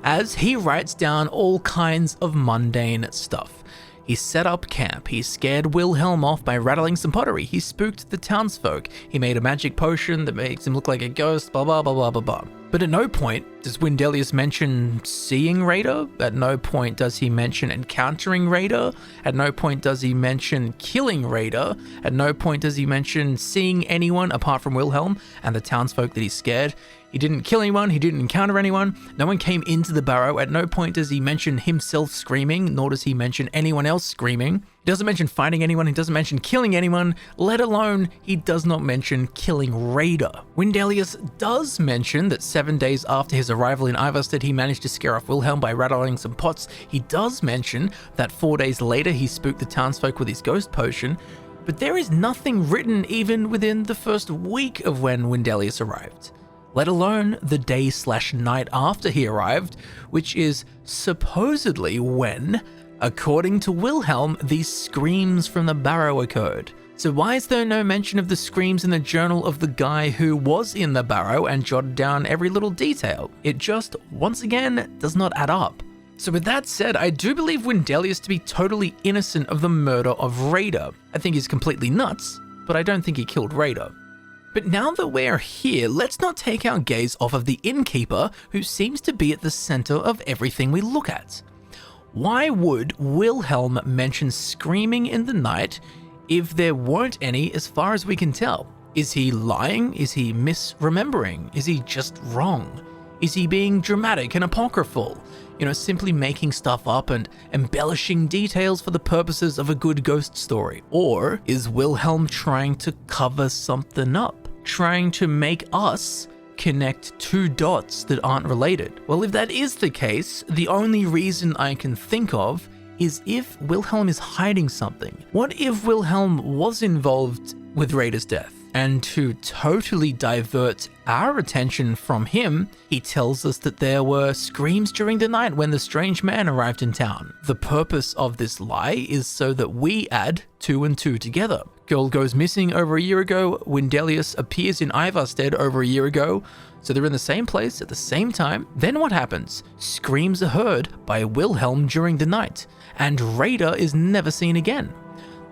as he writes down all kinds of mundane stuff. He set up camp, he scared Wilhelm off by rattling some pottery, he spooked the townsfolk, he made a magic potion that makes him look like a ghost, blah blah blah blah blah blah. But at no point does Wendelius mention seeing Reyda, at no point does he mention encountering Reyda, at no point does he mention killing Reyda, at no point does he mention seeing anyone apart from Wilhelm and the townsfolk that he scared. He didn't kill anyone, he didn't encounter anyone, no one came into the barrow, at no point does he mention himself screaming, nor does he mention anyone else screaming. He doesn't mention fighting anyone, he doesn't mention killing anyone, let alone he does not mention killing Reyda. Wendelius does mention that 7 days after his arrival in Ivarstead he managed to scare off Wilhelm by rattling some pots. He does mention that 4 days later he spooked the townsfolk with his ghost potion, but there is nothing written even within the first week of when Wendelius arrived, let alone the day/night after he arrived, which is supposedly when, according to Wilhelm, these screams from the barrow occurred. So why is there no mention of the screams in the journal of the guy who was in the barrow and jotted down every little detail? It just, once again, does not add up. So with that said, I do believe Wendelius to be totally innocent of the murder of Reyda. I think he's completely nuts, but I don't think he killed Reyda. But now that we're here, let's not take our gaze off of the innkeeper who seems to be at the center of everything we look at. Why would Wilhelm mention screaming in the night if there weren't any as far as we can tell? Is he lying? Is he misremembering? Is he just wrong? Is he being dramatic and apocryphal? Simply making stuff up and embellishing details for the purposes of a good ghost story? Or is Wilhelm trying to cover something up? Trying to make us connect two dots that aren't related? Well, if that is the case, the only reason I can think of is if Wilhelm is hiding something. What if Wilhelm was involved with Reyda's death? And to totally divert our attention from him, he tells us that there were screams during the night when the strange man arrived in town. The purpose of this lie is so that we add 2 and 2 together. Girl goes missing over a year ago, Wendelius appears in Ivarstead over a year ago, so they're in the same place at the same time. Then what happens? Screams are heard by Wilhelm during the night, and Reyda is never seen again.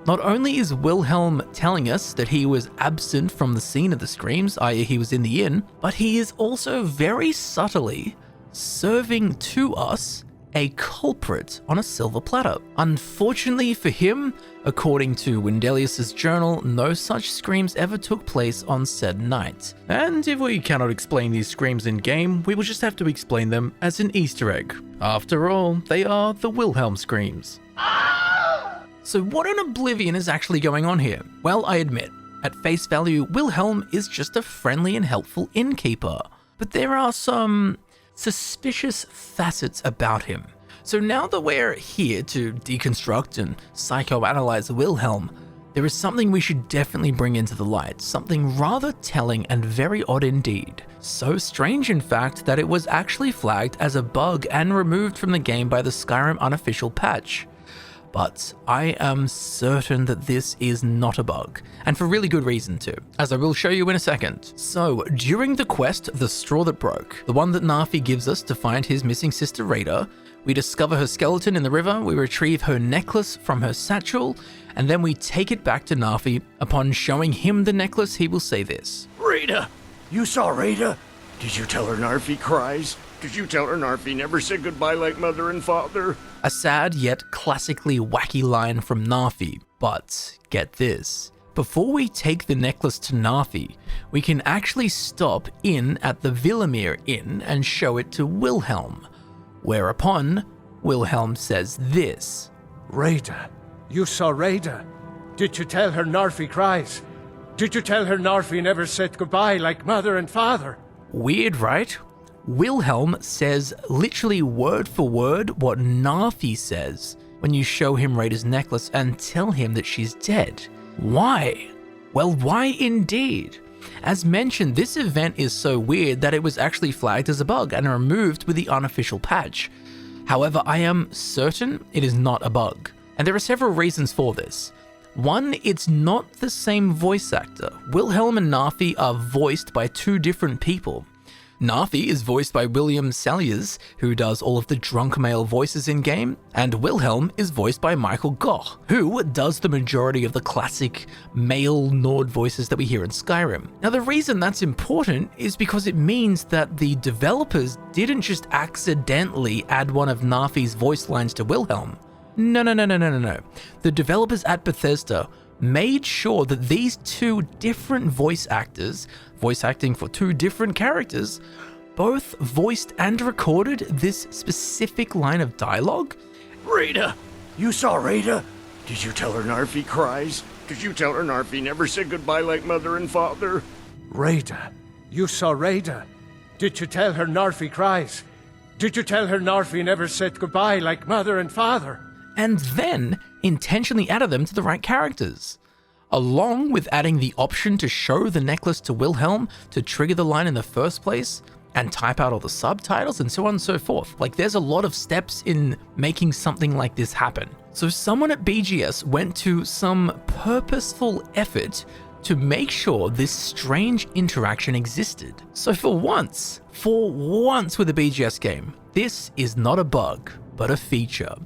Not only is Wilhelm telling us that he was absent from the scene of the screams, i.e. he was in the inn, but he is also very subtly serving to us a culprit on a silver platter. Unfortunately for him, according to Wendelius's journal, no such screams ever took place on said night. And if we cannot explain these screams in game, we will just have to explain them as an Easter egg. After all, they are the Wilhelm screams. So what in oblivion is actually going on here? Well, I admit, at face value, Wilhelm is just a friendly and helpful innkeeper. But there are some suspicious facets about him. So now that we're here to deconstruct and psychoanalyze Wilhelm, there is something we should definitely bring into the light, something rather telling and very odd indeed. So strange in fact that it was actually flagged as a bug and removed from the game by the Skyrim unofficial patch. But I am certain that this is not a bug, and for really good reason too, as I will show you in a second. So, during the quest, The Straw That Broke, the one that Narfi gives us to find his missing sister Reyda, we discover her skeleton in the river, we retrieve her necklace from her satchel, and then we take it back to Narfi. Upon showing him the necklace, he will say this. Reyda! You saw Reyda? Did you tell her Narfi cries? Did you tell her Narfi never said goodbye like mother and father? A sad yet classically wacky line from Narfi, but get this. Before we take the necklace to Narfi, we can actually stop in at the Villemere Inn and show it to Wilhelm, whereupon Wilhelm says this. Reyda, you saw Reyda. Did you tell her Narfi cries? Did you tell her Narfi never said goodbye like mother and father? Weird, right? Wilhelm says literally word for word what Narfi says when you show him Reyda's necklace and tell him that she's dead. Why? Well, why indeed? As mentioned, this event is so weird that it was actually flagged as a bug and removed with the unofficial patch. However, I am certain it is not a bug, and there are several reasons for this. One, it's not the same voice actor. Wilhelm and Narfi are voiced by two different people. Narfi is voiced by William Salyers, who does all of the drunk male voices in-game, and Wilhelm is voiced by Michael Gough, who does the majority of the classic male Nord voices that we hear in Skyrim. Now, the reason that's important is because it means that the developers didn't just accidentally add one of Narfi's voice lines to Wilhelm. No. The developers at Bethesda made sure that these two different voice actors, voice acting for two different characters, both voiced and recorded this specific line of dialogue. Reyda! You saw Reyda? Did you tell her Narfi cries? Did you tell her Narfi never said goodbye like mother and father? Reyda, you saw Reyda. Did you tell her Narfi cries? Did you tell her Narfi never said goodbye like mother and father? And then intentionally added them to the right characters, along with adding the option to show the necklace to Wilhelm to trigger the line in the first place and type out all the subtitles and so on and so forth. Like, there's a lot of steps in making something like this happen. So someone at BGS went to some purposeful effort to make sure this strange interaction existed. So for once with a BGS game, this is not a bug, but a feature.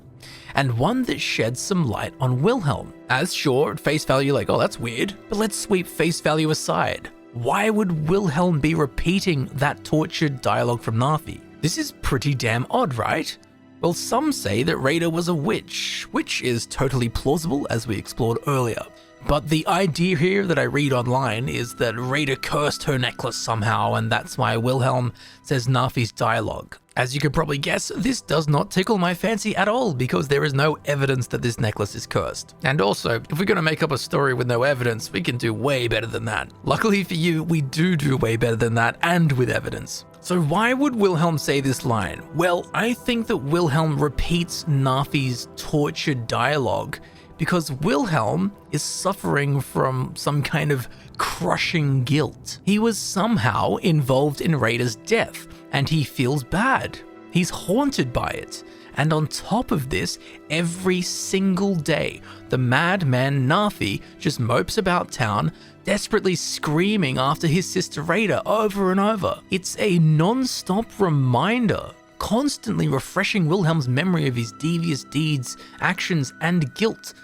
And one that sheds some light on Wilhelm. As sure, at face value, like, oh, that's weird, but let's sweep face value aside. Why would Wilhelm be repeating that tortured dialogue from Narfi? This is pretty damn odd, right? Well, some say that Reyda was a witch, which is totally plausible as we explored earlier. But the idea here that I read online is that Reyda cursed her necklace somehow, and that's why Wilhelm says Narfi's dialogue. As you can probably guess, this does not tickle my fancy at all, because there is no evidence that this necklace is cursed. And also, if we're going to make up a story with no evidence, we can do way better than that. Luckily for you, we do way better than that, and with evidence. So why would Wilhelm say this line? Well, I think that Wilhelm repeats Narfi's tortured dialogue because Wilhelm is suffering from some kind of crushing guilt. He was somehow involved in Reyda's death, and he feels bad. He's haunted by it. And on top of this, every single day, the madman Narfi just mopes about town, desperately screaming after his sister Reyda over and over. It's a non-stop reminder, constantly refreshing Wilhelm's memory of his devious deeds, actions, and guilt,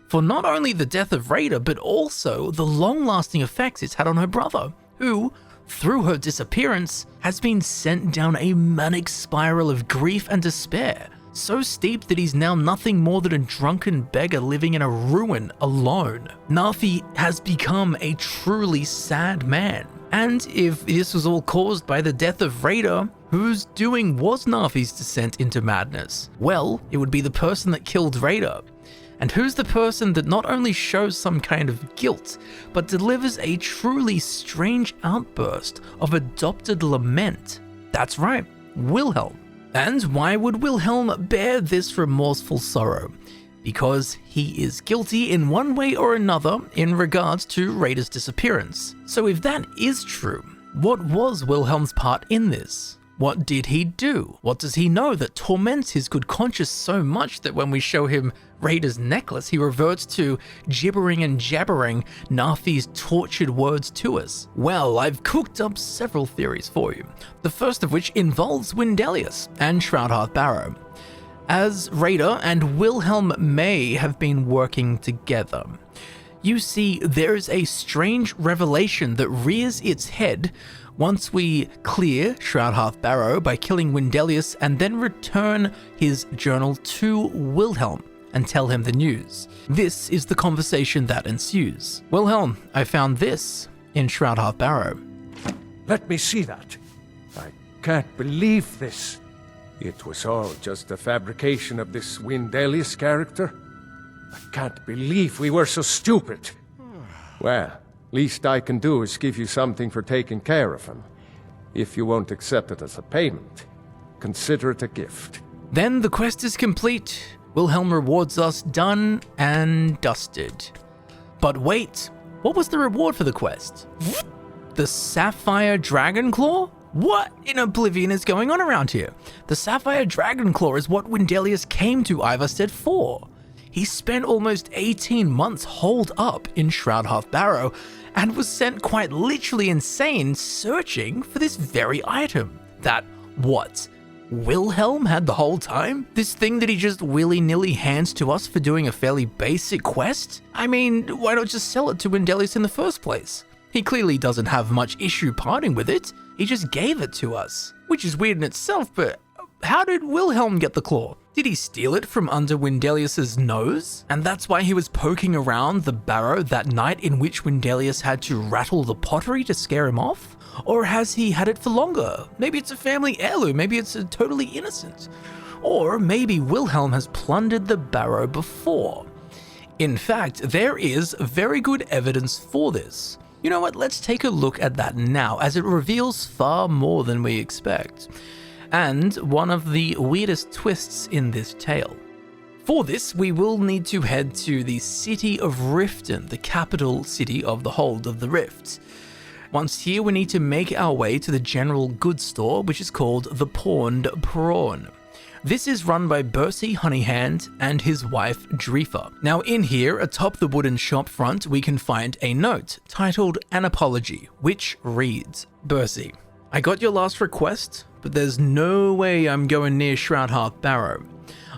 for not only the death of Reyda, but also the long-lasting effects it's had on her brother, who, through her disappearance, has been sent down a manic spiral of grief and despair, so steep that he's now nothing more than a drunken beggar living in a ruin alone. Narfi has become a truly sad man. And if this was all caused by the death of Reyda, whose doing was Narfi's descent into madness? Well, it would be the person that killed Reyda. And who's the person that not only shows some kind of guilt, but delivers a truly strange outburst of adopted lament? That's right, Wilhelm. And why would Wilhelm bear this remorseful sorrow? Because he is guilty in one way or another in regards to Reyda's disappearance. So if that is true, what was Wilhelm's part in this? What did he do? What does he know that torments his good conscience so much that when we show him Reyda's necklace, he reverts to gibbering and jabbering Narfi's tortured words to us? Well, I've cooked up several theories for you. The first of which involves Wendelius and Shroudhearth Barrow, as Reyda and Wilhelm may have been working together. You see, there is a strange revelation that rears its head once we clear Shroudhearth Barrow by killing Wendelius and then return his journal to Wilhelm and tell him the news. This is the conversation that ensues. Wilhelm, I found this in Shroudhearth Barrow. Let me see that. I can't believe this. It was all just a fabrication of this Wendelius character. I can't believe we were so stupid. Well, least I can do is give you something for taking care of him. If you won't accept it as a payment, consider it a gift. Then the quest is complete. Wilhelm rewards us done and dusted. But wait, what was the reward for the quest? The Sapphire Dragonclaw? What in Oblivion is going on around here? The Sapphire Dragonclaw is what Wendelius came to Ivarstead for. He spent almost 18 months holed up in Shroudhearth Barrow and was sent quite literally insane searching for this very item. That, what, Wilhelm had the whole time? This thing that he just willy-nilly hands to us for doing a fairly basic quest? I mean, why not just sell it to Wendelius in the first place? He clearly doesn't have much issue parting with it. He just gave it to us. Which is weird in itself, but how did Wilhelm get the claw? Did he steal it from under Wendelius's nose? And that's why he was poking around the barrow that night in which Wendelius had to rattle the pottery to scare him off? Or has he had it for longer? Maybe it's a family heirloom, maybe it's a totally innocent. Or maybe Wilhelm has plundered the barrow before. In fact, there is very good evidence for this. You know what, let's take a look at that now, as it reveals far more than we expect. And one of the weirdest twists in this tale. For this, we will need to head to the city of Riften, the capital city of the Hold of the Rift. Once here, we need to make our way to the general goods store, which is called the Pawned Prawn. This is run by Bercy Honeyhand and his wife Dreefa. Now in here, atop the wooden shop front, we can find a note titled An Apology, which reads, Bercy, I got your last request, but there's no way I'm going near Shroudhearth Barrow.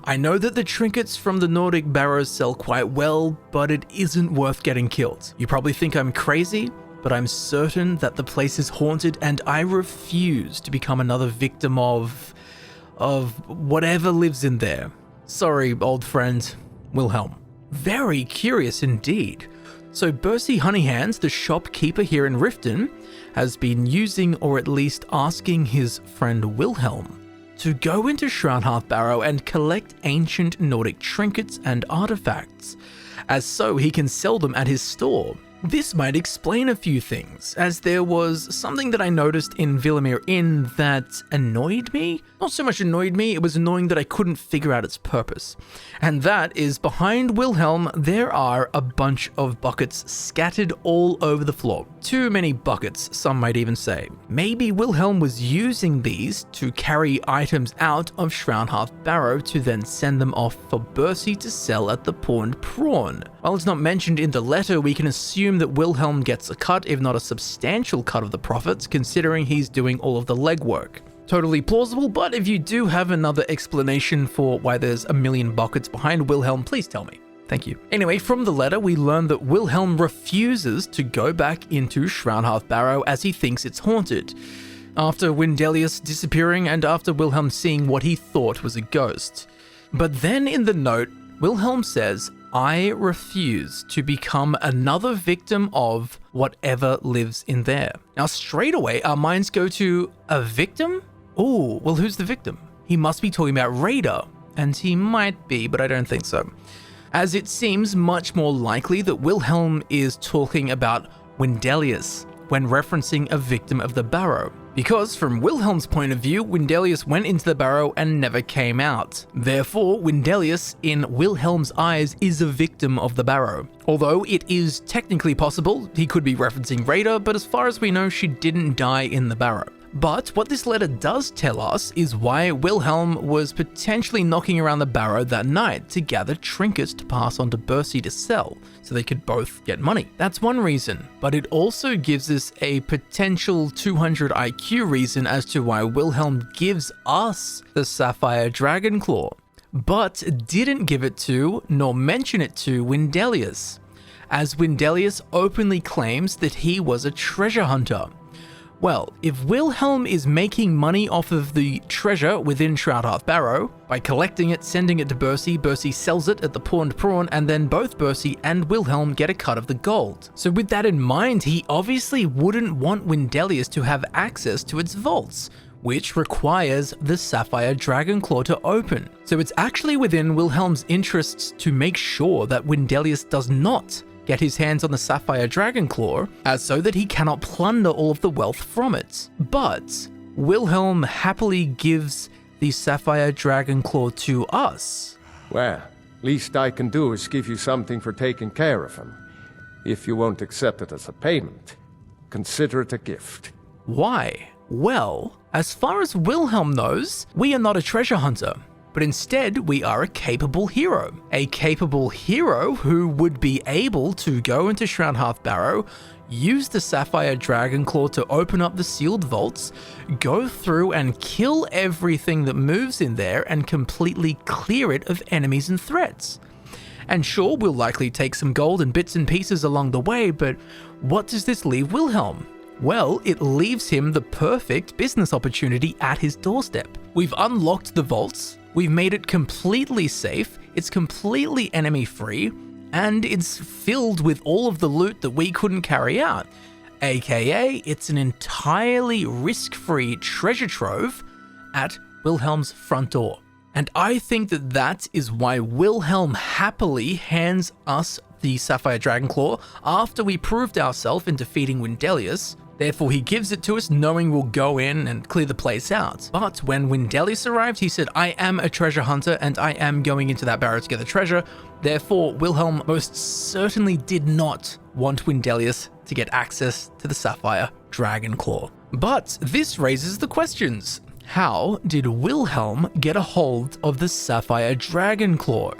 I know that the trinkets from the Nordic barrows sell quite well, but it isn't worth getting killed. You probably think I'm crazy, but I'm certain that the place is haunted and I refuse to become another victim of of whatever lives in there. Sorry, old friend, Wilhelm. Very curious indeed. So Bercy Honeyhands, the shopkeeper here in Riften, has been using, or at least asking, his friend Wilhelm to go into Shroudhearth Barrow and collect ancient Nordic trinkets and artifacts, as so he can sell them at his store. This might explain a few things, as there was something that I noticed in Villemere Inn that annoyed me. Not so much annoyed me, it was annoying that I couldn't figure out its purpose. And that is, behind Wilhelm, there are a bunch of buckets scattered all over the floor. Too many buckets, some might even say. Maybe Wilhelm was using these to carry items out of Shroudhearth Barrow to then send them off for Bercy to sell at the Pawned Prawn. While it's not mentioned in the letter, we can assume that Wilhelm gets a cut, if not a substantial cut of the profits, considering he's doing all of the legwork. Totally plausible, but if you do have another explanation for why there's a million buckets behind Wilhelm, please tell me. Thank you. Anyway, from the letter, we learn that Wilhelm refuses to go back into Shroudhearth Barrow as he thinks it's haunted, after Wendelius disappearing and after Wilhelm seeing what he thought was a ghost. But then in the note, Wilhelm says, "I refuse to become another victim of whatever lives in there." Now, straight away, our minds go to a victim? Oh, well, who's the victim? He must be talking about Reyda, and he might be, but I don't think so, as it seems much more likely that Wilhelm is talking about Wendelius when referencing a victim of the Barrow. Because from Wilhelm's point of view, Wendelius went into the Barrow and never came out. Therefore, Wendelius, in Wilhelm's eyes, is a victim of the Barrow. Although it is technically possible he could be referencing Reyda, but as far as we know, she didn't die in the Barrow. But what this letter does tell us is why Wilhelm was potentially knocking around the Barrow that night to gather trinkets to pass on to Bercy to sell, so they could both get money. That's one reason, but it also gives us a potential 200 IQ reason as to why Wilhelm gives us the Sapphire Dragonclaw, but didn't give it to, nor mention it to, Wendelius, as Wendelius openly claims that he was a treasure hunter. Well, if Wilhelm is making money off of the treasure within Shroudhearth Barrow, by collecting it, sending it to Bercy, Bercy sells it at the Pawned Prawn, and then both Bercy and Wilhelm get a cut of the gold. So with that in mind, he obviously wouldn't want Wendelius to have access to its vaults, which requires the Sapphire Dragonclaw to open. So it's actually within Wilhelm's interests to make sure that Wendelius does not get his hands on the Sapphire Dragonclaw, as so that he cannot plunder all of the wealth from it. But Wilhelm happily gives the Sapphire Dragonclaw to us. Well, least I can do is give you something for taking care of him. If you won't accept it as a payment, consider it a gift. Why? Well, as far as Wilhelm knows, we are not a treasure hunter, but instead we are a capable hero. A capable hero who would be able to go into Shroudhearth Barrow, use the Sapphire Dragonclaw to open up the sealed vaults, go through and kill everything that moves in there and completely clear it of enemies and threats. And sure, we'll likely take some gold and bits and pieces along the way, but what does this leave Wilhelm? Well, it leaves him the perfect business opportunity at his doorstep. We've unlocked the vaults, we've made it completely safe, it's completely enemy-free, and it's filled with all of the loot that we couldn't carry out. AKA, it's an entirely risk-free treasure trove at Wilhelm's front door. And I think that that is why Wilhelm happily hands us the Sapphire Dragonclaw after we proved ourselves in defeating Wendelius. Therefore, he gives it to us knowing we'll go in and clear the place out. But when Wendelius arrived, he said, I am a treasure hunter and I am going into that barrow to get the treasure. Therefore, Wilhelm most certainly did not want Wendelius to get access to the Sapphire Dragonclaw. But this raises the questions. How did Wilhelm get a hold of the Sapphire Dragonclaw?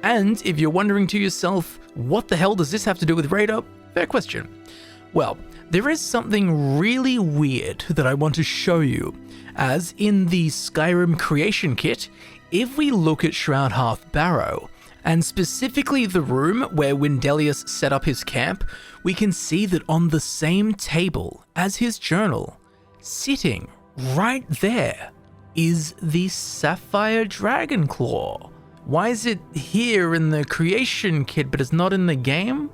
And if you're wondering to yourself, what the hell does this have to do with Reyda? Fair question. Well, there is something really weird that I want to show you, as in the Skyrim creation kit, if we look at Shroudhearth Barrow, and specifically the room where Wendelius set up his camp, we can see that on the same table as his journal, sitting right there, is the Sapphire Dragon Claw. Why is it here in the creation kit but it's not in the game?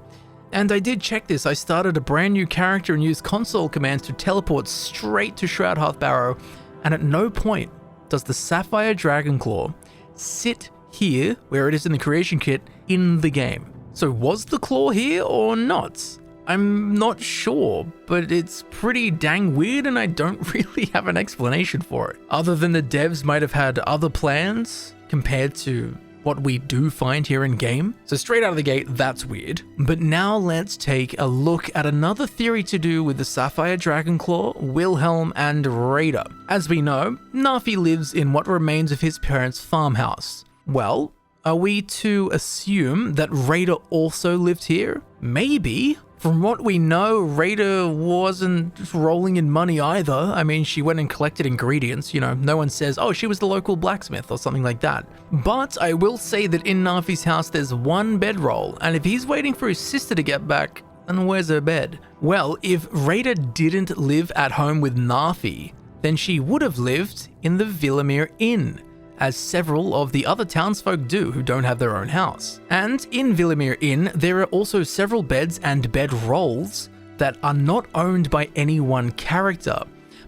And I did check this. I started a brand new character and used console commands to teleport straight to Shroudhearth Barrow, and at no point does the Sapphire Dragon Claw sit here, where it is in the creation kit, in the game. So was the claw here or not? I'm not sure, but it's pretty dang weird and I don't really have an explanation for it. Other than the devs might have had other plans compared to what we do find here in game. So straight out of the gate, that's weird. But now let's take a look at another theory to do with the Sapphire Dragonclaw, Wilhelm, and Reyda. As we know, Narfi lives in what remains of his parents' farmhouse. Well, are we to assume that Reyda also lived here? Maybe. From what we know, Reyda wasn't rolling in money either. I mean, she went and collected ingredients, you know, no one says, oh, she was the local blacksmith or something like that. But I will say that in Narfi's house, there's one bedroll, and if he's waiting for his sister to get back, then where's her bed? Well, if Reyda didn't live at home with Narfi, then she would have lived in the Villemere Inn, as several of the other townsfolk do who don't have their own house. And in Villemere Inn, there are also several beds and bed rolls that are not owned by any one character,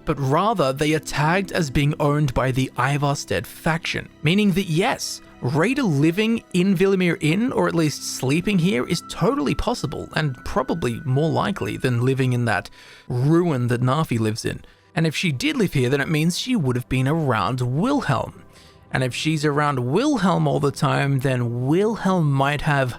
but rather they are tagged as being owned by the Ivarstead faction, meaning that yes, Reyda living in Villemere Inn, or at least sleeping here, is totally possible and probably more likely than living in that ruin that Narfi lives in. And if she did live here, then it means she would have been around Wilhelm. And if she's around Wilhelm all the time, then Wilhelm might have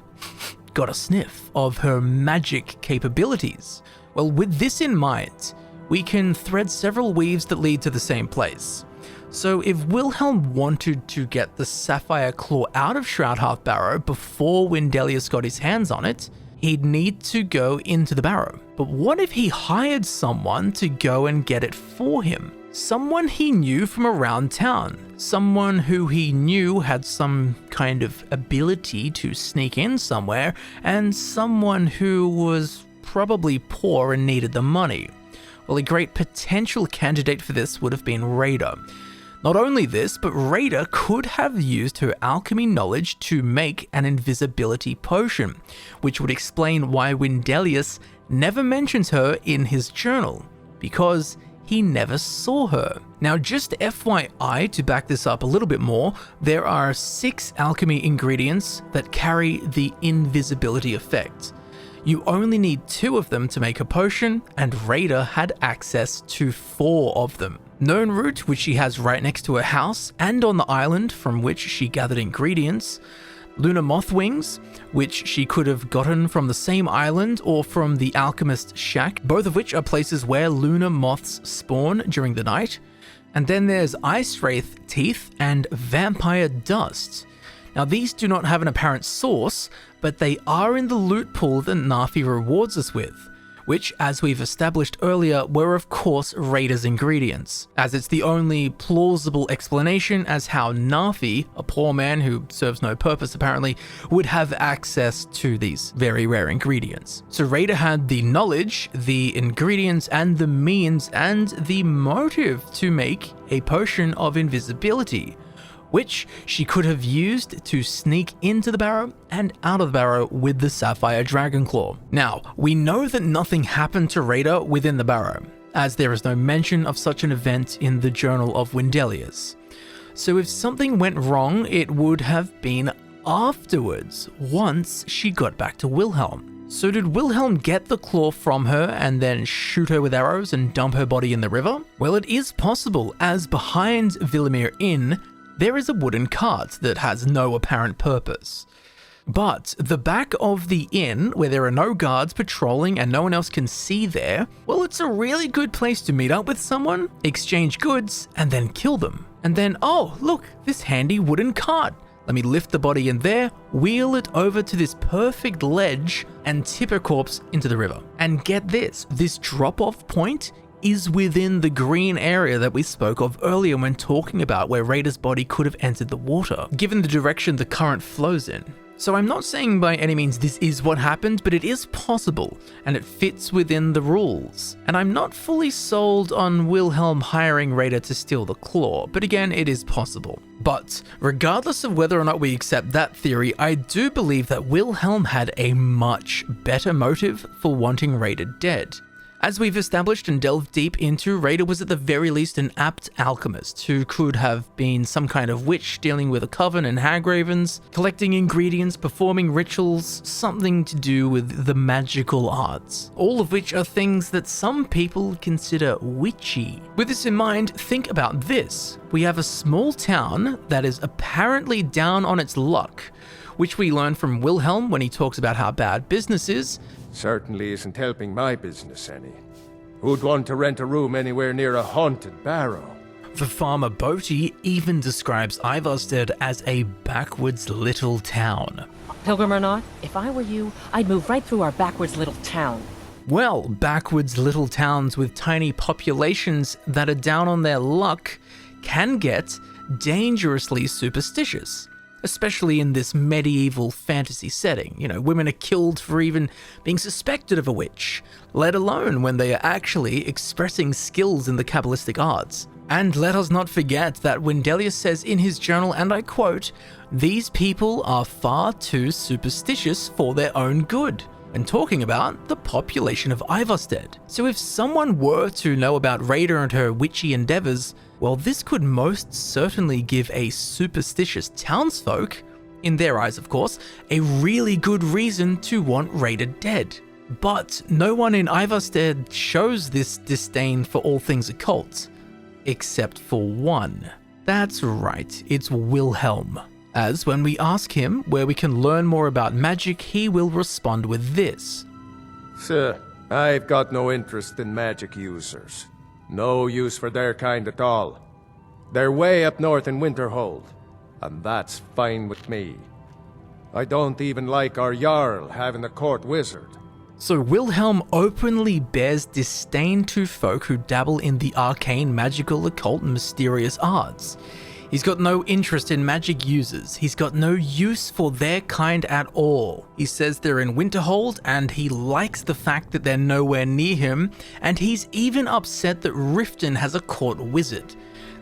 got a sniff of her magic capabilities. Well, with this in mind, we can thread several weaves that lead to the same place. So if Wilhelm wanted to get the Sapphire Claw out of Shroudhearth Barrow before Wendelius got his hands on it, he'd need to go into the barrow. But what if he hired someone to go and get it for him? Someone he knew from around town. Someone who he knew had some kind of ability to sneak in somewhere, and someone who was probably poor and needed the money. Well, a great potential candidate for this would have been Reyda. Not only this, but Reyda could have used her alchemy knowledge to make an invisibility potion, which would explain why Wendelius never mentions her in his journal, because he never saw her. Now, just FYI, to back this up a little bit more, there are 6 alchemy ingredients that carry the invisibility effect. You only need 2 of them to make a potion, and Reyda had access to 4 of them. Known Root, which she has right next to her house and on the island from which she gathered ingredients. Lunar Moth Wings, which she could have gotten from the same island or from the Alchemist shack, both of which are places where lunar moths spawn during the night. And then there's Ice Wraith Teeth and Vampire Dust. Now, these do not have an apparent source, but they are in the loot pool that Narfi rewards us with, which, as we've established earlier, were of course Reyda's ingredients, as it's the only plausible explanation as how Narfi, a poor man who serves no purpose apparently, would have access to these very rare ingredients. So Reyda had the knowledge, the ingredients, and the means, and the motive to make a potion of invisibility, which she could have used to sneak into the barrow and out of the barrow with the Sapphire Dragonclaw. Now, we know that nothing happened to Reyda within the barrow, as there is no mention of such an event in the Journal of Wendelius. So if something went wrong, it would have been afterwards, once she got back to Wilhelm. So did Wilhelm get the claw from her and then shoot her with arrows and dump her body in the river? Well, it is possible, as behind Villemere Inn, there is a wooden cart that has no apparent purpose. But the back of the inn, where there are no guards patrolling and no one else can see there, well, it's a really good place to meet up with someone, exchange goods, and then kill them. And then, oh, look, this handy wooden cart. Let me lift the body in there, wheel it over to this perfect ledge, and tip her corpse into the river. And get this drop-off point is within the green area that we spoke of earlier when talking about where Reyda's body could have entered the water, given the direction the current flows in. So I'm not saying by any means this is what happened, but it is possible, and it fits within the rules. And I'm not fully sold on Wilhelm hiring Reyda to steal the claw, but again, it is possible. But regardless of whether or not we accept that theory, I do believe that Wilhelm had a much better motive for wanting Reyda dead. As we've established and delved deep into, Reyda was at the very least an apt alchemist who could have been some kind of witch dealing with a Coven and Hagravens, collecting ingredients, performing rituals, something to do with the magical arts. All of which are things that some people consider witchy. With this in mind, think about this. We have a small town that is apparently down on its luck, which we learn from Wilhelm when he talks about how bad business is. Certainly isn't helping my business any. Who'd want to rent a room anywhere near a haunted barrow? The farmer Boaty even describes Ivarstead as a backwards little town. Pilgrim or not, if I were you, I'd move right through our backwards little town. Well, backwards little towns with tiny populations that are down on their luck can get dangerously superstitious. Especially in this medieval fantasy setting. You know, women are killed for even being suspected of a witch, let alone when they are actually expressing skills in the Kabbalistic arts. And let us not forget that Wendelius says in his journal, and I quote, "These people are far too superstitious for their own good," and talking about the population of Ivarstead. So if someone were to know about Reyda and her witchy endeavors, well, this could most certainly give a superstitious townsfolk, in their eyes of course, a really good reason to want Reyda dead. But no one in Ivarstead shows this disdain for all things occult, except for one. That's right, it's Wilhelm. As when we ask him where we can learn more about magic, he will respond with this. Sir, I've got no interest in magic users. No use for their kind at all. They're way up north in Winterhold, and that's fine with me. I don't even like our Jarl having a court wizard. So Wilhelm openly bears disdain to folk who dabble in the arcane, magical, occult, and mysterious arts. He's got no interest in magic users. He's got no use for their kind at all. He says they're in Winterhold, and he likes the fact that they're nowhere near him, and he's even upset that Riften has a court wizard,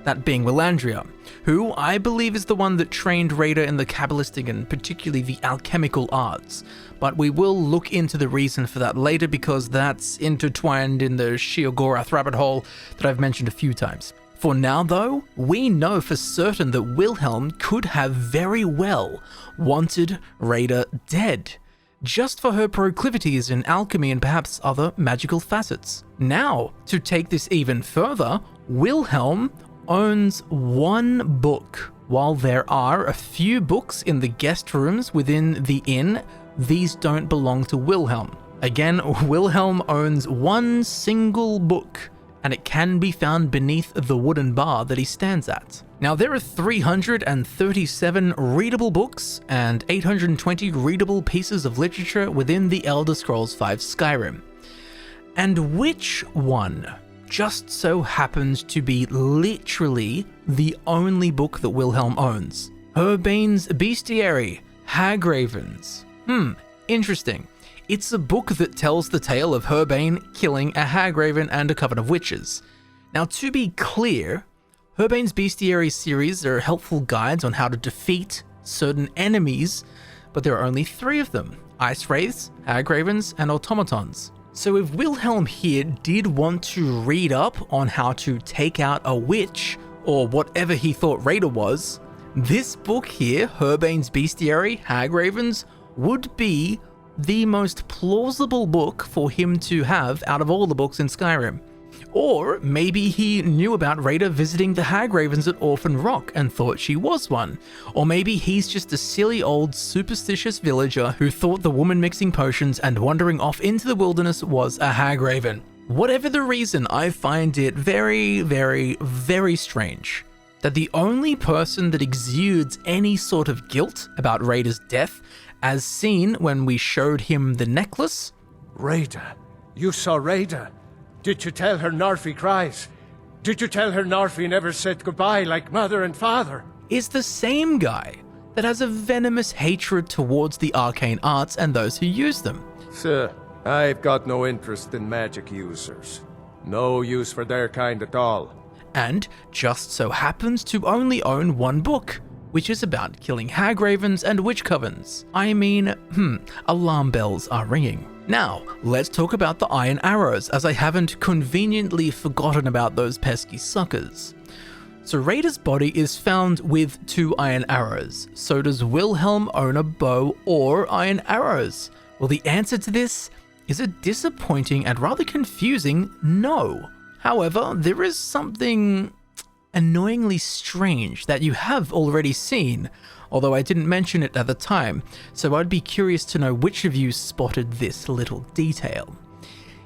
that being Willandria, who I believe is the one that trained Reyda in the Kabbalistic and particularly the alchemical arts. But we will look into the reason for that later because that's intertwined in the Sheogorath rabbit hole that I've mentioned a few times. For now though, we know for certain that Wilhelm could have very well wanted Reyda dead, just for her proclivities in alchemy and perhaps other magical facets. Now, to take this even further, Wilhelm owns one book. While there are a few books in the guest rooms within the inn, these don't belong to Wilhelm. Again, Wilhelm owns one single book, and it can be found beneath the wooden bar that he stands at. Now, there are 337 readable books and 820 readable pieces of literature within the Elder Scrolls V Skyrim. And which one just so happens to be literally the only book that Wilhelm owns? Herbane's Bestiary, Hagraven's. Interesting. It's a book that tells the tale of Herbane killing a Hagraven and a coven of witches. Now, to be clear, Herbane's Bestiary series are helpful guides on how to defeat certain enemies, but there are only 3 of them: Ice Wraiths, Hagravens, and Automatons. So if Wilhelm here did want to read up on how to take out a witch, or whatever he thought Reyda was, this book here, Herbane's Bestiary, Hagravens, would be the most plausible book for him to have out of all the books in Skyrim. Or maybe he knew about Reyda visiting the Hagravens at Orphan Rock and thought she was one. Or maybe he's just a silly old superstitious villager who thought the woman mixing potions and wandering off into the wilderness was a Hagraven. Whatever the reason, I find it very, very, very strange that the only person that exudes any sort of guilt about Reyda's death, as seen when we showed him the necklace. Reyda? You saw Reyda? Did you tell her Narfi cries? Did you tell her Narfi never said goodbye like mother and father? Is the same guy that has a venomous hatred towards the arcane arts and those who use them. Sir, I've got no interest in magic users. No use for their kind at all. And just so happens to only own one book, which is about killing Hagravens and witch covens. I mean, alarm bells are ringing. Now, let's talk about the iron arrows, as I haven't conveniently forgotten about those pesky suckers. So Reyda's body is found with 2 iron arrows. So does Wilhelm own a bow or iron arrows? Well, the answer to this is a disappointing and rather confusing no. However, there is something annoyingly strange that you have already seen, although I didn't mention it at the time, so I'd be curious to know which of you spotted this little detail.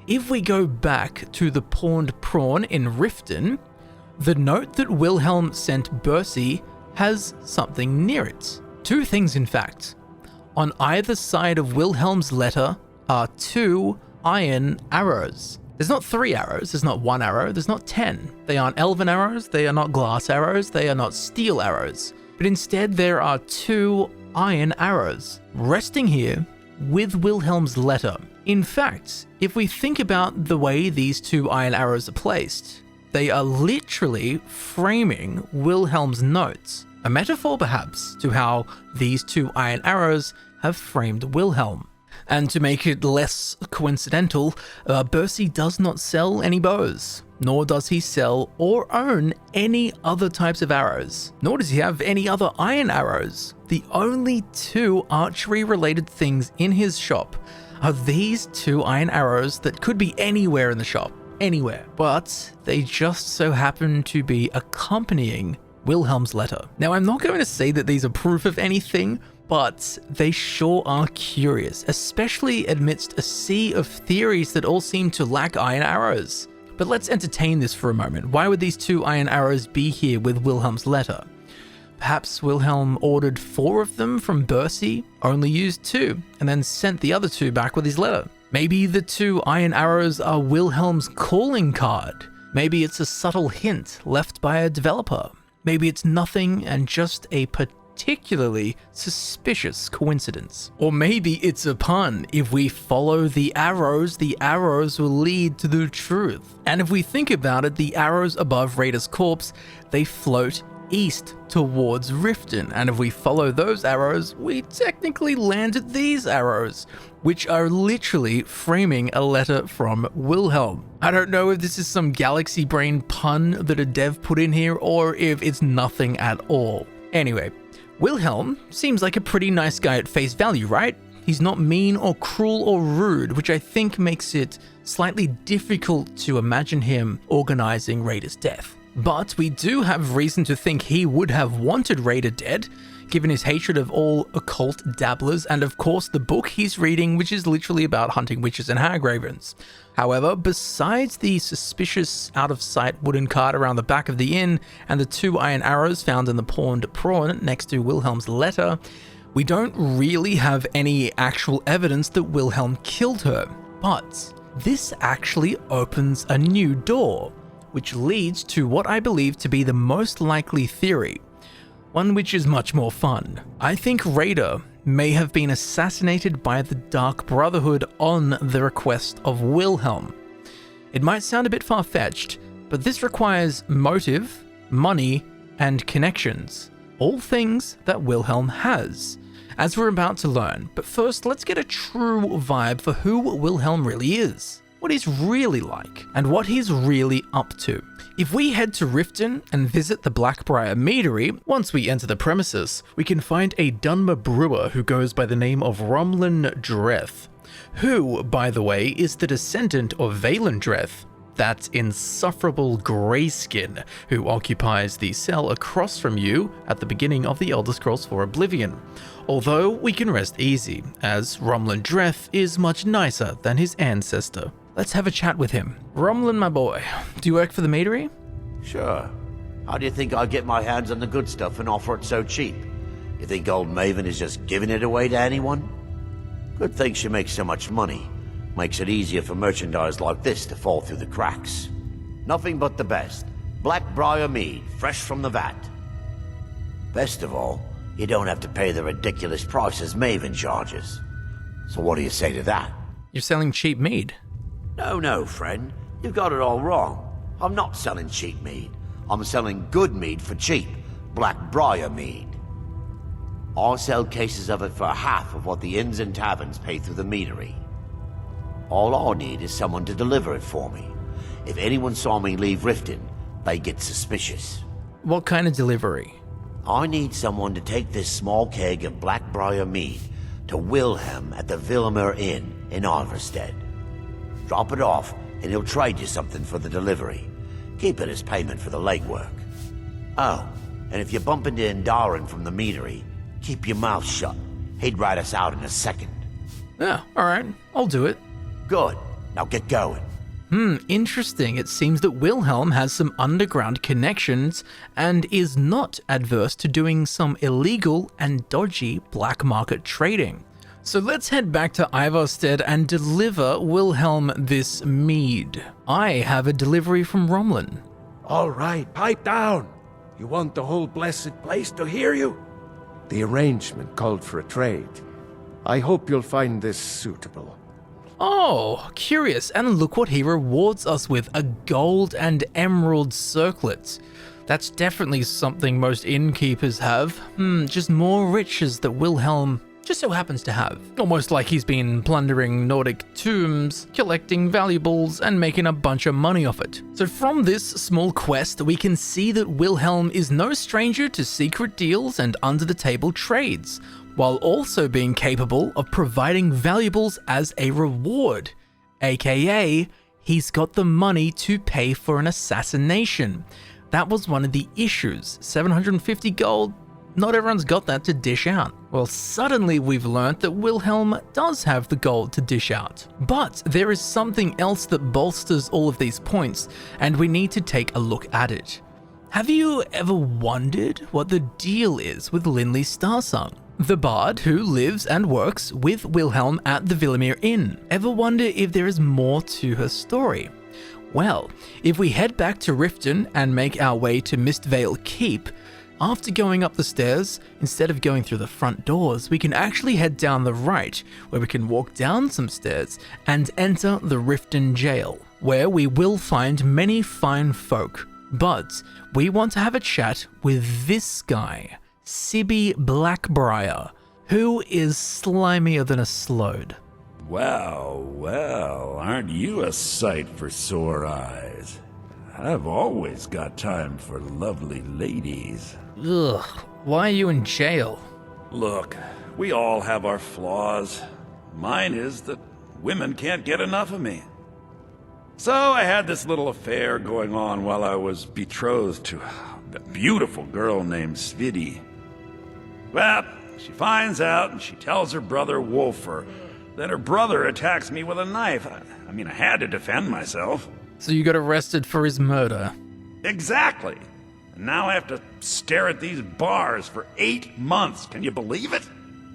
If we go back to the pawned prawn in Riften, the note that Wilhelm sent Bercy has something near it. 2 things, in fact. On either side of Wilhelm's letter are 2 iron arrows. There's not 3 arrows, there's not 1 arrow, there's not 10. They aren't elven arrows, they are not glass arrows, they are not steel arrows. But instead there are 2 iron arrows, resting here with Wilhelm's letter. In fact, if we think about the way these 2 iron arrows are placed, they are literally framing Wilhelm's notes. A metaphor perhaps to how these 2 iron arrows have framed Wilhelm. And to make it less coincidental, Bercy does not sell any bows, nor does he sell or own any other types of arrows, nor does he have any other iron arrows. The only 2 archery-related things in his shop are these 2 iron arrows that could be anywhere in the shop, anywhere, but they just so happen to be accompanying Wilhelm's letter. Now, I'm not going to say that these are proof of anything, but they sure are curious, especially amidst a sea of theories that all seem to lack iron arrows. But let's entertain this for a moment. Why would these 2 iron arrows be here with Wilhelm's letter? Perhaps Wilhelm ordered 4 of them from Bercy, only used 2, and then sent the other 2 back with his letter. Maybe the 2 iron arrows are Wilhelm's calling card. Maybe it's a subtle hint left by a developer. Maybe it's nothing and just a particularly suspicious coincidence. Or maybe it's a pun. If we follow the arrows will lead to the truth. And if we think about it, the arrows above Reyda's corpse, they float east towards Riften. And if we follow those arrows, we technically land at these arrows, which are literally framing a letter from Wilhelm. I don't know if this is some galaxy brain pun that a dev put in here, or if it's nothing at all. Anyway, Wilhelm seems like a pretty nice guy at face value, right? He's not mean or cruel or rude, which I think makes it slightly difficult to imagine him organizing Reyda's death. But we do have reason to think he would have wanted Reyda dead, given his hatred of all occult dabblers, and of course the book he's reading, which is literally about hunting witches and Hagravens. However, besides the suspicious out-of-sight wooden cart around the back of the inn and the 2 iron arrows found in the pawned prawn next to Wilhelm's letter, we don't really have any actual evidence that Wilhelm killed her. But this actually opens a new door, which leads to what I believe to be the most likely theory, one which is much more fun. I think Reyda may have been assassinated by the Dark Brotherhood on the request of Wilhelm. It might sound a bit far-fetched, but this requires motive, money, and connections, all things that Wilhelm has, as we're about to learn. But first, let's get a true vibe for who Wilhelm really is, what he's really like, and what he's really up to. If we head to Riften and visit the BlackBriar meadery, once we enter the premises, we can find a Dunmer brewer who goes by the name of Romlan Dreth, who, by the way, is the descendant of Valen Dreth, that insufferable greyskin who occupies the cell across from you at the beginning of the Elder Scrolls IV Oblivion. Although we can rest easy, as Romlan Dreth is much nicer than his ancestor. Let's have a chat with him. Romlan, my boy, do you work for the meadery? Sure. How do you think I get my hands on the good stuff and offer it so cheap? You think old Maven is just giving it away to anyone? Good thing she makes so much money. Makes it easier for merchandise like this to fall through the cracks. Nothing but the best. BlackBriar mead, fresh from the vat. Best of all, You don't have to pay the ridiculous prices Maven charges. So what do you say to that? You're selling cheap mead. No, friend. You've got it all wrong. I'm not selling cheap mead. I'm selling good mead for cheap. BlackBriar mead. I sell cases of it for half of what the inns and taverns pay through the meadery. All I need is someone to deliver it for me. If anyone saw me leave Riften, they get suspicious. What kind of delivery? I need someone to take this small keg of BlackBriar mead to Wilhelm at the Wilhelmer Inn in Ivarstead. Drop it off, and he'll trade you something for the delivery. Keep it as payment for the legwork. Oh, and if you bump into Indarin from the meadery, keep your mouth shut. He'd rat us out in a second. Yeah, alright, I'll do it. Good. Now get going. Interesting. It seems that Wilhelm has some underground connections and is not adverse to doing some illegal and dodgy black market trading. So let's head back to Ivarstead and deliver Wilhelm this mead. I have a delivery from Romlin. All right, pipe down. You want the whole blessed place to hear you? The arrangement called for a trade. I hope you'll find this suitable. Oh, curious, and look what he rewards us with, a gold and emerald circlet. That's definitely something most innkeepers have. Just more riches that Wilhelm just so happens to have. Almost like he's been plundering Nordic tombs, collecting valuables, and making a bunch of money off it. So from this small quest, we can see that Wilhelm is no stranger to secret deals and under-the-table trades, while also being capable of providing valuables as a reward, aka he's got the money to pay for an assassination. That was one of the issues. 750 gold, not everyone's got that to dish out. Well, suddenly we've learnt that Wilhelm does have the gold to dish out. But there is something else that bolsters all of these points, and we need to take a look at it. Have you ever wondered what the deal is with Linley Starsung, the bard who lives and works with Wilhelm at the Wilhelmer Inn? Ever wonder if there is more to her story? Well, if we head back to Riften and make our way to Mistvale Keep, after going up the stairs, instead of going through the front doors, we can actually head down the right, where we can walk down some stairs and enter the Riften jail, where we will find many fine folk. But we want to have a chat with this guy, Sibby BlackBriar, who is slimier than a Slode. Well, aren't you a sight for sore eyes? I've always got time for lovely ladies. Ugh, why are you in jail? Look, we all have our flaws. Mine is that women can't get enough of me. So I had this little affair going on while I was betrothed to a beautiful girl named Svidi. Well, she finds out and she tells her brother Wolfer. Then her brother attacks me with a knife. I mean, I had to defend myself. So you got arrested for his murder? Exactly. And now I have to stare at these bars for 8 months. Can you believe it?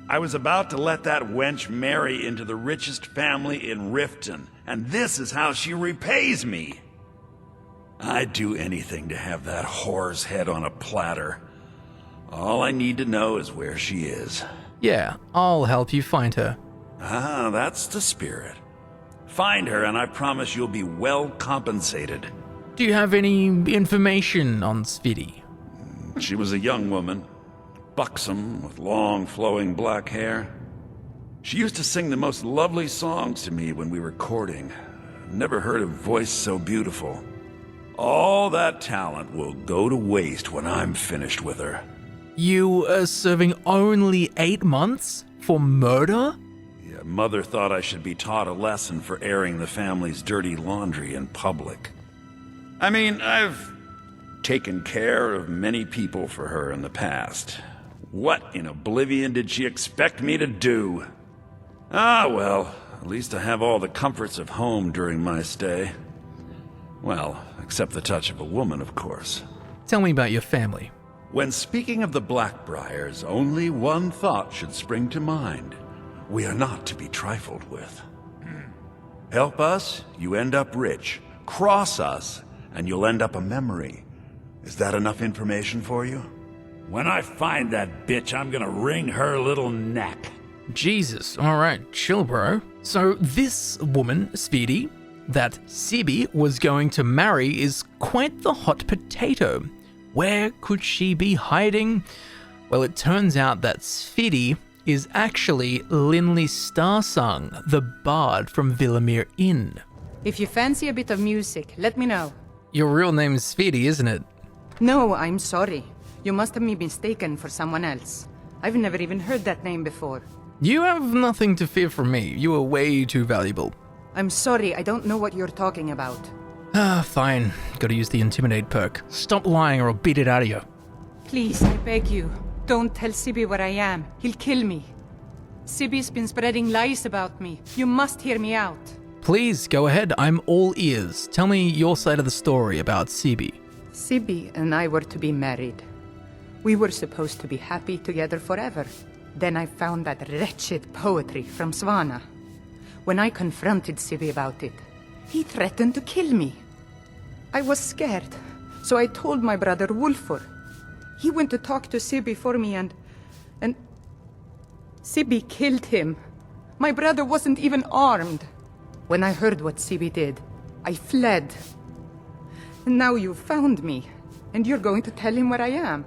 I was about to let that wench marry into the richest family in Riften, and this is how she repays me. I'd do anything to have that whore's head on a platter. All I need to know is where she is. Yeah, I'll help you find her. Ah, that's the spirit. Find her, and I promise you'll be well compensated. Do you have any information on Svidi? She was a young woman, buxom, with long, flowing black hair. She used to sing the most lovely songs to me when we were courting. Never heard a voice so beautiful. All that talent will go to waste when I'm finished with her. You are serving only 8 months for murder? Yeah, Mother thought I should be taught a lesson for airing the family's dirty laundry in public. I mean, I've taken care of many people for her in the past. What in oblivion did she expect me to do? Ah, well, at least I have all the comforts of home during my stay. Well, except the touch of a woman, of course. Tell me about your family. When speaking of the BlackBriars, only one thought should spring to mind. We are not to be trifled with. Help us, you end up rich. Cross us, and you'll end up a memory. Is that enough information for you? When I find that bitch, I'm gonna wring her little neck. Jesus, alright, chill bro. So this woman, Sphidi, that Sibi was going to marry is quite the hot potato. Where could she be hiding? Well, it turns out that Sphidi is actually Linley Starsung, the bard from Villamere Inn. If you fancy a bit of music, let me know. Your real name is Sphidi, isn't it? No, I'm sorry. You must have me mistaken for someone else. I've never even heard that name before. You have nothing to fear from me. You are way too valuable. I'm sorry, I don't know what you're talking about. Fine. Gotta use the Intimidate perk. Stop lying or I'll beat it out of you. Please, I beg you, don't tell Sibi where I am. He'll kill me. Sibi's been spreading lies about me. You must hear me out. Please, go ahead. I'm all ears. Tell me your side of the story about Sibi. Sibi and I were to be married. We were supposed to be happy together forever. Then I found that wretched poetry from Svana. When I confronted Sibi about it, he threatened to kill me. I was scared, so I told my brother Wulfur. He went to talk to Sibi for me and Sibi killed him. My brother wasn't even armed. When I heard what Sibi did, I fled. And now you've found me, and you're going to tell him where I am.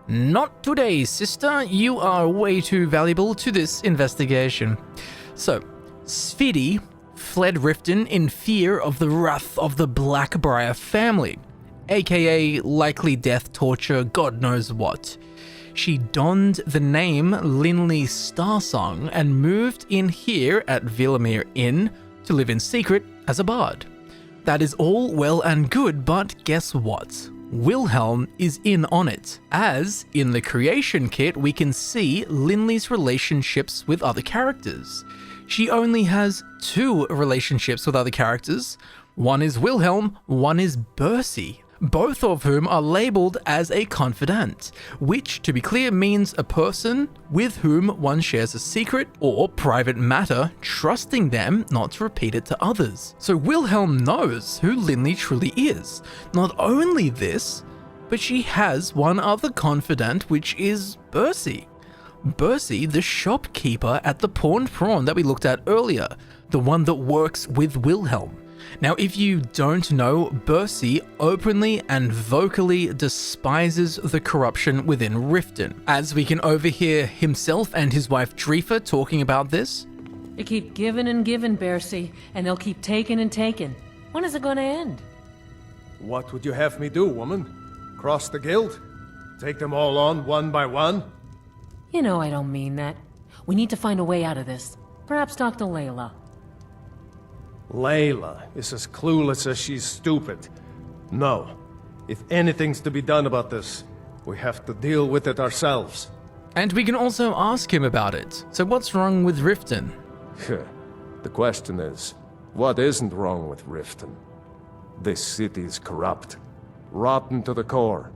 Not today, sister. You are way too valuable to this investigation. So, Sphidi fled Riften in fear of the wrath of the BlackBriar family, aka likely death, torture, God knows what. She donned the name Linley Starsung and moved in here at Villamere Inn to live in secret as a bard. That is all well and good, but guess what? Wilhelm is in on it, as in the creation kit we can see Linley's relationships with other characters. She only has 2 relationships with other characters. One is Wilhelm, one is Bercy, both of whom are labeled as a confidant, which, to be clear, means a person with whom one shares a secret or private matter, trusting them not to repeat it to others. So Wilhelm knows who Linley truly is. Not only this, but she has one other confidant, which is Bercy. Bercy, the shopkeeper at the Pawned Prawn that we looked at earlier, the one that works with Wilhelm. Now, if you don't know, Bercy openly and vocally despises the corruption within Riften, as we can overhear himself and his wife Dreefa talking about this. You keep giving and giving, Bercy, and they'll keep taking and taking. When is it gonna end? What would you have me do, woman? Cross the guild? Take them all on one by one? You know I don't mean that. We need to find a way out of this. Perhaps talk to Layla. Layla is as clueless as she's stupid. No. If anything's to be done about this, we have to deal with it ourselves. And we can also ask him about it. So what's wrong with Riften? The question is, what isn't wrong with Riften? This city's corrupt. Rotten to the core.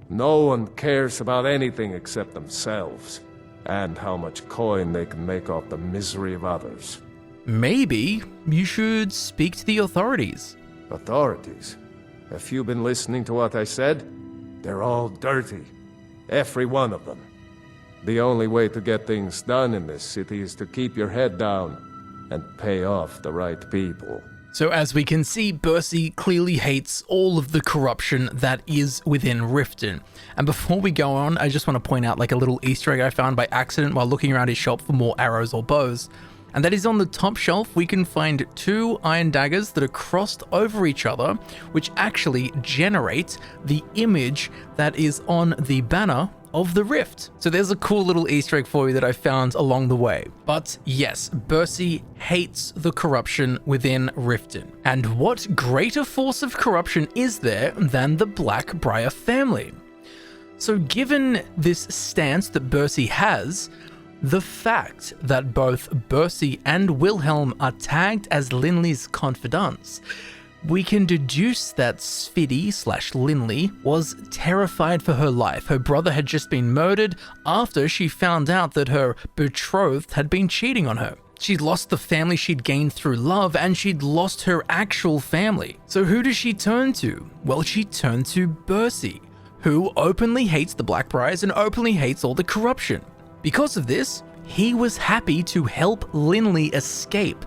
No one cares about anything except themselves. And how much coin they can make off the misery of others. Maybe you should speak to the authorities. Authorities? Have you been listening to what I said? They're all dirty. Every one of them. The only way to get things done in this city is to keep your head down and pay off the right people. So as we can see, Bercy clearly hates all of the corruption that is within Riften. And before we go on, I just want to point out like a little Easter egg I found by accident while looking around his shop for more arrows or bows. And that is on the top shelf, we can find 2 iron daggers that are crossed over each other, which actually generate the image that is on the banner of the rift. So there's a cool little Easter egg for you that I found along the way. But yes, Bercy hates the corruption within Riften. And what greater force of corruption is there than the BlackBriar family? So given this stance that Bercy has, the fact that both Bercy and Wilhelm are tagged as Linley's confidants, we can deduce that Sphidi/Linley was terrified for her life. Her brother had just been murdered after she found out that her betrothed had been cheating on her. She'd lost the family she'd gained through love, and she'd lost her actual family. So who does she turn to? Well, she turned to Bercy, who openly hates the BlackBriars and openly hates all the corruption. Because of this, he was happy to help Linley escape,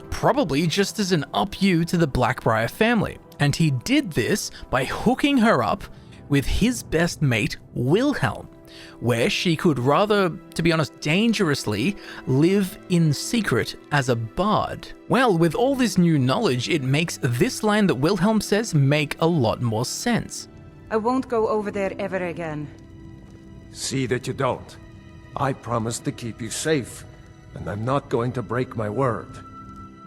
probably just as an up-you to the BlackBriar family. And he did this by hooking her up with his best mate, Wilhelm, where she could rather, to be honest, dangerously live in secret as a bard. Well, with all this new knowledge, it makes this line that Wilhelm says make a lot more sense. I won't go over there ever again. See that you don't. I promised to keep you safe, and I'm not going to break my word.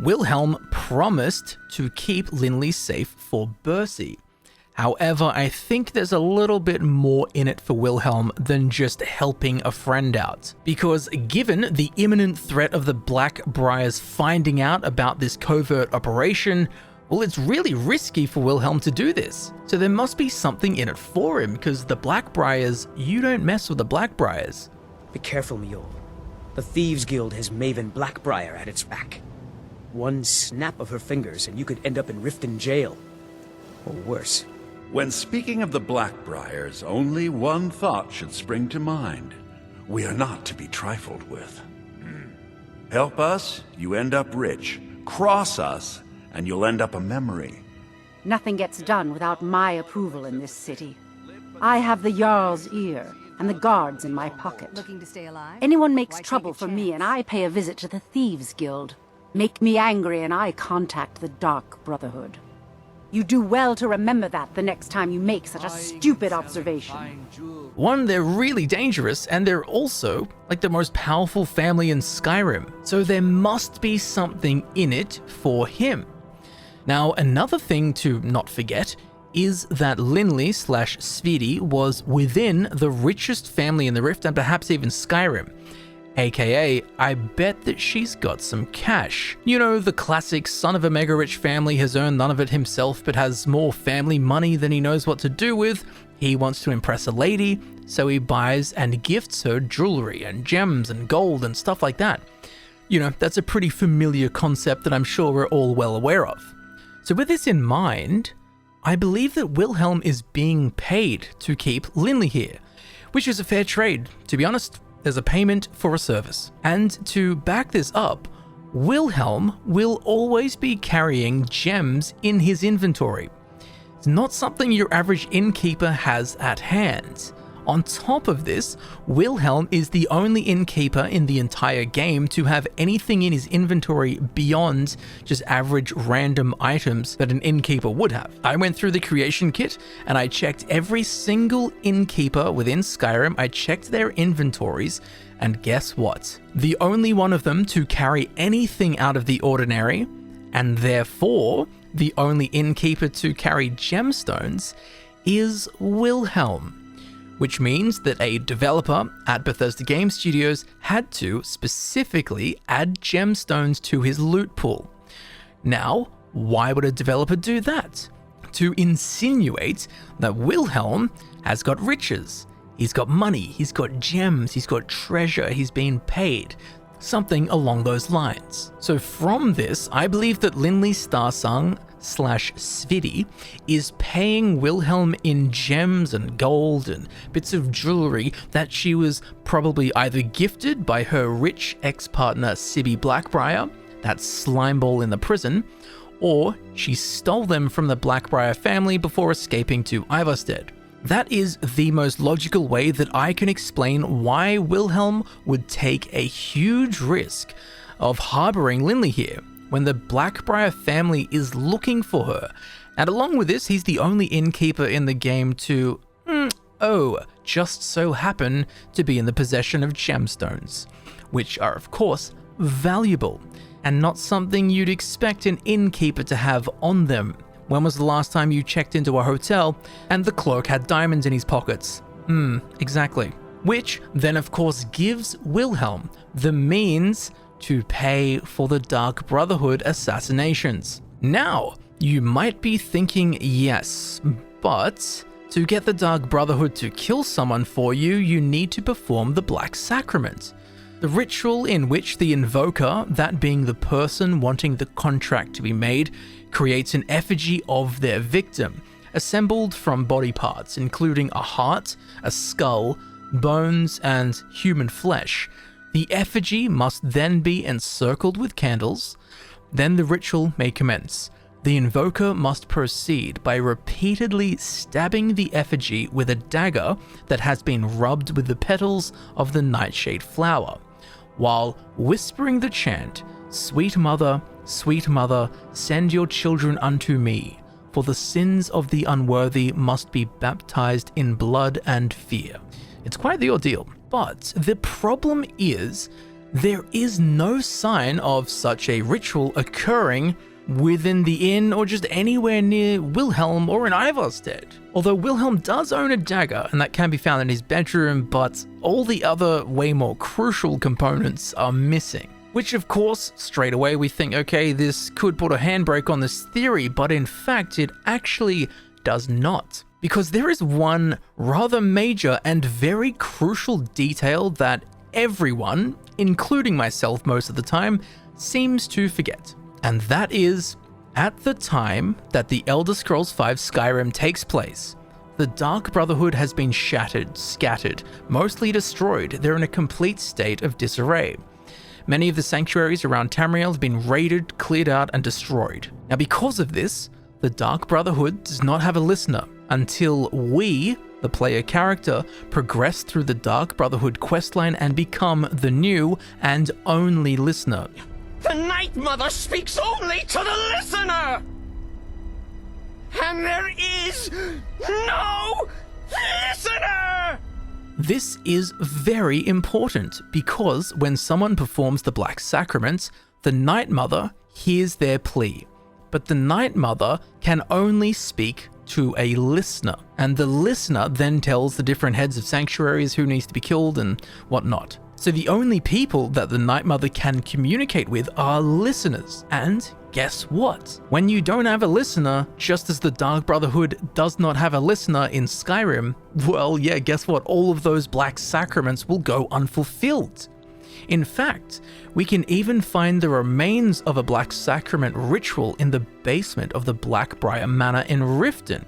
Wilhelm promised to keep Linley safe for Bercy. However, I think there's a little bit more in it for Wilhelm than just helping a friend out. Because given the imminent threat of the BlackBriars finding out about this covert operation, well, it's really risky for Wilhelm to do this. So there must be something in it for him, because the BlackBriars, you don't mess with the BlackBriars. Be careful, Mule. The Thieves Guild has Maven BlackBriar at its back. One snap of her fingers and you could end up in Riften jail. Or worse. When speaking of the BlackBriars, only one thought should spring to mind. We are not to be trifled with. Help us, you end up rich. Cross us, and you'll end up a memory. Nothing gets done without my approval in this city. I have the Jarl's ear and the guards in my pocket. Looking to stay alive? Anyone makes trouble for me and I pay a visit to the Thieves Guild. Make me angry and I contact the Dark Brotherhood. You do well to remember that the next time you make such a stupid observation. One, they're really dangerous, and they're also like the most powerful family in Skyrim, so there must be something in it for him. Now, another thing to not forget is that Linley/Svidi was within the richest family in the Rift and perhaps even Skyrim. AKA, I bet that she's got some cash. You know, the classic son of a mega rich family has earned none of it himself but has more family money than he knows what to do with. He wants to impress a lady, so he buys and gifts her jewelry and gems and gold and stuff like that. You know, that's a pretty familiar concept that I'm sure we're all well aware of. So with this in mind, I believe that Wilhelm is being paid to keep Linley here, which is a fair trade, to be honest. There's a payment for a service. And to back this up, Wilhelm will always be carrying gems in his inventory. It's not something your average innkeeper has at hand. On top of this, Wilhelm is the only innkeeper in the entire game to have anything in his inventory beyond just average random items that an innkeeper would have. I went through the creation kit and I checked every single innkeeper within Skyrim. I checked their inventories, and guess what? The only one of them to carry anything out of the ordinary, and therefore the only innkeeper to carry gemstones, is Wilhelm. Which means that a developer at Bethesda Game Studios had to specifically add gemstones to his loot pool. Now, why would a developer do that? To insinuate that Wilhelm has got riches. He's got money, he's got gems, he's got treasure, he's been paid. Something along those lines. So from this, I believe that Linley Starsung/Svidi is paying Wilhelm in gems and gold and bits of jewelry that she was probably either gifted by her rich ex-partner Sibby BlackBriar, that slimeball in the prison, or she stole them from the BlackBriar family before escaping to Ivarstead. That is the most logical way that I can explain why Wilhelm would take a huge risk of harboring Linley here when the BlackBriar family is looking for her. And along with this, he's the only innkeeper in the game to, just so happen to be in the possession of gemstones, which are of course valuable and not something you'd expect an innkeeper to have on them. When was the last time you checked into a hotel and the clerk had diamonds in his pockets? Exactly. Which then of course gives Wilhelm the means to pay for the Dark Brotherhood assassinations. Now, you might be thinking, yes, but to get the Dark Brotherhood to kill someone for you, you need to perform the Black Sacrament. The ritual in which the invoker, that being the person wanting the contract to be made, creates an effigy of their victim, assembled from body parts, including a heart, a skull, bones, and human flesh. The effigy must then be encircled with candles. Then the ritual may commence. The invoker must proceed by repeatedly stabbing the effigy with a dagger that has been rubbed with the petals of the nightshade flower, while whispering the chant, sweet mother, send your children unto me, for the sins of the unworthy must be baptized in blood and fear." It's quite the ordeal, but the problem is there is no sign of such a ritual occurring within the inn or just anywhere near Wilhelm or in Ivarstead. Although Wilhelm does own a dagger, and that can be found in his bedroom, but all the other way more crucial components are missing. Which of course, straight away we think, okay, this could put a handbrake on this theory, but in fact it actually does not. Because there is one rather major and very crucial detail that everyone, including myself most of the time, seems to forget. And that is, at the time that the Elder Scrolls V Skyrim takes place, the Dark Brotherhood has been shattered, scattered, mostly destroyed. They're in a complete state of disarray. Many of the sanctuaries around Tamriel have been raided, cleared out, and destroyed. Now, because of this, the Dark Brotherhood does not have a listener until we, the player character, progress through the Dark Brotherhood questline and become the new and only listener. The Night Mother speaks only to the listener! And there is no listener! This is very important because when someone performs the Black Sacrament, the Night Mother hears their plea. But the Night Mother can only speak to a listener, and the listener then tells the different heads of sanctuaries who needs to be killed and whatnot. So the only people that the Night Mother can communicate with are listeners. And guess what? When you don't have a listener, just as the Dark Brotherhood does not have a listener in Skyrim, well, yeah, guess what? All of those Black Sacraments will go unfulfilled. In fact, we can even find the remains of a Black Sacrament ritual in the basement of the BlackBriar Manor in Riften,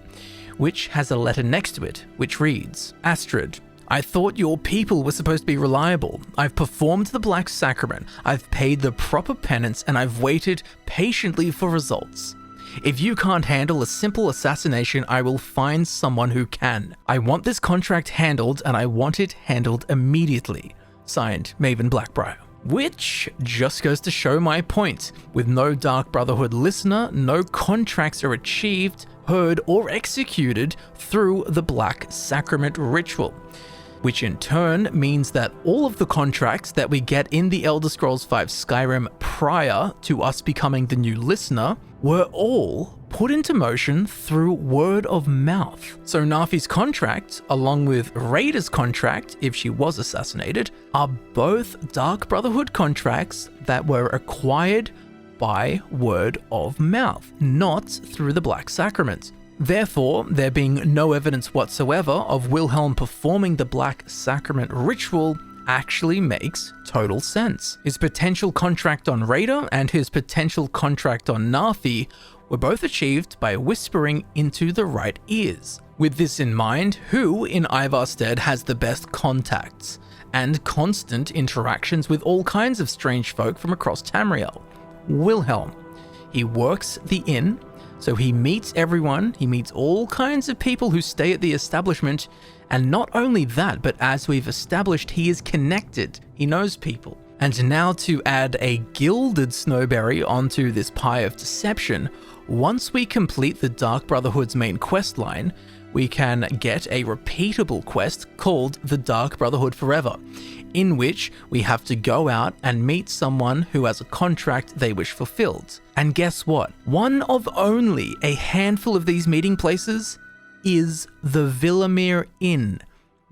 which has a letter next to it, which reads, Astrid, I thought your people were supposed to be reliable. I've performed the Black Sacrament, I've paid the proper penance, and I've waited patiently for results. If you can't handle a simple assassination, I will find someone who can. I want this contract handled, and I want it handled immediately. Signed, Maven BlackBriar. Which just goes to show my point. With no Dark Brotherhood listener, no contracts are achieved, heard, or executed through the Black Sacrament ritual. Which in turn means that all of the contracts that we get in the Elder Scrolls V Skyrim prior to us becoming the new listener were all put into motion through word of mouth. So Narfi's contract, along with Reyda's contract, if she was assassinated, are both Dark Brotherhood contracts that were acquired by word of mouth, not through the Black Sacrament. Therefore, there being no evidence whatsoever of Wilhelm performing the Black Sacrament ritual actually makes total sense. His potential contract on Reyda and his potential contract on Narfi were both achieved by whispering into the right ears. With this in mind, who in Ivarstead has the best contacts and constant interactions with all kinds of strange folk from across Tamriel? Wilhelm. He works the inn, so he meets everyone, he meets all kinds of people who stay at the establishment, and not only that, but as we've established, he is connected, he knows people. And now to add a gilded snowberry onto this pie of deception, once we complete the Dark Brotherhood's main quest line, we can get a repeatable quest called the Dark Brotherhood Forever, in which we have to go out and meet someone who has a contract they wish fulfilled. And guess what? One of only a handful of these meeting places is the Villamere Inn.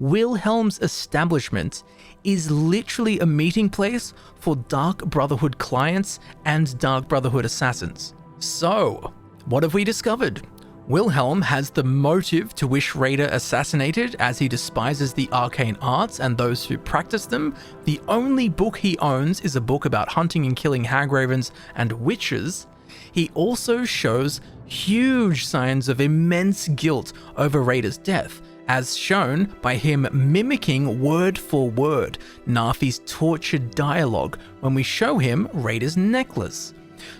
Wilhelm's establishment is literally a meeting place for Dark Brotherhood clients and Dark Brotherhood assassins. So, what have we discovered? Wilhelm has the motive to wish Reyda assassinated, as he despises the arcane arts and those who practice them. The only book he owns is a book about hunting and killing Hagravens and witches. He also shows huge signs of immense guilt over Reyda's death, as shown by him mimicking word for word Narfi's tortured dialogue when we show him Reyda's necklace.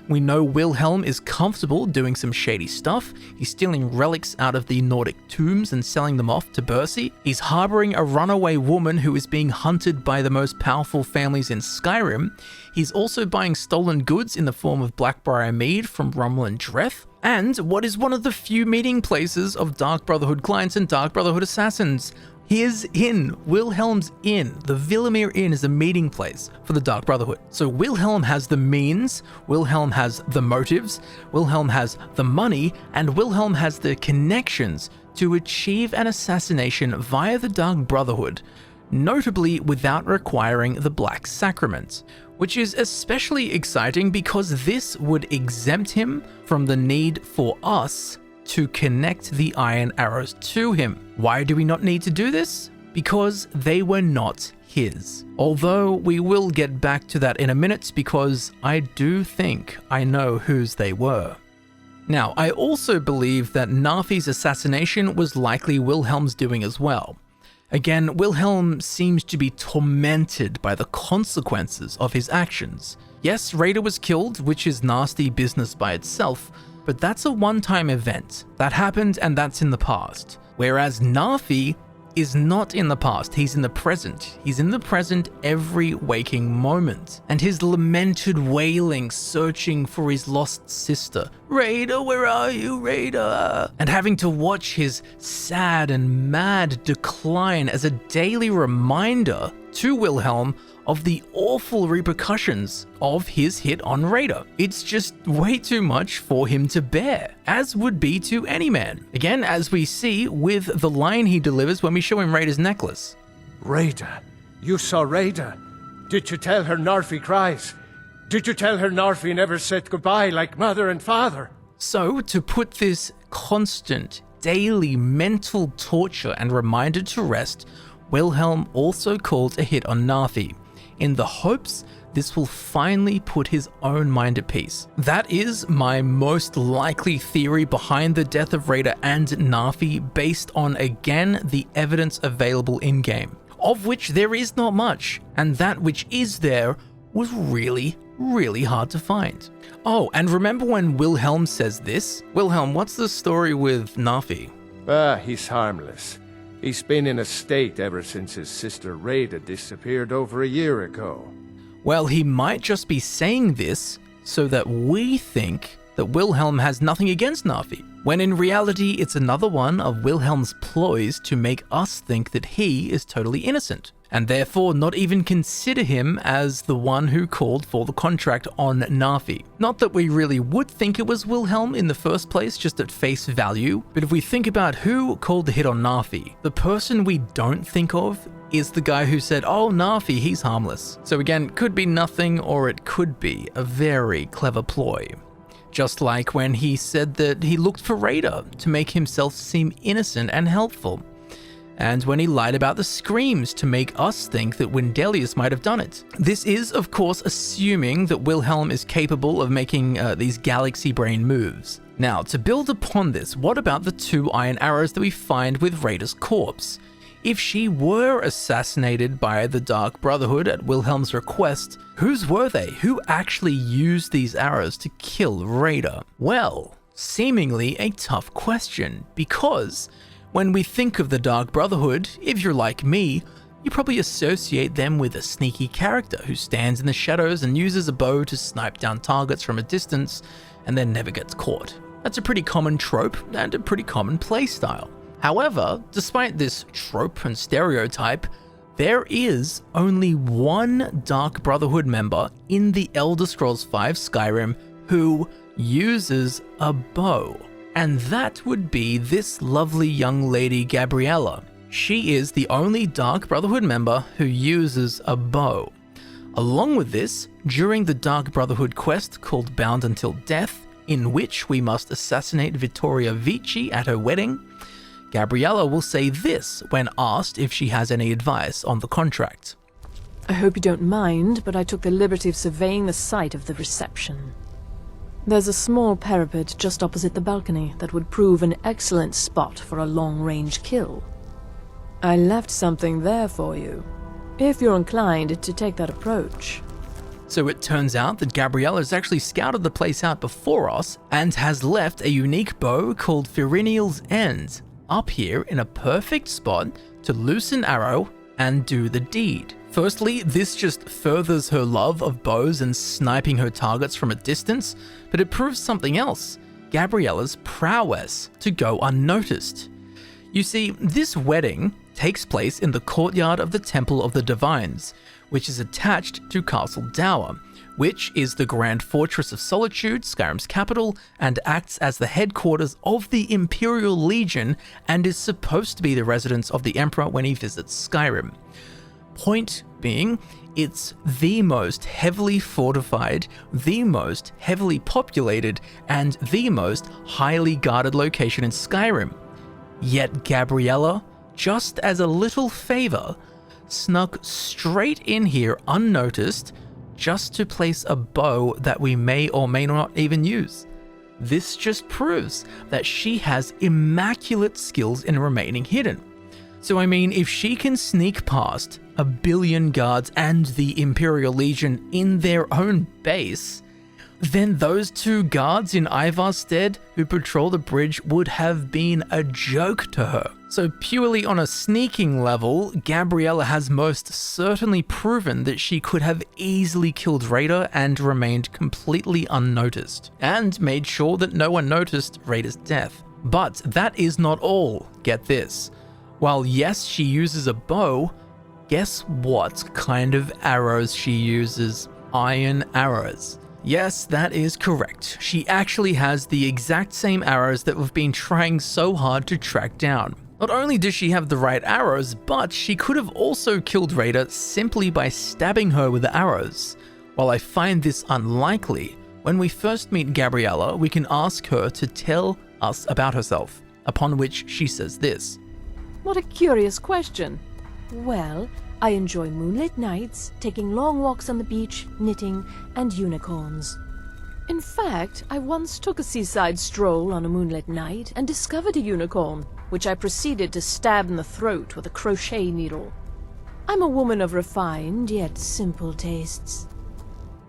We know Wilhelm is comfortable doing some shady stuff. He's stealing relics out of the Nordic tombs and selling them off to Bercy. He's harboring a runaway woman who is being hunted by the most powerful families in Skyrim. He's also buying stolen goods in the form of BlackBriar mead from Rummel and Dreth. And what is one of the few meeting places of Dark Brotherhood clients and Dark Brotherhood assassins? His inn, Wilhelm's inn. The Villemere Inn is a meeting place for the Dark Brotherhood. So Wilhelm has the means, Wilhelm has the motives, Wilhelm has the money, and Wilhelm has the connections to achieve an assassination via the Dark Brotherhood, notably without requiring the Black Sacrament, which is especially exciting because this would exempt him from the need for us to connect the iron arrows to him. Why do we not need to do this? Because they were not his. Although we will get back to that in a minute because I do think I know whose they were. Now, I also believe that Narfi's assassination was likely Wilhelm's doing as well. Again, Wilhelm seems to be tormented by the consequences of his actions. Yes, Reyda was killed, which is nasty business by itself, but that's a one-time event. That happened and that's in the past. Whereas Narfi is not in the past, he's in the present. He's in the present every waking moment. And his lamented wailing, searching for his lost sister, Reyda, where are you, Reyda? And having to watch his sad and mad decline as a daily reminder to Wilhelm of the awful repercussions of his hit on Reyda. It's just way too much for him to bear, as would be to any man. Again, as we see with the line he delivers when we show him Reyda's necklace. Reyda, you saw Reyda. Did you tell her Narfi cries? Did you tell her Narfi never said goodbye like mother and father? So, to put this constant, daily mental torture and reminder to rest, Wilhelm also called a hit on Narfi, in the hopes this will finally put his own mind at peace. That is my most likely theory behind the death of Reyda and Narfi, based on, again, the evidence available in-game, of which there is not much, and that which is there was really hard to find. Oh, and remember when Wilhelm says this? Wilhelm, what's the story with Narfi? He's harmless. He's been in a state ever since his sister Reyda disappeared over a year ago. Well, he might just be saying this so that we think that Wilhelm has nothing against Narfi, when in reality it's another one of Wilhelm's ploys to make us think that he is totally innocent, and therefore not even consider him as the one who called for the contract on Narfi. Not that we really would think it was Wilhelm in the first place, just at face value, but if we think about who called the hit on Narfi, the person we don't think of is the guy who said, oh, Narfi, he's harmless. So again, could be nothing, or it could be a very clever ploy. Just like when he said that he looked for Reyda to make himself seem innocent and helpful. And when he lied about the screams to make us think that Wendelius might have done it. This is, of course, assuming that Wilhelm is capable of making these galaxy brain moves. Now, to build upon this, what about the 2 iron arrows that we find with Reyda's corpse? If she were assassinated by the Dark Brotherhood at Wilhelm's request, whose were they? Who actually used these arrows to kill Reyda? Well, seemingly a tough question, because when we think of the Dark Brotherhood, if you're like me, you probably associate them with a sneaky character who stands in the shadows and uses a bow to snipe down targets from a distance and then never gets caught. That's a pretty common trope and a pretty common playstyle. However, despite this trope and stereotype, there is only one Dark Brotherhood member in the Elder Scrolls V Skyrim who uses a bow. And that would be this lovely young lady Gabriella. She is the only Dark Brotherhood member who uses a bow. Along with this, during the Dark Brotherhood quest called Bound Until Death, in which we must assassinate Vittoria Vici at her wedding, Gabriella will say this when asked if she has any advice on the contract. I hope you don't mind, but I took the liberty of surveying the site of the reception. There's a small parapet just opposite the balcony that would prove an excellent spot for a long-range kill. I left something there for you, if you're inclined to take that approach. So it turns out that Gabriella has actually scouted the place out before us and has left a unique bow called Firiniel's End up here in a perfect spot to loose an arrow and do the deed. Firstly, this just furthers her love of bows and sniping her targets from a distance, but it proves something else, Gabriella's prowess to go unnoticed. You see, this wedding takes place in the courtyard of the Temple of the Divines, which is attached to Castle Dower, which is the Grand Fortress of Solitude, Skyrim's capital, and acts as the headquarters of the Imperial Legion and is supposed to be the residence of the Emperor when he visits Skyrim. Point being, it's the most heavily fortified, the most heavily populated, and the most highly guarded location in Skyrim. Yet Gabriella, just as a little favor, snuck straight in here unnoticed just to place a bow that we may or may not even use. This just proves that she has immaculate skills in remaining hidden. So I mean, if she can sneak past 1 billion guards and the Imperial Legion in their own base, then those 2 guards in Ivarstead who patrol the bridge would have been a joke to her. So purely on a sneaking level, Gabriella has most certainly proven that she could have easily killed Reyda and remained completely unnoticed, and made sure that no one noticed Reyda's death. But that is not all, get this. While yes, she uses a bow, guess what kind of arrows she uses? Iron arrows. Yes, that is correct. She actually has the exact same arrows that we've been trying so hard to track down. Not only does she have the right arrows, but she could have also killed Reyda simply by stabbing her with the arrows. While I find this unlikely, when we first meet Gabriella, we can ask her to tell us about herself, upon which she says this. What a curious question. Well, I enjoy moonlit nights, taking long walks on the beach, knitting, and unicorns. In fact, I once took a seaside stroll on a moonlit night and discovered a unicorn, which I proceeded to stab in the throat with a crochet needle. I'm a woman of refined yet simple tastes.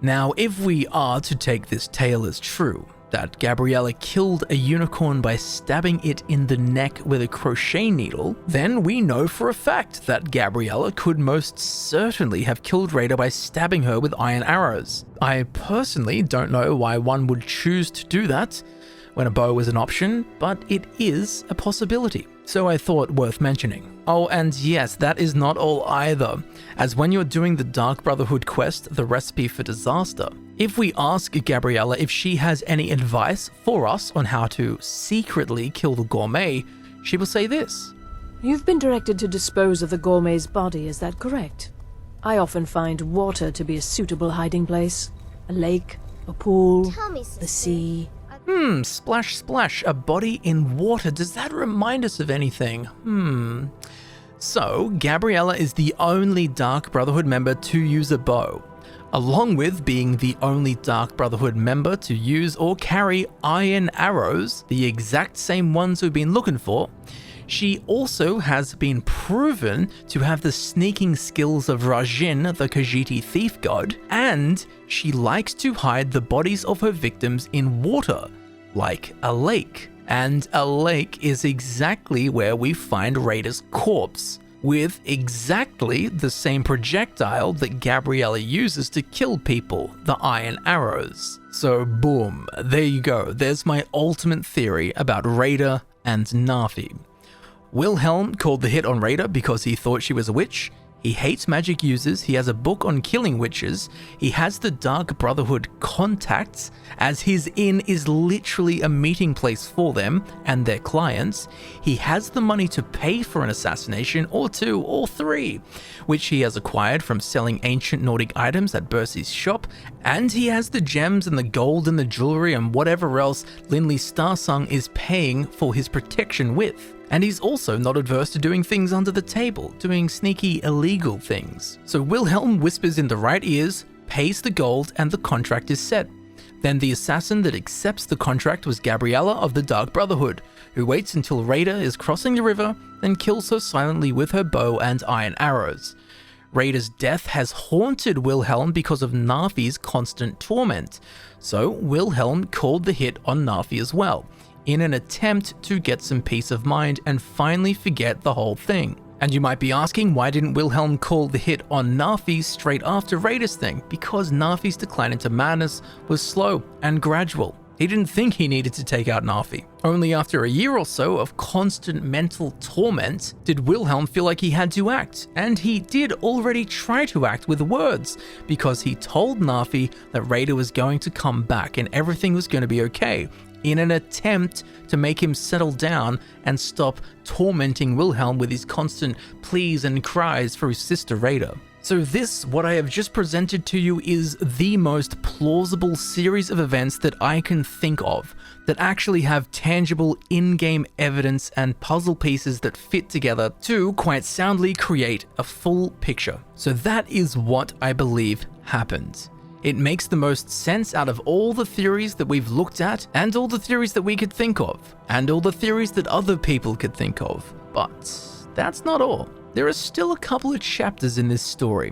Now, if we are to take this tale as true, that Gabriella killed a unicorn by stabbing it in the neck with a crochet needle, then we know for a fact that Gabriella could most certainly have killed Reyda by stabbing her with iron arrows. I personally don't know why one would choose to do that when a bow is an option, but it is a possibility, so I thought worth mentioning. Oh, and yes, that is not all either, as when you're doing the Dark Brotherhood quest, The Recipe for Disaster, if we ask Gabriella if she has any advice for us on how to secretly kill the gourmet, she will say this. You've been directed to dispose of the gourmet's body, is that correct? I often find water to be a suitable hiding place. A lake, a pool, the sea. Splash splash, a body in water. Does that remind us of anything? So, Gabriella is the only Dark Brotherhood member to use a bow, along with being the only Dark Brotherhood member to use or carry iron arrows, the exact same ones we've been looking for. She also has been proven to have the sneaking skills of Rajin, the Khajiiti thief god, and she likes to hide the bodies of her victims in water, like a lake. And a lake is exactly where we find Reyda's corpse, with exactly the same projectile that Gabriella uses to kill people, the iron arrows. So boom, there you go. There's my ultimate theory about Reyda and Narfi. Wilhelm called the hit on Reyda because he thought she was a witch. He hates magic users, he has a book on killing witches, he has the Dark Brotherhood contacts, as his inn is literally a meeting place for them and their clients. He has the money to pay for an assassination, or 2, or 3, which he has acquired from selling ancient Nordic items at Bercy's shop, and he has the gems and the gold and the jewelry and whatever else Linley Starsung is paying for his protection with. And he's also not adverse to doing things under the table, doing sneaky illegal things. So Wilhelm whispers in the right ears, pays the gold, and the contract is set. Then the assassin that accepts the contract was Gabriella of the Dark Brotherhood, who waits until Reyda is crossing the river, then kills her silently with her bow and iron arrows. Reyda's death has haunted Wilhelm because of Narfi's constant torment, so Wilhelm called the hit on Narfi as well, in an attempt to get some peace of mind and finally forget the whole thing. And you might be asking, why didn't Wilhelm call the hit on Narfi straight after Reyda's thing? Because Narfi's decline into madness was slow and gradual. He didn't think he needed to take out Narfi. Only after a year or so of constant mental torment did Wilhelm feel like he had to act, and he did already try to act with words, because he told Narfi that Reyda was going to come back and everything was going to be okay, in an attempt to make him settle down and stop tormenting Wilhelm with his constant pleas and cries for his sister Reyda. So this, what I have just presented to you, is the most plausible series of events that I can think of that actually have tangible in-game evidence and puzzle pieces that fit together to quite soundly create a full picture. So that is what I believe happened. It makes the most sense out of all the theories that we've looked at, and all the theories that we could think of, and all the theories that other people could think of. But that's not all. There are still a couple of chapters in this story.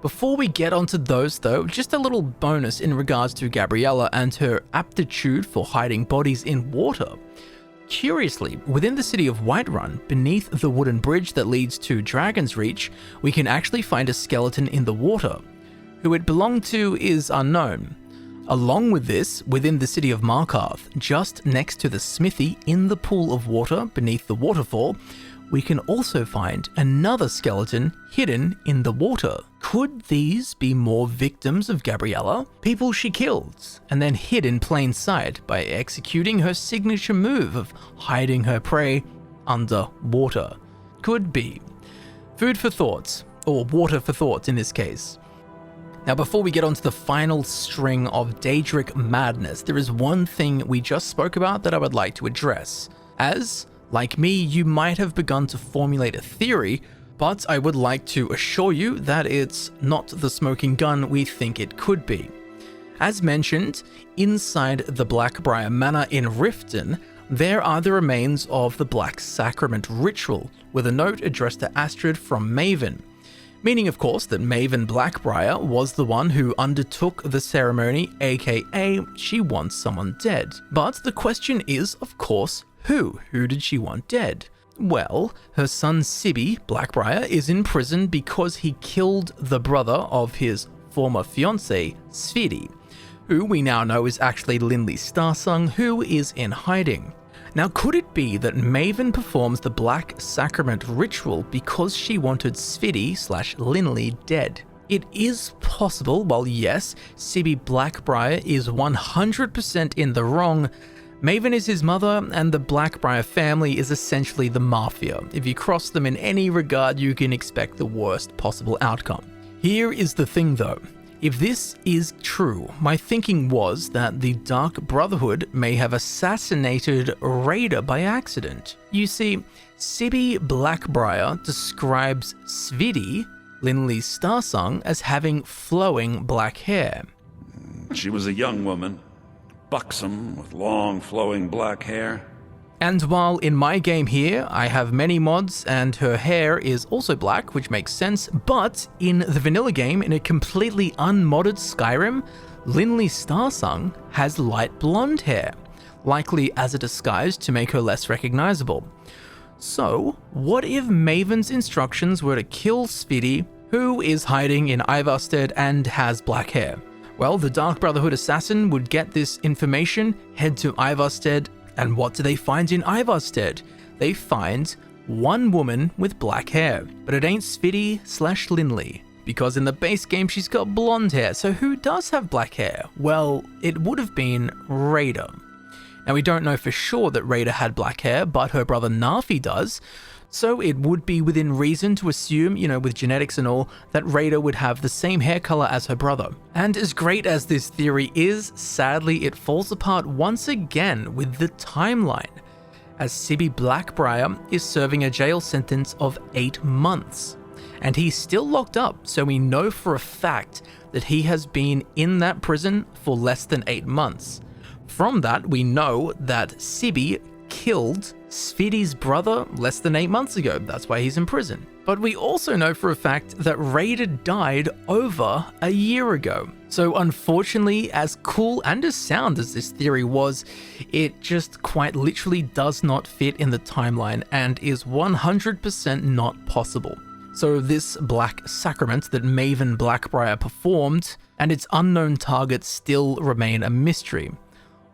Before we get onto those though, just a little bonus in regards to Gabriella and her aptitude for hiding bodies in water. Curiously, within the city of Whiterun, beneath the wooden bridge that leads to Dragon's Reach, we can actually find a skeleton in the water. Who it belonged to is unknown. Along with this, within the city of Markarth, just next to the smithy in the pool of water beneath the waterfall, we can also find another skeleton hidden in the water. Could these be more victims of Gabriella? People she killed and then hid in plain sight by executing her signature move of hiding her prey under water. Could be. Food for thought, or water for thought in this case. Now, before we get on to the final string of Daedric madness, there is one thing we just spoke about that I would like to address. As, like me, you might have begun to formulate a theory, but I would like to assure you that it's not the smoking gun we think it could be. As mentioned, inside the BlackBriar Manor in Riften, there are the remains of the Black Sacrament ritual, with a note addressed to Astrid from Maven. Meaning, of course, that Maven BlackBriar was the one who undertook the ceremony, aka she wants someone dead. But the question is, of course, who? Who did she want dead? Well, her son Sibby BlackBriar is in prison because he killed the brother of his former fiancée, Svidi, who we now know is actually Linley Starsung, who is in hiding. Now, could it be that Maven performs the Black Sacrament ritual because she wanted Svidi/Linley dead? It is possible. While yes, Sibby BlackBriar is 100% in the wrong, Maven is his mother, and the BlackBriar family is essentially the Mafia. If you cross them in any regard, you can expect the worst possible outcome. Here is the thing though. If this is true, my thinking was that the Dark Brotherhood may have assassinated Reyda by accident. You see, Sibby BlackBriar describes Svidi, Linley Starsung, as having flowing black hair. She was a young woman, buxom, with long flowing black hair. And while in my game here, I have many mods and her hair is also black, which makes sense, but in the vanilla game, in a completely unmodded Skyrim, Linley Starsung has light blonde hair, likely as a disguise to make her less recognizable. So, what if Maven's instructions were to kill Svidi, who is hiding in Ivarstead and has black hair? Well, the Dark Brotherhood assassin would get this information, head to Ivarstead, and what do they find in Ivarstead? They find one woman with black hair, but it ain't Svidi/Linley, because in the base game she's got blonde hair. So who does have black hair? Well, it would have been Reyda. Now, we don't know for sure that Reyda had black hair, but her brother Narfi does, so it would be within reason to assume, with genetics and all, that Reyda would have the same hair color as her brother. And as great as this theory is, sadly it falls apart once again with the timeline, as Sibby BlackBriar is serving a jail sentence of 8 months. and he's still locked up, so we know for a fact that he has been in that prison for less than 8 months. From that, we know that Sibi killed Svidi's brother less than 8 months ago. That's why he's in prison. But we also know for a fact that Reyda died over a year ago. So unfortunately, as cool and as sound as this theory was, it just quite literally does not fit in the timeline and is 100% not possible. So this black sacrament that Maven BlackBriar performed and its unknown target still remain a mystery.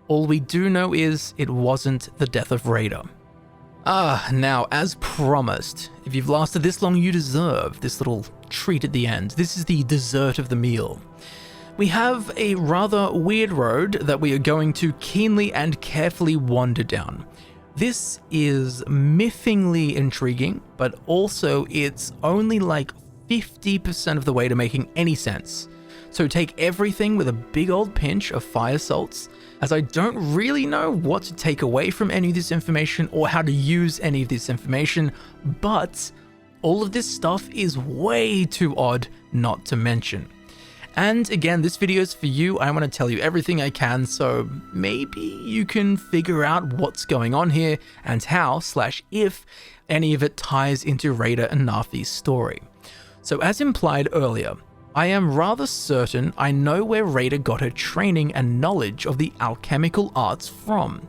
All we do know is it wasn't the death of Reyda. Now, as promised, if you've lasted this long, you deserve this little treat at the end. This is the dessert of the meal. We have a rather weird road that we are going to keenly and carefully wander down. This is miffingly intriguing, but also it's only like 50% of the way to making any sense. So take everything with a big old pinch of fire salts, as I don't really know what to take away from any of this information or how to use any of this information, but all of this stuff is way too odd not to mention. And again, this video is for you. I want to tell you everything I can, so maybe you can figure out what's going on here and how/if any of it ties into Reyda and Narfi's story. So as implied earlier, I am rather certain I know where Reyda got her training and knowledge of the alchemical arts from,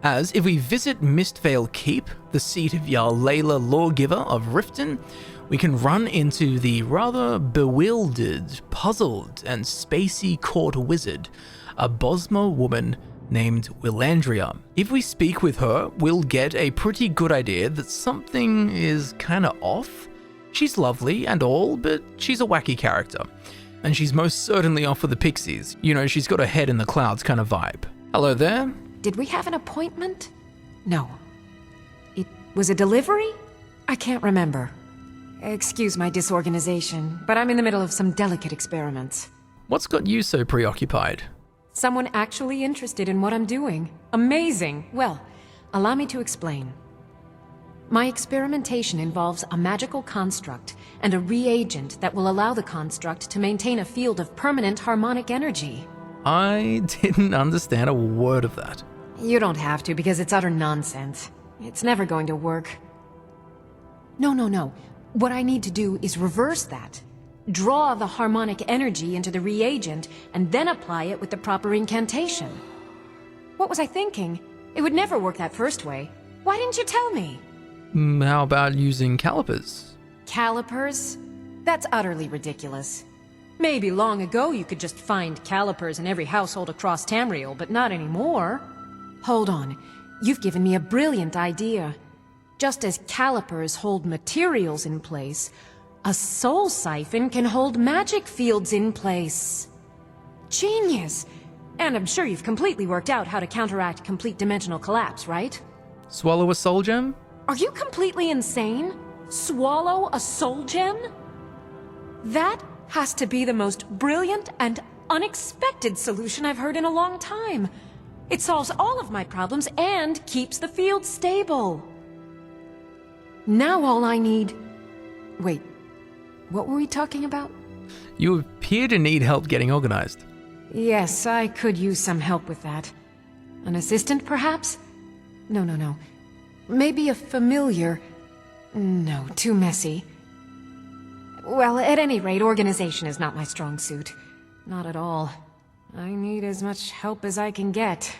as if we visit Mistvale Keep, the seat of Yarlayla Lawgiver of Riften, we can run into the rather bewildered, puzzled, and spacey court wizard, a Bosma woman named Willandria. If we speak with her, we'll get a pretty good idea that something is kinda off. She's lovely and all, but she's a wacky character. And she's most certainly off with the pixies. You know, she's got her head in the clouds kind of vibe. Hello there? Did we have an appointment? No. It was a delivery? I can't remember. Excuse my disorganization, but I'm in the middle of some delicate experiments. What's got you so preoccupied? Someone actually interested in what I'm doing. Amazing! Well, allow me to explain. My experimentation involves a magical construct and a reagent that will allow the construct to maintain a field of permanent harmonic energy. I didn't understand a word of that. You don't have to, because it's utter nonsense. It's never going to work. No. What I need to do is reverse that. Draw the harmonic energy into the reagent, and then apply it with the proper incantation. What was I thinking? It would never work that first way. Why didn't you tell me? How about using calipers? Calipers? That's utterly ridiculous. Maybe long ago you could just find calipers in every household across Tamriel, but not anymore. Hold on. You've given me a brilliant idea. Just as calipers hold materials in place, a soul siphon can hold magic fields in place. Genius! And I'm sure you've completely worked out how to counteract complete dimensional collapse, right? Swallow a soul gem? Are you completely insane? Swallow a soul gem? That has to be the most brilliant and unexpected solution I've heard in a long time. It solves all of my problems and keeps the field stable. Now all I need... Wait, what were we talking about? You appear to need help getting organized. Yes, I could use some help with that. An assistant, perhaps? No. Maybe a familiar... No, too messy. Well, at any rate, organization is not my strong suit. Not at all. I need as much help as I can get.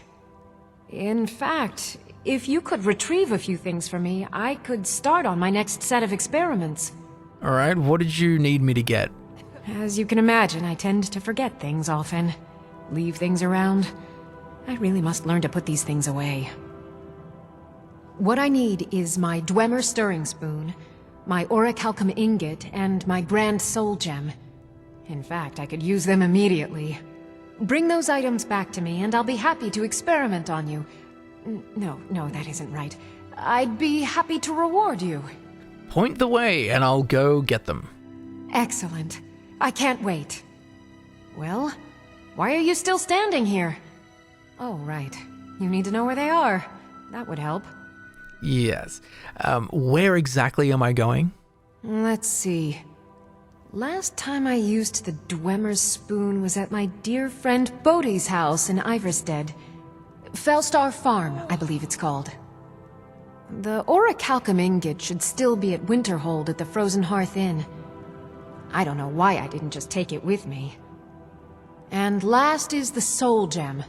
In fact, if you could retrieve a few things for me, I could start on my next set of experiments. Alright, what did you need me to get? As you can imagine, I tend to forget things often. Leave things around. I really must learn to put these things away. What I need is my Dwemer Stirring Spoon, my Orichalcum Ingot, and my Grand Soul Gem. In fact, I could use them immediately. Bring those items back to me, and I'll be happy to experiment on you. No, that isn't right. I'd be happy to reward you. Point the way, and I'll go get them. Excellent. I can't wait. Well, why are you still standing here? Oh, right. You need to know where they are. That would help. Yes. Where exactly am I going? Let's see. Last time I used the Dwemer's spoon was at my dear friend Bodhi's house in Ivarstead. Fellstar Farm, I believe it's called. The orichalcum ingot should still be at Winterhold at the Frozen Hearth Inn. I don't know why I didn't just take it with me. And last is the Soul Gem.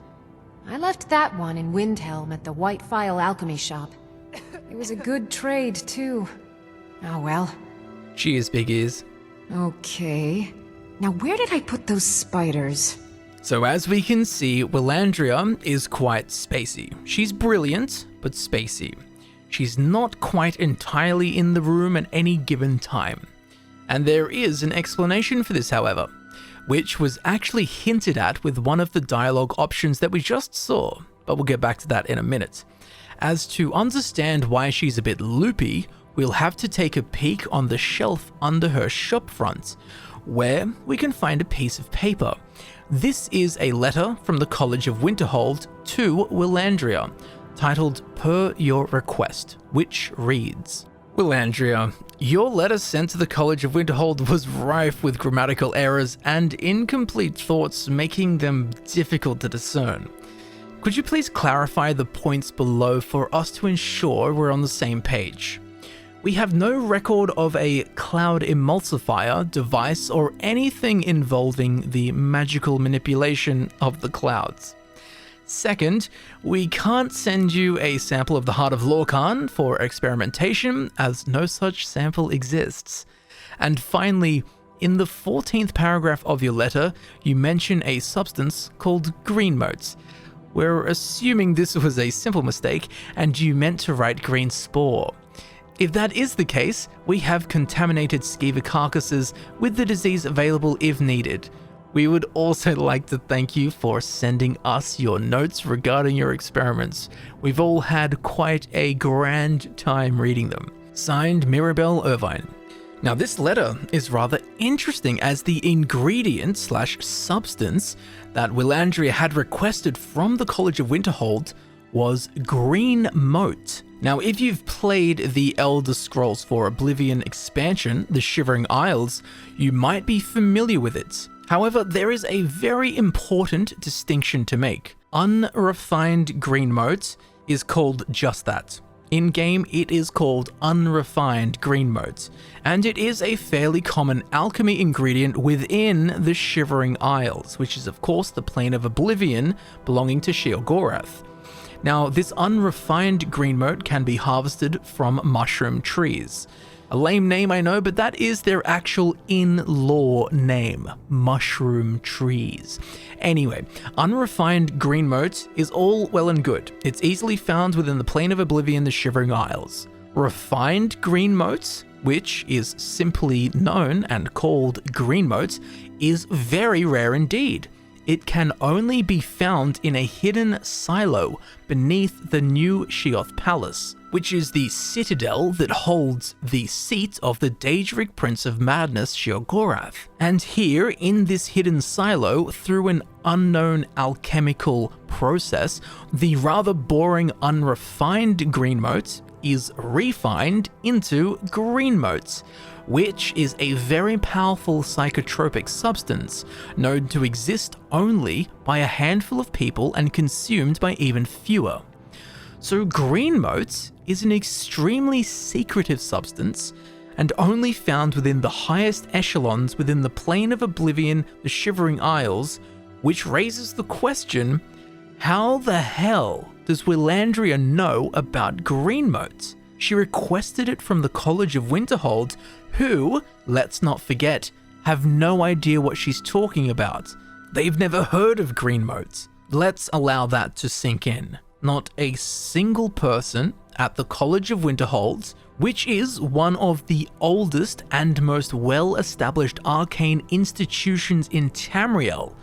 I left that one in Windhelm at the White Phial Alchemy Shop. It was a good trade, too. Oh well. Cheers, Big Ears. Okay. Now where did I put those spiders? So as we can see, Willandria is quite spacey. She's brilliant, but spacey. She's not quite entirely in the room at any given time. And there is an explanation for this, however, which was actually hinted at with one of the dialogue options that we just saw, but we'll get back to that in a minute. As to understand why she's a bit loopy, we'll have to take a peek on the shelf under her shop front, where we can find a piece of paper. This is a letter from the College of Winterhold to Willandria, titled Per Your Request, which reads, Willandria, your letter sent to the College of Winterhold was rife with grammatical errors and incomplete thoughts, making them difficult to discern. Could you please clarify the points below for us to ensure we're on the same page? We have no record of a cloud emulsifier device or anything involving the magical manipulation of the clouds. Second, we can't send you a sample of the Heart of Lorcan for experimentation, as no such sample exists. And finally, in the 14th paragraph of your letter, you mention a substance called green motes. We're assuming this was a simple mistake, and you meant to write green spore. If that is the case, we have contaminated skeever carcasses with the disease available if needed. We would also like to thank you for sending us your notes regarding your experiments. We've all had quite a grand time reading them. Signed, Mirabelle Irvine. Now this letter is rather interesting, as the ingredient / substance that Willandria had requested from the College of Winterhold was green mote. Now, if you've played the Elder Scrolls IV Oblivion expansion, The Shivering Isles, you might be familiar with it. However, there is a very important distinction to make. Unrefined green mote is called just that. In-game, it is called unrefined green mote, and it is a fairly common alchemy ingredient within the Shivering Isles, which is of course the plane of Oblivion belonging to Sheogorath. Now, this unrefined green mote can be harvested from mushroom trees. A lame name, I know, but that is their actual in-lore name, mushroom trees. Anyway, unrefined green mote is all well and good. It's easily found within the plane of Oblivion, the Shivering Isles. Refined green mote, which is simply known and called green mote, is very rare indeed. It can only be found in a hidden silo beneath the New Sheoth Palace, which is the citadel that holds the seat of the Daedric Prince of Madness, Sheogorath. And here, in this hidden silo, through an unknown alchemical process, the rather boring unrefined green mote is refined into green mote, which is a very powerful psychotropic substance known to exist only by a handful of people and consumed by even fewer. So green mote is an extremely secretive substance and only found within the highest echelons within the plane of Oblivion, the Shivering Isles, which raises the question, how the hell does Willandria know about green mote? She requested it from the College of Winterhold, who, let's not forget, have no idea what she's talking about. They've never heard of green mote. Let's allow that to sink in. Not a single person at the College of Winterhold, which is one of the oldest and most well-established arcane institutions in Tamriel,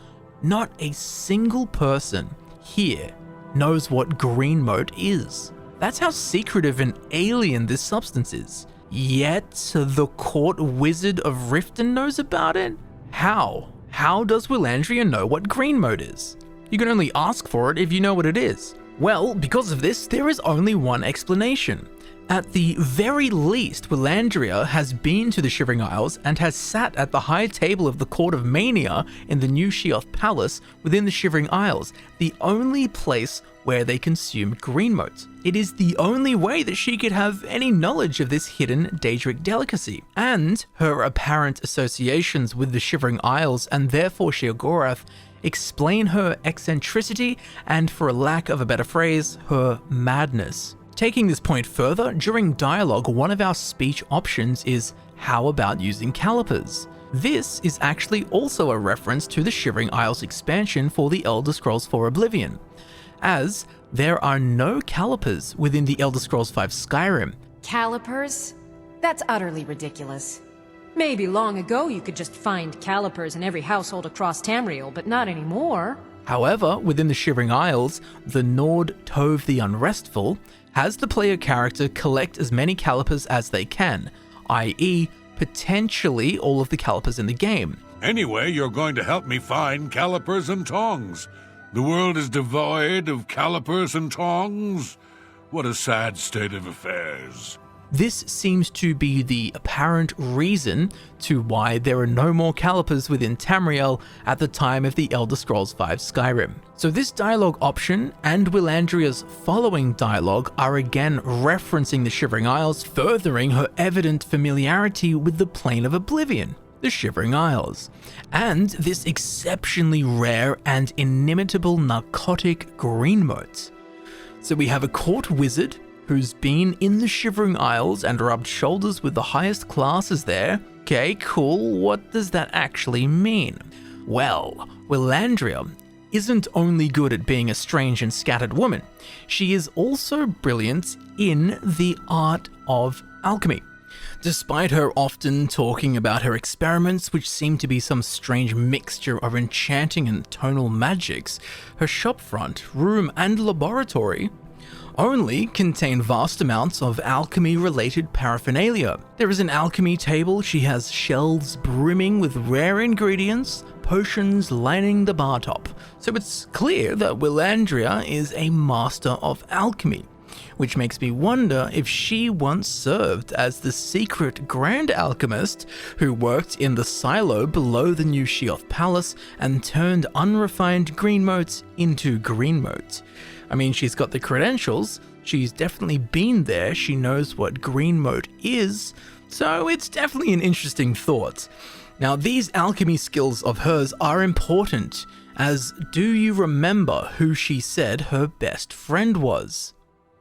not a single person here knows what green mote is. That's how secretive and alien this substance is. Yet, the court wizard of Riften knows about it? How? How does Willandria know what green mote is? You can only ask for it if you know what it is. Well, because of this, there is only one explanation. At the very least, Willandria has been to the Shivering Isles and has sat at the high table of the Court of Mania in the New Sheoth Palace within the Shivering Isles, the only place where they consumed green motes. It is the only way that she could have any knowledge of this hidden Daedric delicacy, and her apparent associations with the Shivering Isles and therefore Sheogorath explain her eccentricity and, for a lack of a better phrase, her madness. Taking this point further, during dialogue, one of our speech options is, how about using calipers? This is actually also a reference to the Shivering Isles expansion for the Elder Scrolls IV Oblivion, as there are no calipers within the Elder Scrolls V Skyrim. Calipers? That's utterly ridiculous. Maybe long ago you could just find calipers in every household across Tamriel, but not anymore. However, within the Shivering Isles, the Nord Tove the Unrestful has the player character collect as many calipers as they can, i.e. potentially all of the calipers in the game. Anyway, you're going to help me find calipers and tongs. The world is devoid of calipers and tongs. What a sad state of affairs. This seems to be the apparent reason to why there are no more calipers within Tamriel at the time of the Elder Scrolls V Skyrim. So this dialogue option and Willandria's following dialogue are again referencing the Shivering Isles, furthering her evident familiarity with the Plane of Oblivion, the Shivering Isles, and this exceptionally rare and inimitable narcotic green mote. So we have a court wizard who's been in the Shivering Isles and rubbed shoulders with the highest classes there. Okay, cool. What does that actually mean? Well, Willandria isn't only good at being a strange and scattered woman, she is also brilliant in the art of alchemy. Despite her often talking about her experiments, which seem to be some strange mixture of enchanting and tonal magics, her shopfront, room, and laboratory only contain vast amounts of alchemy-related paraphernalia. There is an alchemy table, she has shelves brimming with rare ingredients, potions lining the bar top. So it's clear that Willandria is a master of alchemy, which makes me wonder if she once served as the secret Grand Alchemist who worked in the silo below the New Sheoth Palace and turned unrefined green motes into green mote. I mean, she's got the credentials, she's definitely been there, she knows what green mote is, so it's definitely an interesting thought. Now, these alchemy skills of hers are important, as do you remember who she said her best friend was?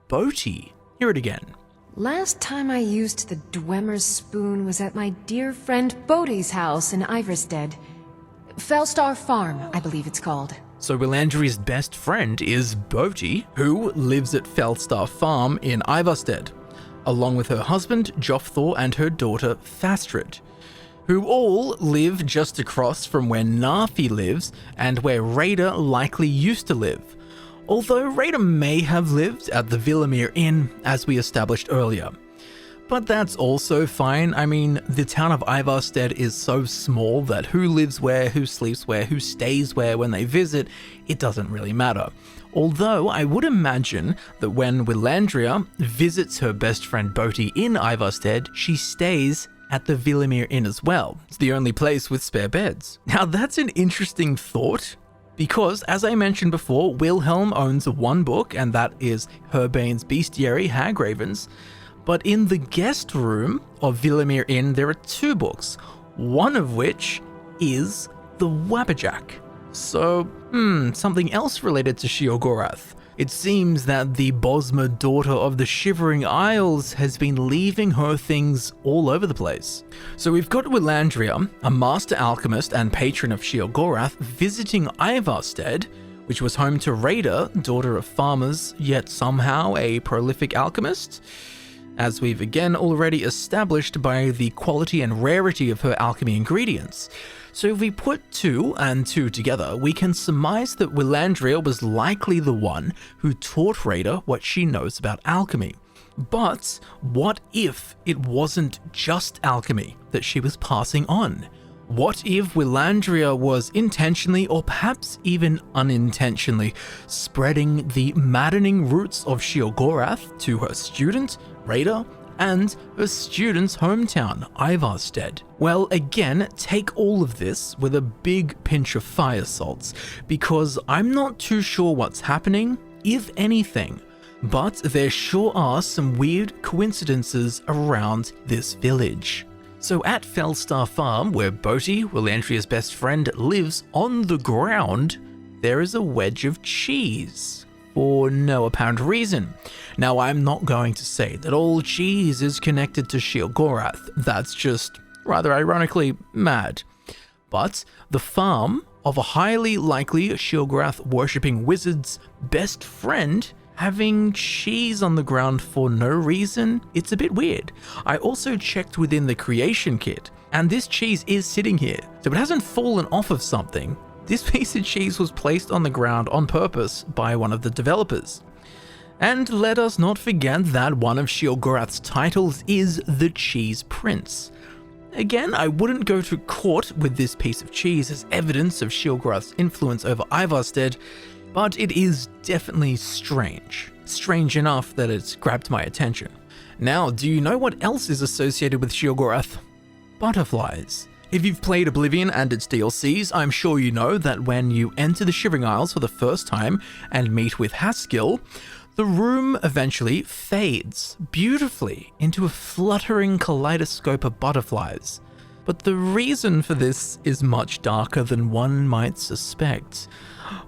Bodhi. Hear it again. Last time I used the Dwemer's spoon was at my dear friend Bodhi's house in Ivarstead. Felstar Farm, I believe it's called. So Willandria's best friend is Bodhi, who lives at Felstar Farm in Ivarstead, along with her husband Jofthor and her daughter Fastrid, who all live just across from where Narfi lives and where Reyda likely used to live. Although Reyda may have lived at the Villamere Inn, as we established earlier. But that's also fine. I mean, the town of Ivarstead is so small that who lives where, who sleeps where, who stays where when they visit, it doesn't really matter. Although I would imagine that when Willandria visits her best friend Bodhi in Ivarstead, she stays at the Villamere Inn as well. It's the only place with spare beds. Now that's an interesting thought, because, as I mentioned before, Wilhelm owns one book, and that is Herbane's Bestiary, Hagraven's. But in the guest room of Villamere Inn, there are two books, one of which is the Wabberjack. So, something else related to Sheogorath. It seems that the Bosmer daughter of the Shivering Isles has been leaving her things all over the place. So we've got Willandria, a master alchemist and patron of Sheogorath, visiting Ivarstead, which was home to Reyda, daughter of farmers, yet somehow a prolific alchemist, as we've again already established by the quality and rarity of her alchemy ingredients. So if we put 2 and 2 together, we can surmise that Willandria was likely the one who taught Reyda what she knows about alchemy. But what if it wasn't just alchemy that she was passing on? What if Willandria was intentionally, or perhaps even unintentionally, spreading the maddening roots of Sheogorath to her student, Reyda, and her student's hometown, Ivarstead. Well, again, take all of this with a big pinch of fire salts, because I'm not too sure what's happening, if anything, but there sure are some weird coincidences around this village. So at Fellstar Farm, where Bodhi, Willandria's best friend, lives on the ground, there is a wedge of cheese, for no apparent reason. Now, I'm not going to say that all cheese is connected to Sheogorath, that's just, rather ironically, mad. But the farm of a highly likely Sheogorath worshipping wizard's best friend having cheese on the ground for no reason, it's a bit weird. I also checked within the creation kit, and this cheese is sitting here, so it hasn't fallen off of something. This piece of cheese was placed on the ground on purpose by one of the developers. And let us not forget that one of Sheogorath's titles is the Cheese Prince. Again, I wouldn't go to court with this piece of cheese as evidence of Sheogorath's influence over Ivarstead, but it is definitely strange. Strange enough that it's grabbed my attention. Now, do you know what else is associated with Sheogorath? Butterflies. If you've played Oblivion and its DLCs, I'm sure you know that when you enter the Shivering Isles for the first time and meet with Haskell, the room eventually fades beautifully into a fluttering kaleidoscope of butterflies. But the reason for this is much darker than one might suspect.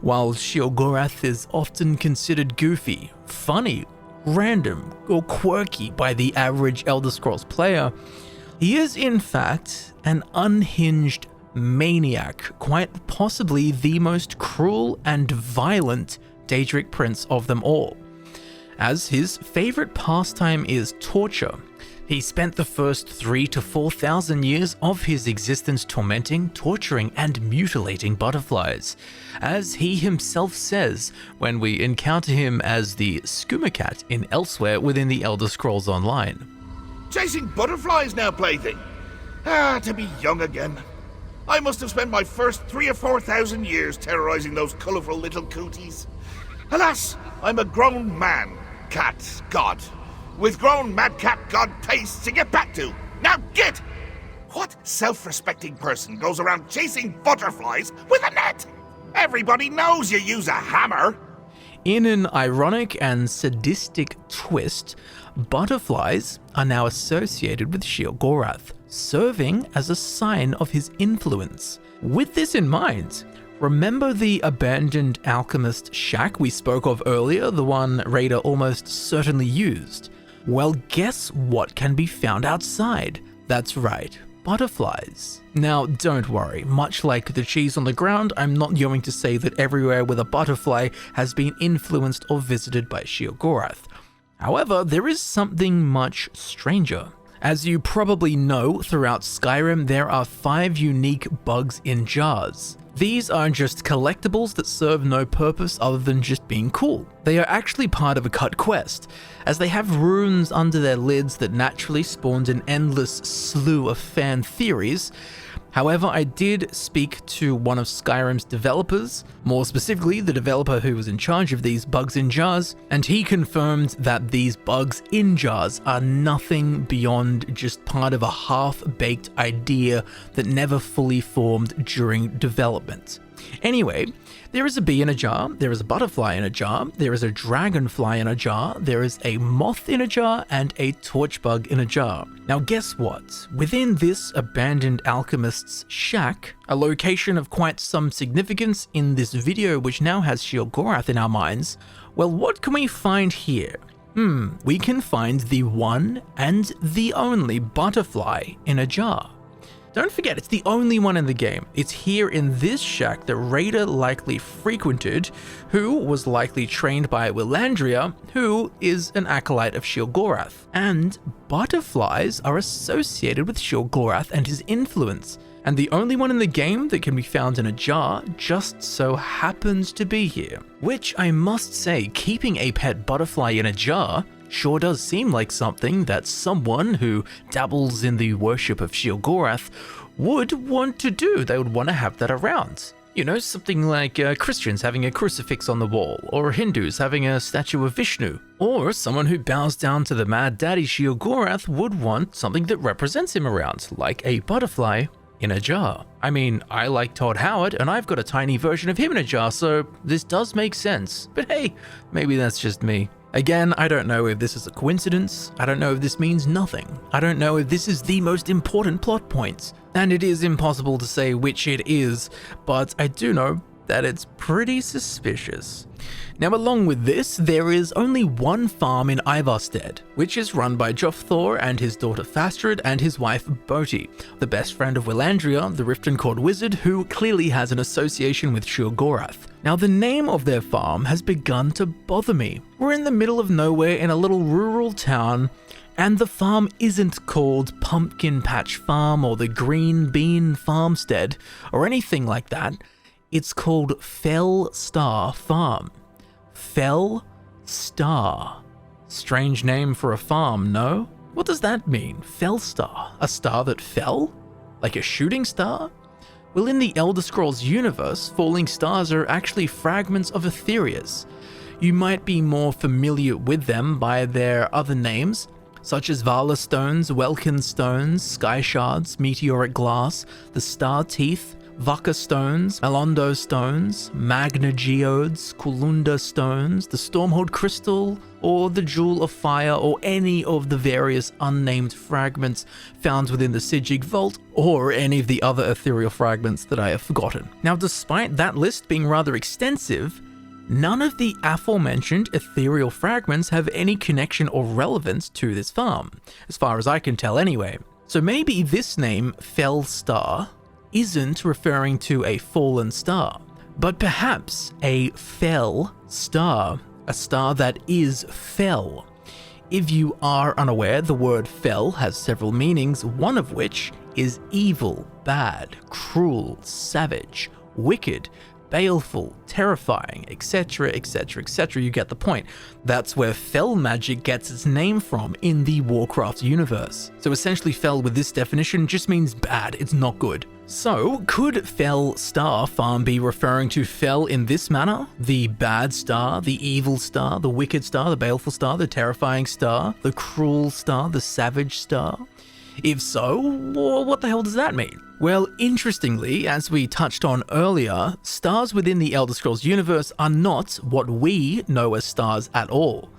While Sheogorath is often considered goofy, funny, random, or quirky by the average Elder Scrolls player, he is in fact an unhinged maniac, quite possibly the most cruel and violent Daedric prince of them all. As his favorite pastime is torture, he spent the first 3,000 to 4,000 years of his existence tormenting, torturing, and mutilating butterflies, as he himself says when we encounter him as the Skooma in Elsewhere within the Elder Scrolls Online. Chasing butterflies now, plaything. To be young again. I must have spent my first 3,000 or 4,000 years terrorizing those colourful little cooties. Alas, I'm a grown man, cat, god, with grown madcap god tastes to get back to. Now get! What self-respecting person goes around chasing butterflies with a net? Everybody knows you use a hammer. In an ironic and sadistic twist, butterflies are now associated with Sheogorath, serving as a sign of his influence. With this in mind, remember the abandoned alchemist shack we spoke of earlier, the one Reyda almost certainly used? Well, guess what can be found outside? That's right, butterflies. Now, don't worry, much like the cheese on the ground, I'm not going to say that everywhere with a butterfly has been influenced or visited by Sheogorath. However, there is something much stranger. As you probably know, throughout Skyrim, there are 5 unique bugs in jars. These aren't just collectibles that serve no purpose other than just being cool. They are actually part of a cut quest, as they have runes under their lids that naturally spawned an endless slew of fan theories. However, I did speak to one of Skyrim's developers, more specifically the developer who was in charge of these bugs in jars, and he confirmed that these bugs in jars are nothing beyond just part of a half-baked idea that never fully formed during development. Anyway, there is a bee in a jar, there is a butterfly in a jar, there is a dragonfly in a jar, there is a moth in a jar, and a torchbug in a jar. Now guess what? Within this abandoned alchemist's shack, a location of quite some significance in this video which now has Sheogorath in our minds, well, what can we find here? We can find the one and the only butterfly in a jar. Don't forget, it's the only one in the game. It's here in this shack that Reyda likely frequented, who was likely trained by Willandria, who is an acolyte of Sheogorath. And butterflies are associated with Sheogorath and his influence. And the only one in the game that can be found in a jar just so happens to be here. Which I must say, keeping a pet butterfly in a jar sure does seem like something that someone who dabbles in the worship of Sheogorath would want to do. They would want to have that around. You know, something like Christians having a crucifix on the wall, or Hindus having a statue of Vishnu, or someone who bows down to the Mad Daddy Sheogorath would want something that represents him around, like a butterfly in a jar. I mean, I like Todd Howard, and I've got a tiny version of him in a jar, so this does make sense. But hey, maybe that's just me. Again, I don't know if this is a coincidence, I don't know if this means nothing, I don't know if this is the most important plot point, and it is impossible to say which it is, but I do know that it's pretty suspicious. Now, along with this, there is only one farm in Ivarstead, which is run by Jofthor and his daughter Fastrid and his wife Boti, the best friend of Willandria, the Riften Court wizard, who clearly has an association with Sheogorath. Now, the name of their farm has begun to bother me. We're in the middle of nowhere in a little rural town, and the farm isn't called Pumpkin Patch Farm or the Green Bean Farmstead or anything like that. It's called Fell Star Farm. Fell Star. Strange name for a farm, no? What does that mean? Fell Star? A star that fell? Like a shooting star? Well, in the Elder Scrolls universe, falling stars are actually fragments of Aetherius. You might be more familiar with them by their other names, such as Vala Stones, Welkin Stones, Sky Shards, Meteoric Glass, the Star Teeth, Vaka Stones, Melondo Stones, Magna Geodes, Kulunda Stones, the Stormhold Crystal, or the Jewel of Fire, or any of the various unnamed fragments found within the Sigig Vault, or any of the other ethereal fragments that I have forgotten. Now, despite that list being rather extensive, none of the aforementioned ethereal fragments have any connection or relevance to this farm, as far as I can tell anyway. So maybe this name, Fell Star, isn't referring to a fallen star, but perhaps a fell star, a star that is fell. If you are unaware, the word fell has several meanings, one of which is evil, bad, cruel, savage, wicked, baleful, terrifying, etc, etc, etc. You get the point. That's where fell magic gets its name from in the Warcraft universe. So essentially fell with this definition just means bad, it's not good. So, could Fell Star Farm be referring to Fell in this manner? The bad star, the evil star, the wicked star, the baleful star, the terrifying star, the cruel star, the savage star? If so, what the hell does that mean? Well, interestingly, as we touched on earlier, stars within the Elder Scrolls universe are not what we know as stars at all.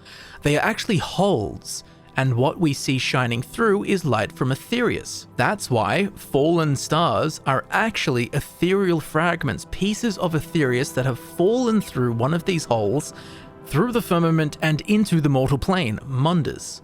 They are actually holes, and what we see shining through is light from Aetherius. That's why fallen stars are actually ethereal fragments, pieces of Aetherius that have fallen through one of these holes, through the firmament and into the mortal plane, Mundus.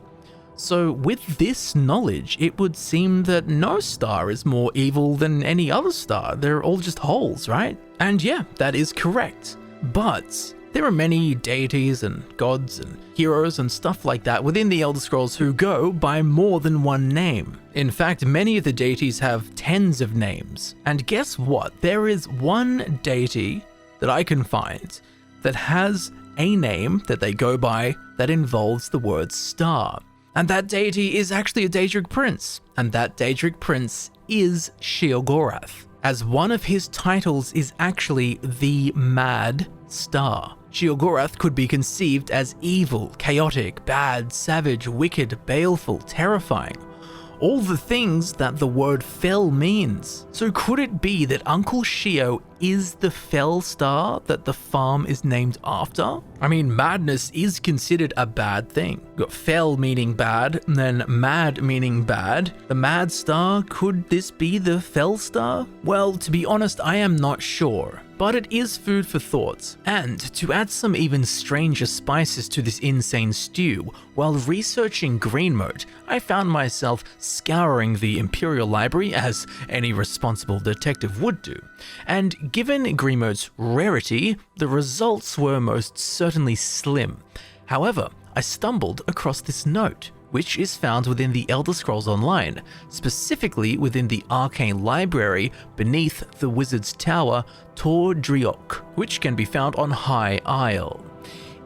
So with this knowledge, it would seem that no star is more evil than any other star. They're all just holes, right? And yeah, that is correct. But there are many deities and gods and heroes and stuff like that within the Elder Scrolls who go by more than one name. In fact, many of the deities have tens of names. And guess what? There is one deity that I can find that has a name that they go by that involves the word star. And that deity is actually a Daedric prince. And that Daedric prince is Sheogorath, as one of his titles is actually the Mad Star. Sheogorath could be conceived as evil, chaotic, bad, savage, wicked, baleful, terrifying. All the things that the word fell means. So could it be that Uncle Sheo is the fell star that the farm is named after? I mean, madness is considered a bad thing. You've got fell meaning bad, and then mad meaning bad. The mad star, could this be the fell star? Well, to be honest, I am not sure. But it is food for thought. And to add some even stranger spices to this insane stew, while researching Green Mode, I found myself scouring the Imperial Library, as any responsible detective would do. And given Green Mode's rarity, the results were most certainly slim. However, I stumbled across this note, which is found within the Elder Scrolls Online, specifically within the Arcane Library beneath the Wizard's Tower, Tor Driok, which can be found on High Isle.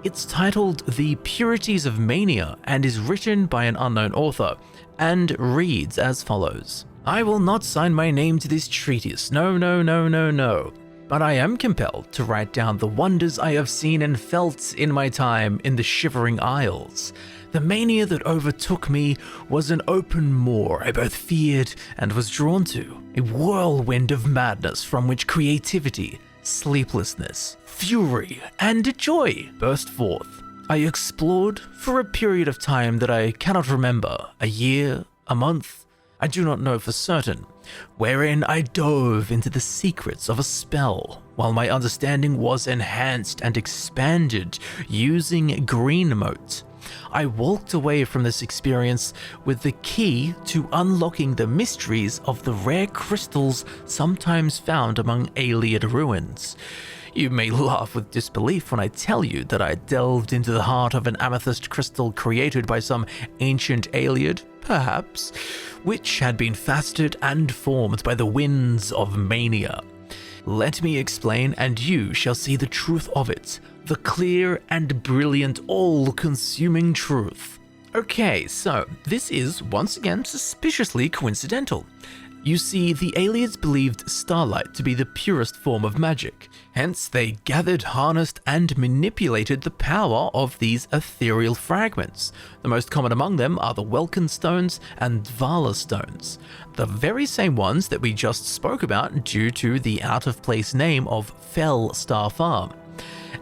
It's titled The Purities of Mania and is written by an unknown author, and reads as follows. I will not sign my name to this treatise, no, no, no, no, no. but I am compelled to write down the wonders I have seen and felt in my time in the Shivering Isles. The mania that overtook me was an open maw I both feared and was drawn to, a whirlwind of madness from which creativity, sleeplessness, fury, and joy burst forth. I explored for a period of time that I cannot remember, a year, a month, I do not know for certain, wherein I dove into the secrets of a spell, while my understanding was enhanced and expanded using green mote. I walked away from this experience with the key to unlocking the mysteries of the rare crystals sometimes found among Ayleid ruins. You may laugh with disbelief when I tell you that I delved into the heart of an amethyst crystal created by some ancient Ayleid, perhaps, which had been faceted and formed by the winds of mania. Let me explain, and you shall see the truth of it, the clear and brilliant, all-consuming truth. Okay, so this is once again suspiciously coincidental. You see, the Ayleids believed starlight to be the purest form of magic, hence they gathered, harnessed, and manipulated the power of these ethereal fragments. The most common among them are the Welkin stones and Vala stones, the very same ones that we just spoke about due to the out-of-place name of Fell Star Farm.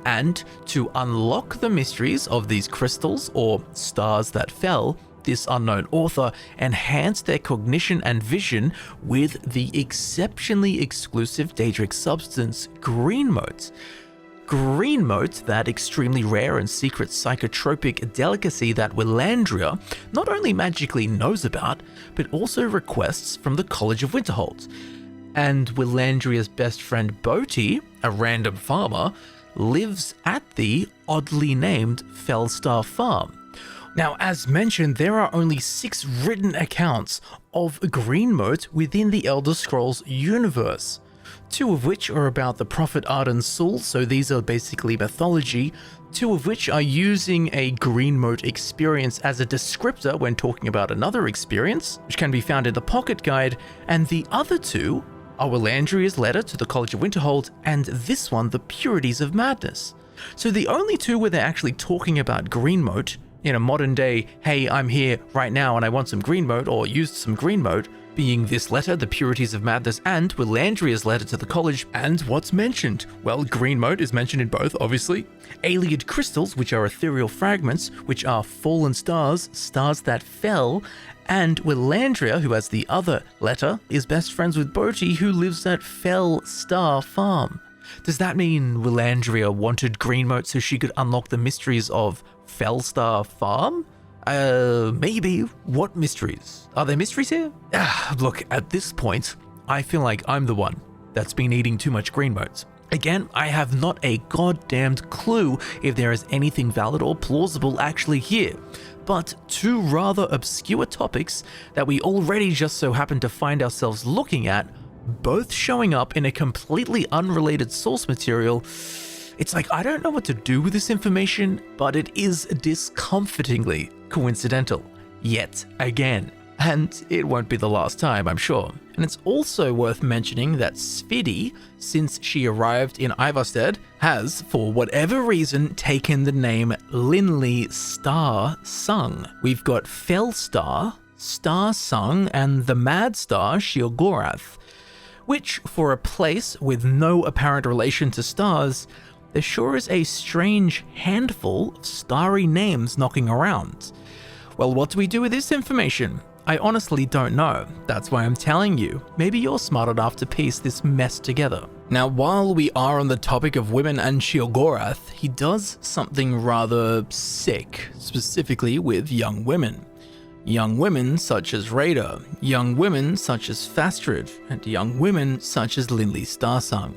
And to unlock the mysteries of these crystals, or stars that fell, this unknown author enhanced their cognition and vision with the exceptionally exclusive Daedric substance green mote. Green mote, that extremely rare and secret psychotropic delicacy that Willandria not only magically knows about, but also requests from the College of Winterhold. And Willandria's best friend Boti, a random farmer, lives at the oddly named Fellstar Farm. Now, as mentioned, there are only 6 written accounts of green mote within the Elder Scrolls universe, 2 of which are about the Prophet Arden Sul, so these are basically mythology, 2 of which are using a green mote experience as a descriptor when talking about another experience, which can be found in the Pocket Guide, and the other 2 are Willandria's letter to the College of Winterhold, and this one, the Purities of Madness. So the only 2 where they're actually talking about green mote, in a modern day, hey, I'm here right now and I want some green mote, or used some green mote, being this letter, the Purities of Madness, and Willandria's letter to the college. And what's mentioned? Well, green mote is mentioned in both, obviously. Ayleid crystals, which are ethereal fragments, which are fallen stars, stars that fell, and Willandria, who has the other letter, is best friends with Boti, who lives at Fell Star Farm. Does that mean Willandria wanted green mote so she could unlock the mysteries of Fellstar Farm? Maybe. What mysteries? Are there mysteries here? Look, at this point, I feel like I'm the one that's been eating too much green motes. Again, I have not a goddamned clue if there is anything valid or plausible actually here, but 2 rather obscure topics that we already just so happen to find ourselves looking at, both showing up in a completely unrelated source material. It's like, I don't know what to do with this information, but it is discomfortingly coincidental, yet again. And it won't be the last time, I'm sure. And it's also worth mentioning that Svidi, since she arrived in Ivarstead, has, for whatever reason, taken the name Linley Star Sung. We've got Fellstar, Star Sung, and the Mad Star Sheogorath, which, for a place with no apparent relation to stars, there sure is a strange handful of starry names knocking around. Well, what do we do with this information? I honestly don't know. That's why I'm telling you. Maybe you're smart enough to piece this mess together. Now, while we are on the topic of women and Sheogorath, he does something rather sick, specifically with young women. Young women such as Reyda, young women such as Fastrid, and young women such as Linley Starsung.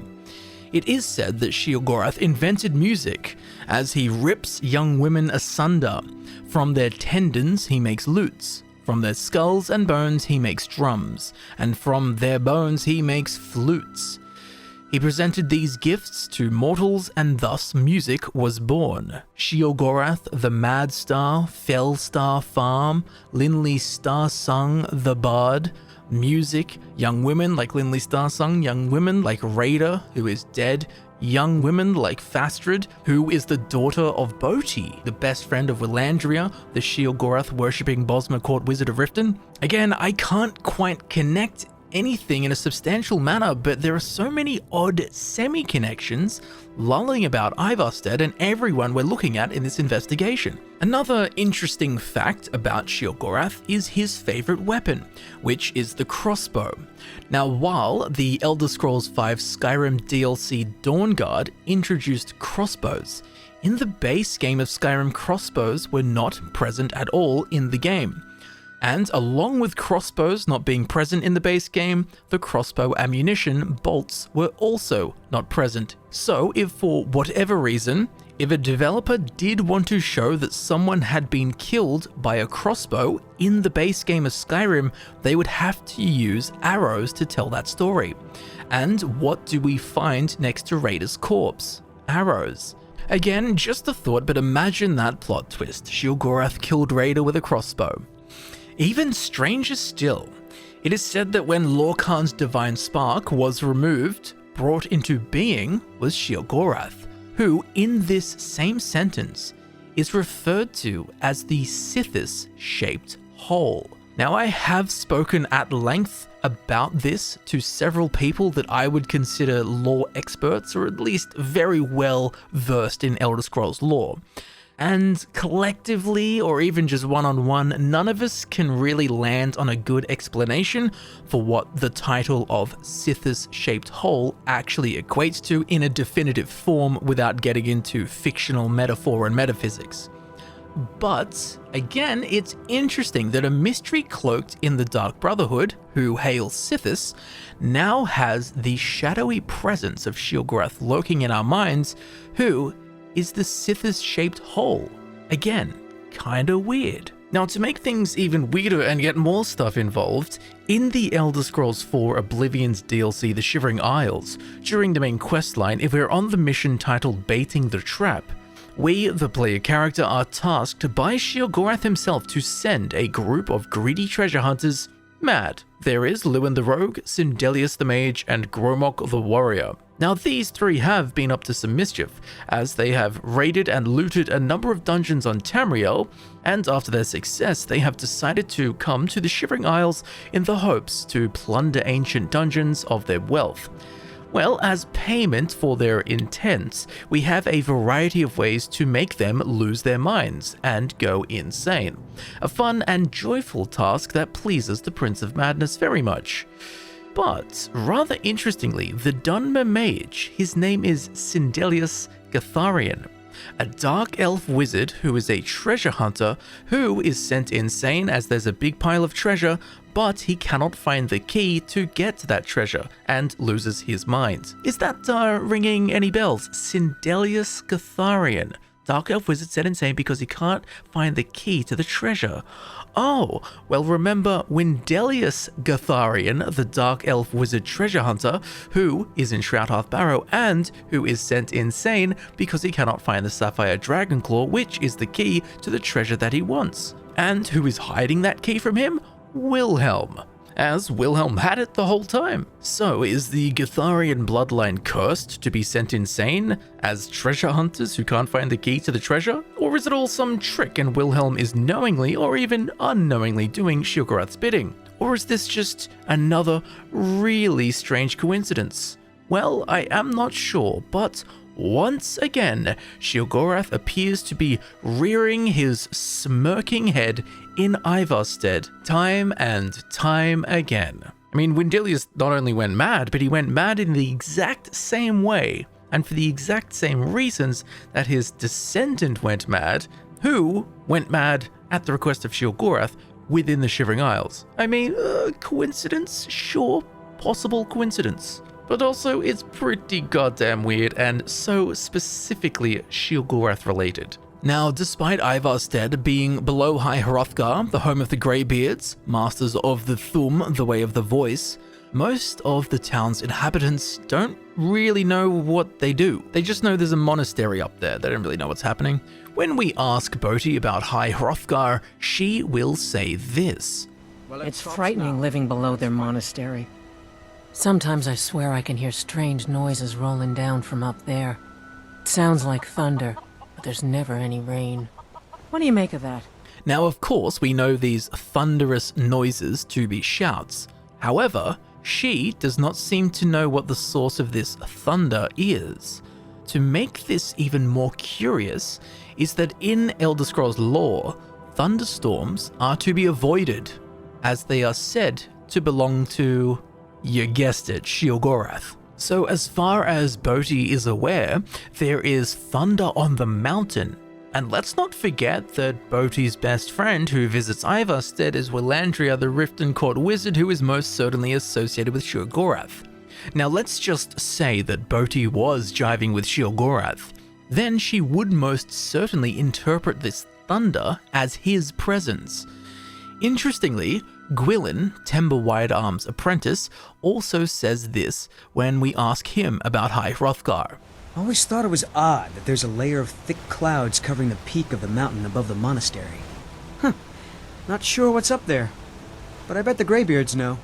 It is said that Sheogorath invented music, as he rips young women asunder. From their tendons he makes lutes, from their skulls and bones he makes drums, and from their bones he makes flutes. He presented these gifts to mortals, and thus music was born. Sheogorath, the Mad Star, Fell Star Farm, Linley Star Sung, the Bard, music, young women like Linley Starsung, young women like Reyda, who is dead, young women like Fastrid, who is the daughter of Boti, the best friend of Willandria, the Sheogorath worshipping Bosmer court wizard of Riften. Again, I can't quite connect anything in a substantial manner, but there are so many odd semi-connections lulling about Ivarstead and everyone we're looking at in this investigation. Another interesting fact about Sheogorath is his favorite weapon, which is the crossbow. Now, while the Elder Scrolls V Skyrim DLC Dawnguard introduced crossbows, in the base game of Skyrim, crossbows were not present at all in the game. And along with crossbows not being present in the base game, the crossbow ammunition bolts were also not present. So if for whatever reason, if a developer did want to show that someone had been killed by a crossbow in the base game of Skyrim, they would have to use arrows to tell that story. And what do we find next to Reyda's corpse? Arrows. Again, just a thought, but imagine that plot twist. Sheogorath killed Reyda with a crossbow. Even stranger still, it is said that when Lorkhan's divine spark was removed, brought into being was Sheogorath, who in this same sentence is referred to as the Sithis-shaped hole. Now, I have spoken at length about this to several people that I would consider lore experts, or at least very well versed in Elder Scrolls lore. And collectively, or even just one-on-one, none of us can really land on a good explanation for what the title of Sithis-shaped hole actually equates to in a definitive form without getting into fictional metaphor and metaphysics. But, again, it's interesting that a mystery cloaked in the Dark Brotherhood, who hails Sithis, now has the shadowy presence of Sheogorath lurking in our minds, who is the Sithis-shaped hole. Again, kinda weird. Now, to make things even weirder and get more stuff involved, in the Elder Scrolls IV Oblivion's DLC The Shivering Isles, during the main questline, if we're on the mission titled Baiting the Trap, we, the player character, are tasked by Sheogorath himself to send a group of greedy treasure hunters mad. There is Lewin the Rogue, Sindelius the Mage, and Gromok the Warrior. Now, these three have been up to some mischief, as they have raided and looted a number of dungeons on Tamriel, and after their success, they have decided to come to the Shivering Isles in the hopes to plunder ancient dungeons of their wealth. Well, as payment for their intent, we have a variety of ways to make them lose their minds and go insane. A fun and joyful task that pleases the Prince of Madness very much. But, rather interestingly, the Dunmer Mage, his name is Wendelius Gatharian, a dark elf wizard who is a treasure hunter who is sent insane as there's a big pile of treasure, but he cannot find the key to get to that treasure and loses his mind. Is that ringing any bells? Wendelius Gatharian, dark elf wizard set insane because he can't find the key to the treasure. Oh, well, remember Wendelius Gatharian, the dark elf wizard treasure hunter, who is in Shroudhearth Barrow and who is sent insane because he cannot find the Sapphire Dragonclaw, which is the key to the treasure that he wants. And who is hiding that key from him? Wilhelm, as Wilhelm had it the whole time. So is the Gatharian bloodline cursed to be sent insane as treasure hunters who can't find the key to the treasure? Or is it all some trick and Wilhelm is knowingly or even unknowingly doing Sheogorath's bidding? Or is this just another really strange coincidence? Well, I am not sure, but once again, Sheogorath appears to be rearing his smirking head in Ivarstead, time and time again. I mean, Wendelius not only went mad, but he went mad in the exact same way, and for the exact same reasons that his descendant went mad, who went mad at the request of Sheogorath within the Shivering Isles. I mean, coincidence? Sure, possible coincidence. But also, it's pretty goddamn weird and so specifically Sheogorath related. Now, despite Ivarstead being below High Hrothgar, the home of the Greybeards, masters of the Thum, the way of the voice, most of the town's inhabitants don't really know what they do. They just know there's a monastery up there. They don't really know what's happening. When we ask Boti about High Hrothgar, she will say this. It's frightening living below their monastery. Sometimes I swear I can hear strange noises rolling down from up there. It sounds like thunder, but there's never any rain. What do you make of that? Now, of course, we know these thunderous noises to be shouts. However, she does not seem to know what the source of this thunder is. To make this even more curious is that in Elder Scrolls lore, thunderstorms are to be avoided, as they are said to belong to, you guessed it, Sheogorath. So as far as Bodhi is aware, there is thunder on the mountain. And let's not forget that Bodhi's best friend who visits Ivarstead is Willandria, the Riften Court wizard who is most certainly associated with Sheogorath. Now let's just say that Bodhi was jiving with Sheogorath. Then she would most certainly interpret this thunder as his presence. Interestingly, Gwilyn, Temba-Wide Arm's apprentice, also says this when we ask him about High Hrothgar. I always thought it was odd that there's a layer of thick clouds covering the peak of the mountain above the monastery. Not sure what's up there, but I bet the Greybeards know.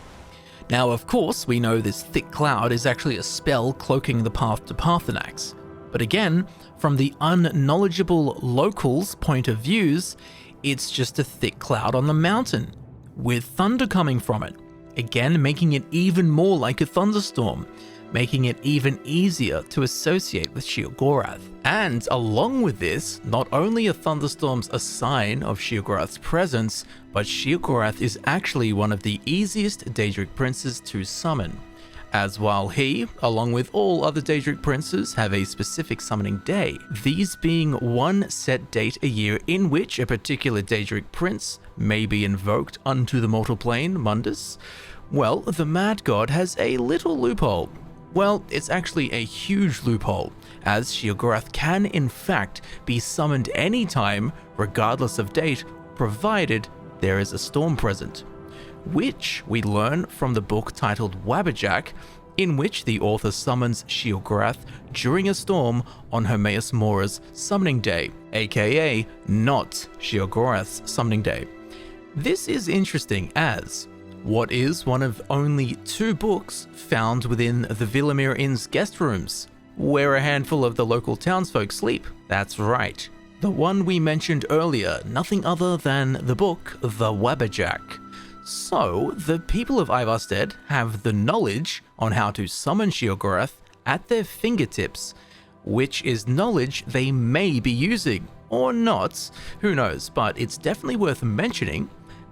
Now, of course, we know this thick cloud is actually a spell cloaking the path to Paarthurnax. But again, from the unknowledgeable locals' point of views, it's just a thick cloud on the mountain, with thunder coming from it, again making it even more like a thunderstorm, making it even easier to associate with Sheogorath. And along with this, not only are thunderstorms a sign of Sheogorath's presence, but Sheogorath is actually one of the easiest Daedric princes to summon, as while he, along with all other Daedric princes, have a specific summoning day, these being one set date a year in which a particular Daedric prince may be invoked unto the mortal plane, Mundus. Well, the Mad God has a little loophole. Well, it's actually a huge loophole, as Sheogorath can in fact be summoned anytime, regardless of date, provided there is a storm present, which we learn from the book titled Wabberjack, in which the author summons Sheogorath during a storm on Hermaeus Mora's summoning day, aka not Sheogorath's summoning day. This is interesting as what is one of only 2 books found within the Villamere Inn's guest rooms, where a handful of the local townsfolk sleep. That's right, the one we mentioned earlier, nothing other than the book The Wabberjack. So, the people of Ivarstead have the knowledge on how to summon Sheogorath at their fingertips, which is knowledge they may be using, or not, who knows, but it's definitely worth mentioning,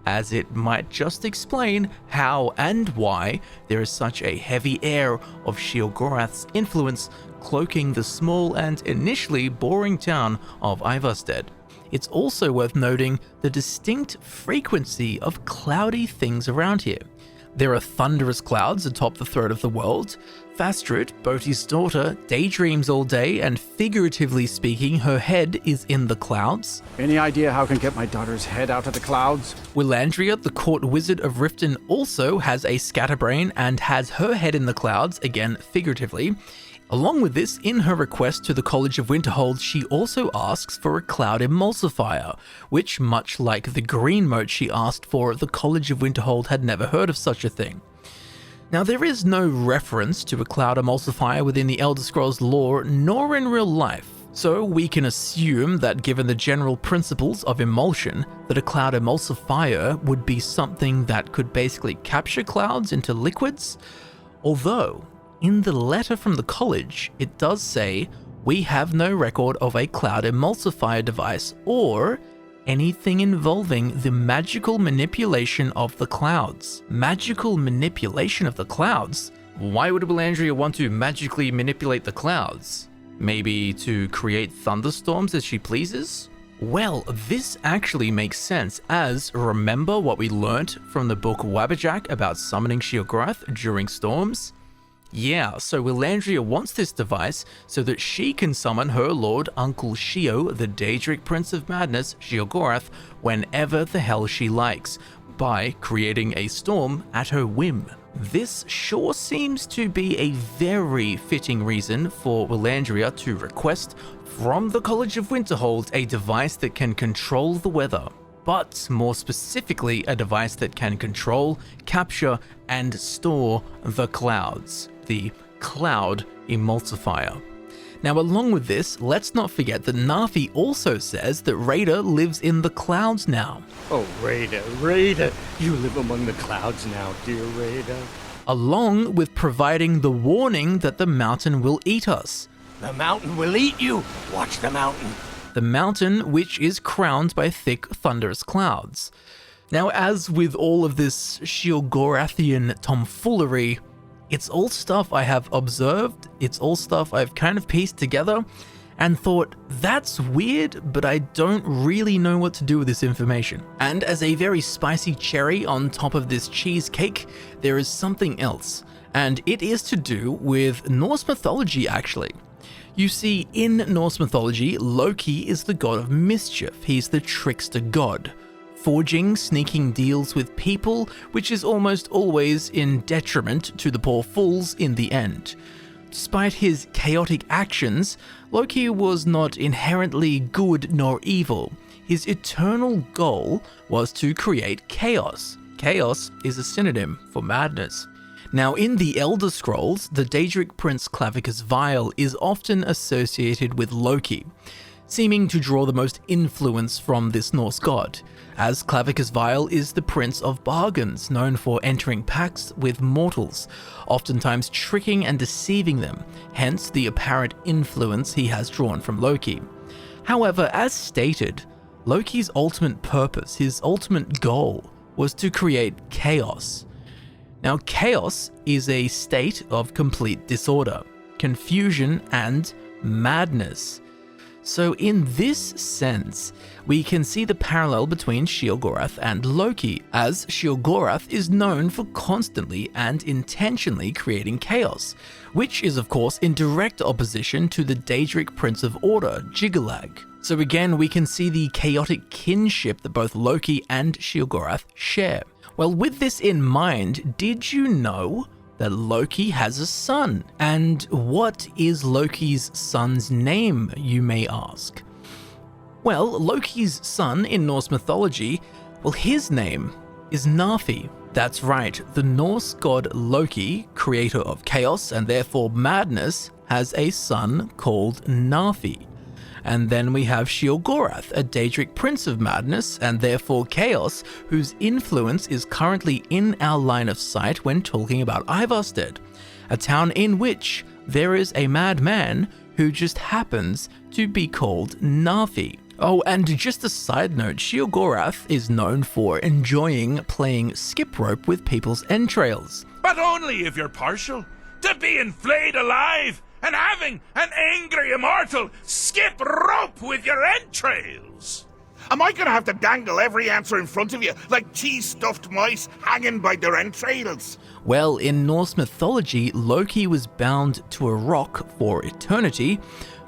as it might just explain how and why there is such a heavy air of Sheogorath's influence cloaking the small and initially boring town of Ivarstead. It's also worth noting the distinct frequency of cloudy things around here. There are thunderous clouds atop the throat of the world. Fastrid, Bodhi's daughter, daydreams all day, and figuratively speaking, her head is in the clouds. Any idea how I can get my daughter's head out of the clouds? Willandria, the court wizard of Riften, also has a scatterbrain and has her head in the clouds, again figuratively. Along with this, in her request to the College of Winterhold, she also asks for a cloud emulsifier, which, much like the green mote she asked for, the College of Winterhold had never heard of such a thing. Now, there is no reference to a cloud emulsifier within the Elder Scrolls lore, nor in real life, so we can assume that given the general principles of emulsion, that a cloud emulsifier would be something that could basically capture clouds into liquids, although in the letter from the college, it does say, we have no record of a cloud emulsifier device or anything involving the magical manipulation of the clouds. Magical manipulation of the clouds? Why would Willandria want to magically manipulate the clouds? Maybe to create thunderstorms as she pleases? Well, this actually makes sense, as remember what we learnt from the book Wabberjack about summoning Sheogorath during storms? Yeah, so Willandria wants this device so that she can summon her lord Uncle Sheo, the Daedric Prince of Madness, Sheogorath, whenever the hell she likes, by creating a storm at her whim. This sure seems to be a very fitting reason for Willandria to request from the College of Winterhold a device that can control the weather. but more specifically a device that can control, capture, and store the clouds, the Cloud Emulsifier. Now, along with this, let's not forget that Narfi also says that Reyda lives in the clouds now. Oh, Reyda, Reyda, you live among the clouds now, dear Reyda. Along with providing the warning that the mountain will eat us. The mountain will eat you. Watch the mountain. The mountain which is crowned by thick, thunderous clouds. Now, as with all of this Sheogorathian tomfoolery, it's all stuff I have observed, it's all stuff I've kind of pieced together and thought, that's weird, but I don't really know what to do with this information. And as a very spicy cherry on top of this cheesecake, there is something else, and it is to do with Norse mythology, actually. You see, in Norse mythology, Loki is the god of mischief. He's the trickster god, forging, sneaking deals with people, which is almost always in detriment to the poor fools in the end. Despite his chaotic actions, Loki was not inherently good nor evil. His eternal goal was to create chaos. Chaos is a synonym for madness. Now, in the Elder Scrolls, the Daedric prince Clavicus Vile is often associated with Loki, seeming to draw the most influence from this Norse god, as Clavicus Vile is the prince of bargains, known for entering pacts with mortals, oftentimes tricking and deceiving them, hence the apparent influence he has drawn from Loki. However, as stated, Loki's ultimate purpose, his ultimate goal, was to create chaos. Now, chaos is a state of complete disorder, confusion, and madness. So in this sense, we can see the parallel between Sheogorath and Loki, as Sheogorath is known for constantly and intentionally creating chaos, which is of course in direct opposition to the Daedric Prince of Order, Jiggalag. So again, we can see the chaotic kinship that both Loki and Sheogorath share. Well, with this in mind, did you know that Loki has a son? And what is Loki's son's name, you may ask? Well, Loki's son in Norse mythology, well, his name is Narfi. That's right, the Norse god Loki, creator of chaos and therefore madness, has a son called Narfi. And then we have Sheogorath, a Daedric prince of madness and therefore chaos, whose influence is currently in our line of sight when talking about Ivarstead, a town in which there is a madman who just happens to be called Narfi. Oh, and just a side note, Sheogorath is known for enjoying playing skip rope with people's entrails. But only if you're partial to being flayed alive and having an angry immortal skip rope with your entrails. Am I gonna have to dangle every answer in front of you like cheese-stuffed mice hanging by their entrails? Well, in Norse mythology, Loki was bound to a rock for eternity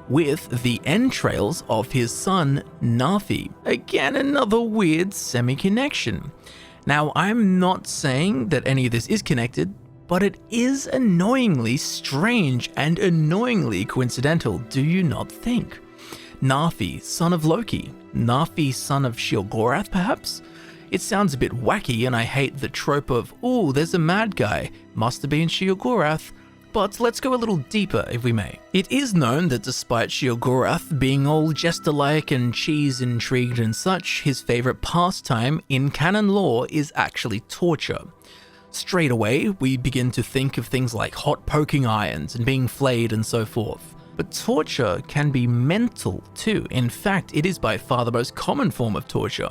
with the entrails of his son, Narfi. Again, another weird semi-connection. Now, I'm not saying that any of this is connected, but it is annoyingly strange and annoyingly coincidental, do you not think? Narfi, son of Loki. Narfi, son of Sheogorath, perhaps? It sounds a bit wacky, and I hate the trope of, ooh, there's a mad guy, must have been Sheogorath. But let's go a little deeper, if we may. It is known that despite Sheogorath being all jester-like and cheese-intrigued and such, his favorite pastime in canon lore is actually torture. Straight away, we begin to think of things like hot poking irons and being flayed and so forth. But torture can be mental too. In fact, it is by far the most common form of torture.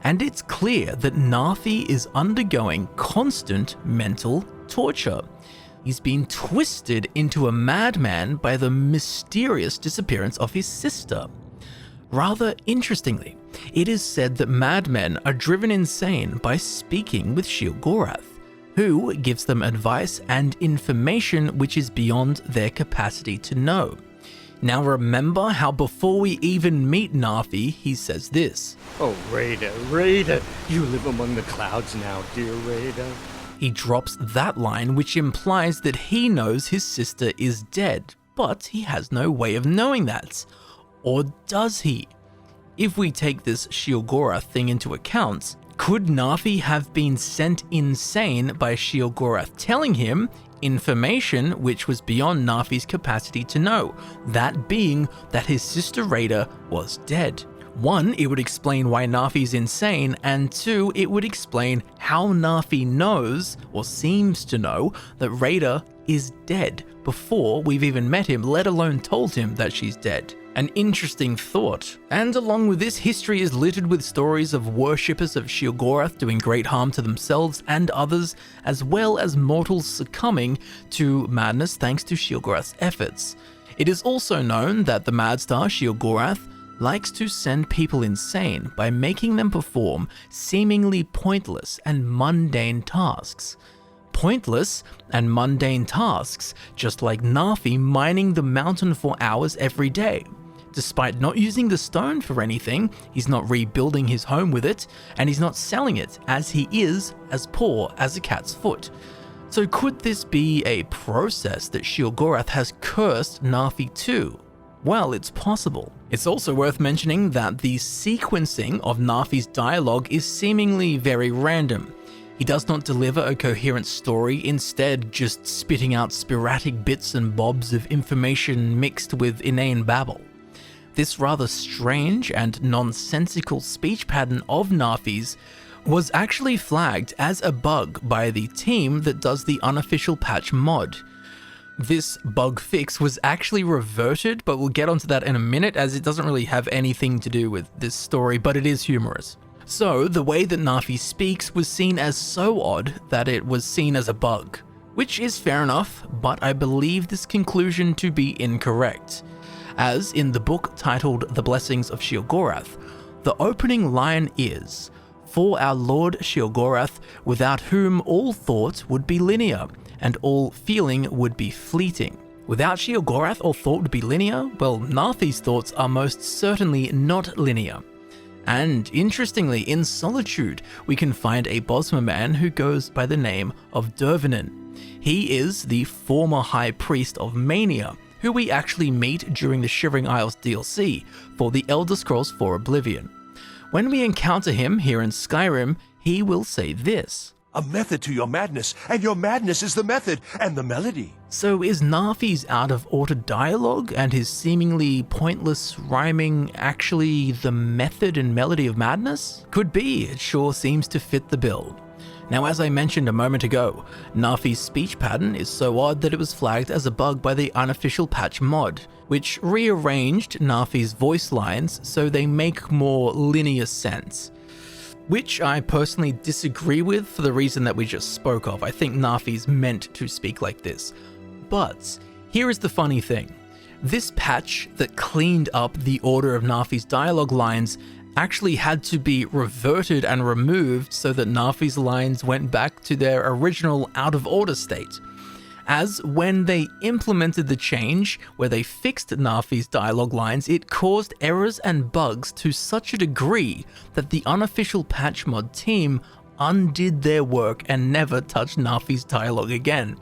And it's clear that Narfi is undergoing constant mental torture. He's been twisted into a madman by the mysterious disappearance of his sister. Rather interestingly, it is said that madmen are driven insane by speaking with Sheogorath, who gives them advice and information which is beyond their capacity to know. Now remember how before we even meet Narfi, he says this. Oh, Reyda, Reyda, you live among the clouds now, dear Reyda. He drops that line, which implies that he knows his sister is dead, but he has no way of knowing that. Or does he? If we take this Sheogorath thing into account, could Narfi have been sent insane by Sheogorath telling him information which was beyond Narfi's capacity to know, that being that his sister Reyda was dead? 1, it would explain why Narfi's insane, and 2, it would explain how Narfi knows, or seems to know, that Reyda is dead before we've even met him, let alone told him that she's dead. An interesting thought. And along with this, history is littered with stories of worshippers of Sheogorath doing great harm to themselves and others, as well as mortals succumbing to madness thanks to Sheogorath's efforts. It is also known that the Mad Star Sheogorath likes to send people insane by making them perform seemingly pointless and mundane tasks. Pointless and mundane tasks, just like Narfi mining the mountain for hours every day. Despite not using the stone for anything, he's not rebuilding his home with it, and he's not selling it, as he is as poor as a cat's foot. So could this be a process that Sheogorath has cursed Narfi to? Well, it's possible. It's also worth mentioning that the sequencing of Narfi's dialogue is seemingly very random. He does not deliver a coherent story, instead just spitting out sporadic bits and bobs of information mixed with inane babble. This rather strange and nonsensical speech pattern of Narfi's was actually flagged as a bug by the team that does the unofficial patch mod. This bug fix was actually reverted, but we'll get onto that in a minute as it doesn't really have anything to do with this story, but it is humorous. So, the way that Narfi speaks was seen as so odd that it was seen as a bug, which is fair enough, but I believe this conclusion to be incorrect. As in the book titled The Blessings of Sheogorath, the opening line is, "For our Lord Sheogorath, without whom all thought would be linear, and all feeling would be fleeting." Without Sheogorath, all thought would be linear? Well, Narfi's thoughts are most certainly not linear. And interestingly, in Solitude, we can find a Bosmer man who goes by the name of Dervinin. He is the former High Priest of Mania, who we actually meet during the Shivering Isles DLC for the Elder Scrolls IV Oblivion. When we encounter him here in Skyrim, he will say this: "A method to your madness, and your madness is the method and the melody." So is Narfi's out-of-order dialogue and his seemingly pointless rhyming actually the method and melody of madness? Could be, it sure seems to fit the bill. Now, as I mentioned a moment ago, Narfi's speech pattern is so odd that it was flagged as a bug by the unofficial patch mod, which rearranged Narfi's voice lines so they make more linear sense. Which I personally disagree with for the reason that we just spoke of. I think Narfi's meant to speak like this. But here is the funny thing. This patch that cleaned up the order of Narfi's dialogue lines actually had to be reverted and removed so that Narfi's lines went back to their original out-of-order state. As when they implemented the change, where they fixed Narfi's dialogue lines, it caused errors and bugs to such a degree that the unofficial patch mod team undid their work and never touched Narfi's dialogue again.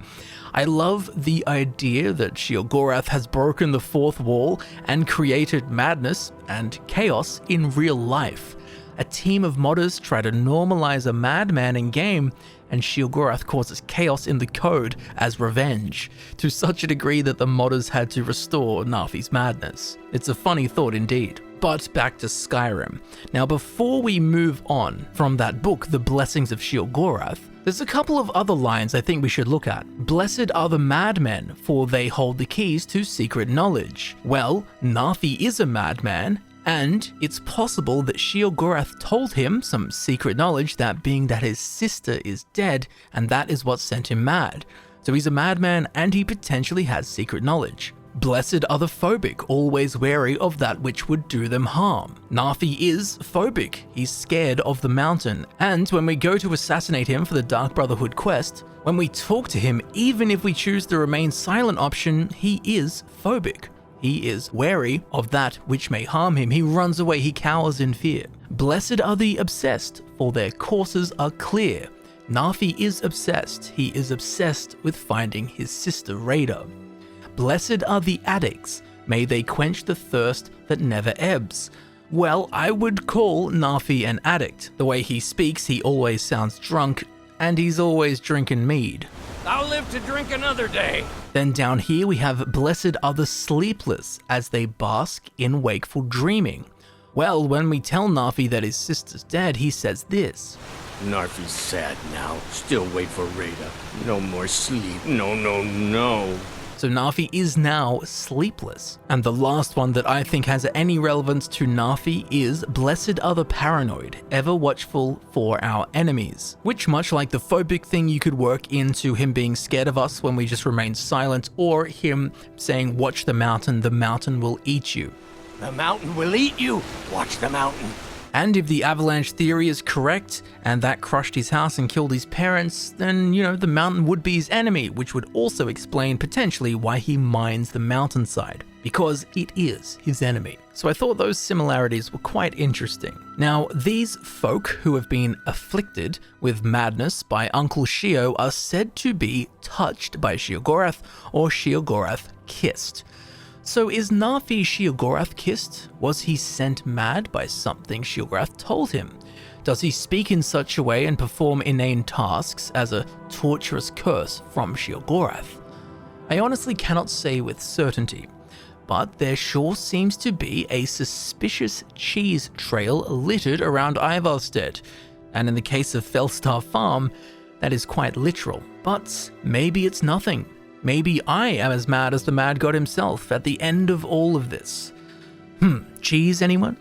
I love the idea that Sheogorath has broken the fourth wall and created madness and chaos in real life. A team of modders try to normalize a madman in game, and Sheogorath causes chaos in the code as revenge, to such a degree that the modders had to restore Narfi's madness. It's a funny thought indeed. But back to Skyrim. Now, before we move on from that book, The Blessings of Sheogorath, there's a couple of other lines I think we should look at. "Blessed are the madmen, for they hold the keys to secret knowledge." Well, Narfi is a madman, and it's possible that Sheogorath told him some secret knowledge, that being that his sister is dead, and that is what sent him mad. So he's a madman, and he potentially has secret knowledge. Blessed are the phobic, always wary of that which would do them harm. Narfi is phobic, he's scared of the mountain, and when we go to assassinate him for the Dark Brotherhood quest, when we talk to him, even if we choose the remain silent option, he is phobic. He is wary of that which may harm him, he runs away, he cowers in fear. Blessed are the obsessed, for their courses are clear. Narfi is obsessed, he is obsessed with finding his sister Reyda. Blessed are the addicts, may they quench the thirst that never ebbs. Well, I would call Narfi an addict. The way he speaks, he always sounds drunk, and he's always drinking mead. I'll live to drink another day. Then down here we have Blessed are the sleepless, as they bask in wakeful dreaming. Well, when we tell Narfi that his sister's dead, he says this. Narfi's sad now. Still wait for Reyda. No more sleep. No, no, no. So Narfi is now sleepless. And the last one that I think has any relevance to Narfi is Blessed are the paranoid, ever watchful for our enemies. Which, much like the phobic thing, you could work into him being scared of us when we just remain silent, or him saying, watch the mountain will eat you. The mountain will eat you. Watch the mountain. And if the avalanche theory is correct, and that crushed his house and killed his parents, then, the mountain would be his enemy, which would also explain potentially why he mines the mountainside, because it is his enemy. So I thought those similarities were quite interesting. Now, these folk who have been afflicted with madness by Uncle Sheo are said to be touched by Sheogorath, or Sheogorath kissed. So is Narfi Sheogorath kissed? Was he sent mad by something Sheogorath told him? Does he speak in such a way and perform inane tasks as a torturous curse from Sheogorath? I honestly cannot say with certainty, but there sure seems to be a suspicious cheese trail littered around Ivarstead, and in the case of Felstar Farm, that is quite literal. But maybe it's nothing. Maybe I am as mad as the mad god himself at the end of all of this. Cheese, anyone?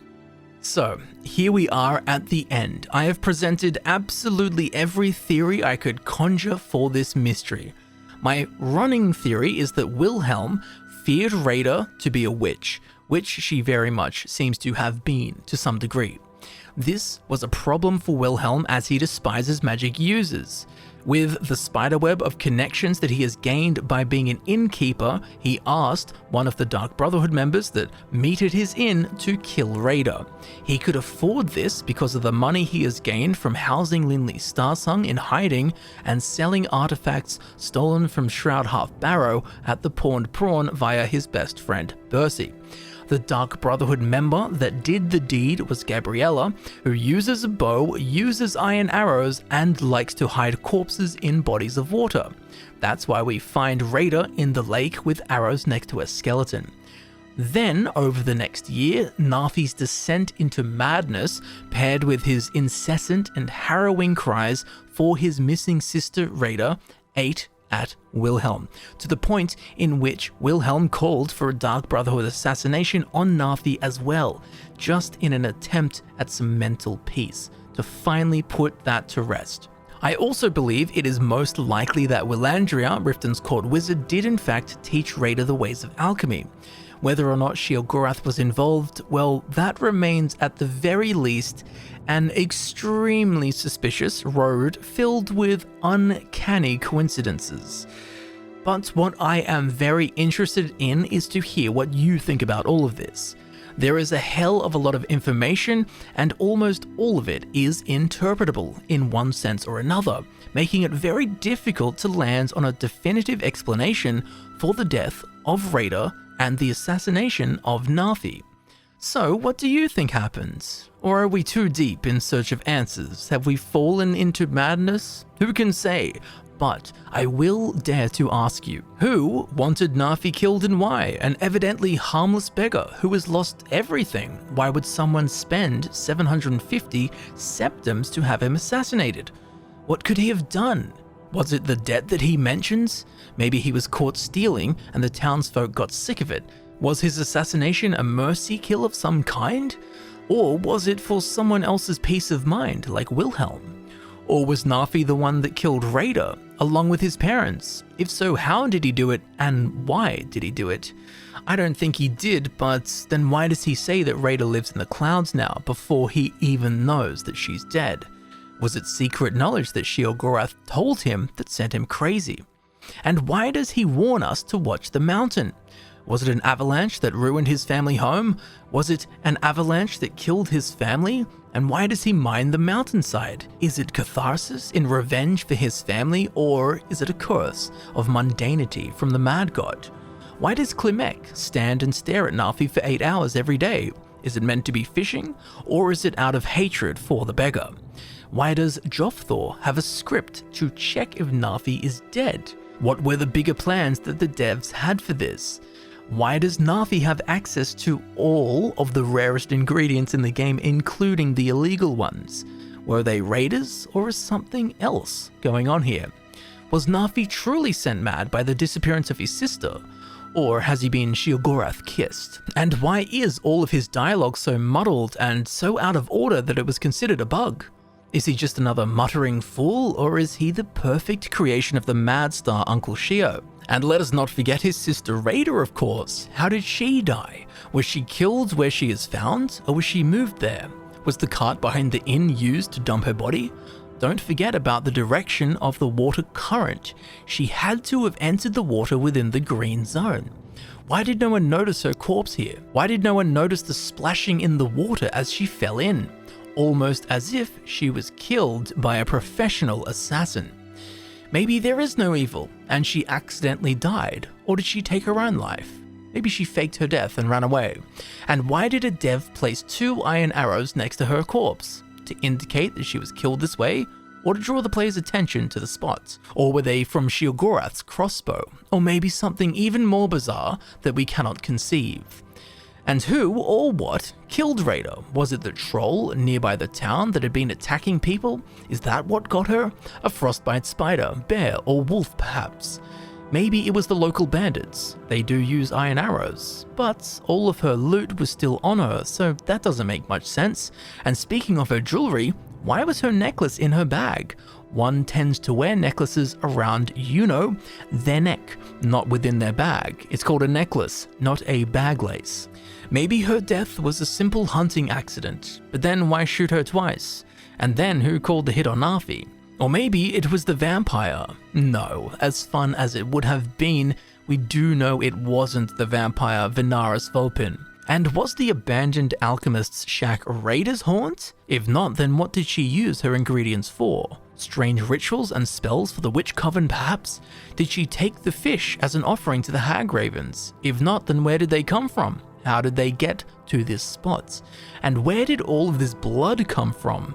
So, here we are at the end. I have presented absolutely every theory I could conjure for this mystery. My running theory is that Wilhelm feared Reyda to be a witch, which she very much seems to have been to some degree. This was a problem for Wilhelm as he despises magic users. With the spiderweb of connections that he has gained by being an innkeeper, he asked one of the Dark Brotherhood members that meted his inn to kill Reyda. He could afford this because of the money he has gained from housing Linley Starsung in hiding and selling artifacts stolen from Shroud Half Barrow at the Pawned Prawn via his best friend Bercy. The Dark Brotherhood member that did the deed was Gabriella, who uses a bow, uses iron arrows, and likes to hide corpses in bodies of water. That's why we find Reyda in the lake with arrows next to a skeleton. Then, over the next year, Narfi's descent into madness, paired with his incessant and harrowing cries for his missing sister Reyda, ate at Wilhelm, to the point in which Wilhelm called for a Dark Brotherhood assassination on Narfi as well, just in an attempt at some mental peace, to finally put that to rest. I also believe it is most likely that Willandria, Riften's court wizard, did in fact teach Reyda the ways of alchemy. Whether or not Sheogorath was involved, well, that remains at the very least an extremely suspicious road filled with uncanny coincidences. But what I am very interested in is to hear what you think about all of this. There is a hell of a lot of information, and almost all of it is interpretable in one sense or another, making it very difficult to land on a definitive explanation for the death of Reyda and the assassination of Narfi. So, what do you think happened? Or are we too deep in search of answers? Have we fallen into madness? Who can say? But I will dare to ask you, who wanted Narfi killed and why? An evidently harmless beggar who has lost everything. Why would someone spend 750 septims to have him assassinated? What could he have done? Was it the debt that he mentions? Maybe he was caught stealing and the townsfolk got sick of it. Was his assassination a mercy kill of some kind? Or was it for someone else's peace of mind, like Wilhelm? Or was Narfi the one that killed Reyda, along with his parents? If so, how did he do it, and why did he do it? I don't think he did, but then why does he say that Reyda lives in the clouds now, before he even knows that she's dead? Was it secret knowledge that Sheogorath told him that sent him crazy? And why does he warn us to watch the mountain? Was it an avalanche that ruined his family home? Was it an avalanche that killed his family? And why does he mine the mountainside? Is it catharsis in revenge for his family, or is it a curse of mundanity from the mad god? Why does Klimek stand and stare at Narfi for 8 hours every day? Is it meant to be fishing, or is it out of hatred for the beggar? Why does Jofthor have a script to check if Narfi is dead? What were the bigger plans that the devs had for this? Why does Narfi have access to all of the rarest ingredients in the game, including the illegal ones? Were they raiders, or is something else going on here? Was Narfi truly sent mad by the disappearance of his sister? Or has he been Sheogorath kissed? And why is all of his dialogue so muddled and so out of order that it was considered a bug? Is he just another muttering fool, or is he the perfect creation of the mad star Uncle Sheo? And let us not forget his sister Reyda, of course. How did she die? Was she killed where she is found, or was she moved there? Was the cart behind the inn used to dump her body? Don't forget about the direction of the water current. She had to have entered the water within the green zone. Why did no one notice her corpse here? Why did no one notice the splashing in the water as she fell in? Almost as if she was killed by a professional assassin. Maybe there is no evil, and she accidentally died, or did she take her own life? Maybe she faked her death and ran away. And why did a dev place 2 iron arrows next to her corpse? To indicate that she was killed this way, or to draw the player's attention to the spot? Or were they from Sheogorath's crossbow? Or maybe something even more bizarre that we cannot conceive? And who or what killed Reyda? Was it the troll nearby the town that had been attacking people? Is that what got her? A frostbite spider, bear, or wolf perhaps? Maybe it was the local bandits. They do use iron arrows, but all of her loot was still on her, so that doesn't make much sense. And speaking of her jewelry, why was her necklace in her bag? One tends to wear necklaces around, their neck, not within their bag. It's called a necklace, not a bag lace. Maybe her death was a simple hunting accident, but then why shoot her twice? And then who called the hit on Narfi? Or maybe it was the vampire. No, as fun as it would have been, we do know it wasn't the vampire Venarus Vulpin. And was the abandoned alchemist's shack Reyda's haunt? If not, then what did she use her ingredients for? Strange rituals and spells for the witch coven perhaps? Did she take the fish as an offering to the Hagravens? If not, then where did they come from? How did they get to this spot? And where did all of this blood come from?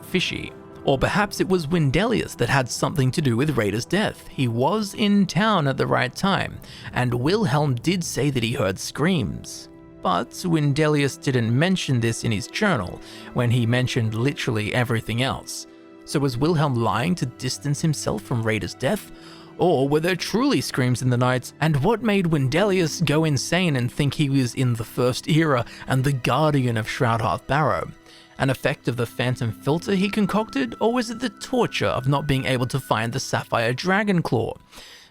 Fishy. Or perhaps it was Wendelius that had something to do with Reyda's death. He was in town at the right time, and Wilhelm did say that he heard screams. But Wendelius didn't mention this in his journal, when he mentioned literally everything else. So was Wilhelm lying to distance himself from Reyda's death? Or were there truly screams in the night? And what made Wendelius go insane and think he was in the First Era and the guardian of Shroudhearth Barrow? An effect of the phantom filter he concocted, or was it the torture of not being able to find the sapphire dragon claw?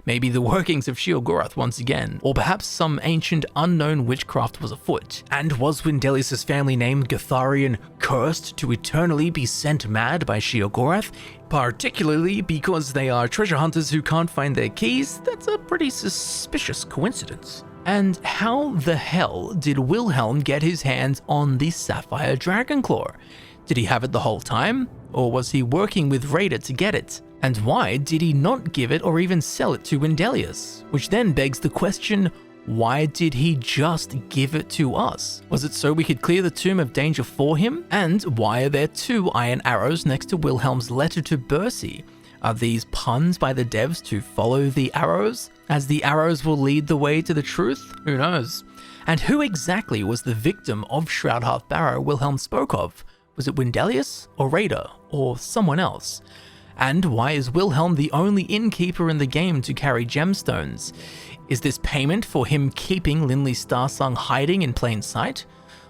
Maybe the workings of Sheogorath once again, or perhaps some ancient unknown witchcraft was afoot. And was Wendelius' family name Gatharian cursed to eternally be sent mad by Sheogorath? Particularly because they are treasure hunters who can't find their keys? That's a pretty suspicious coincidence. And how the hell did Wilhelm get his hands on the sapphire dragonclaw? Did he have it the whole time? Or was he working with Reyda to get it? And why did he not give it or even sell it to Wendelius? Which then begs the question, why did he just give it to us? Was it so we could clear the Tomb of Danger for him? And why are there 2 iron arrows next to Wilhelm's letter to Bercy? Are these puns by the devs to follow the arrows? As the arrows will lead the way to the truth? Who knows? And who exactly was the victim of Shroudhearth Barrow Wilhelm spoke of? Was it Wendelius or Reyda or someone else? And why is Wilhelm the only innkeeper in the game to carry gemstones? Is this payment for him keeping Linley Starsung hiding in plain sight?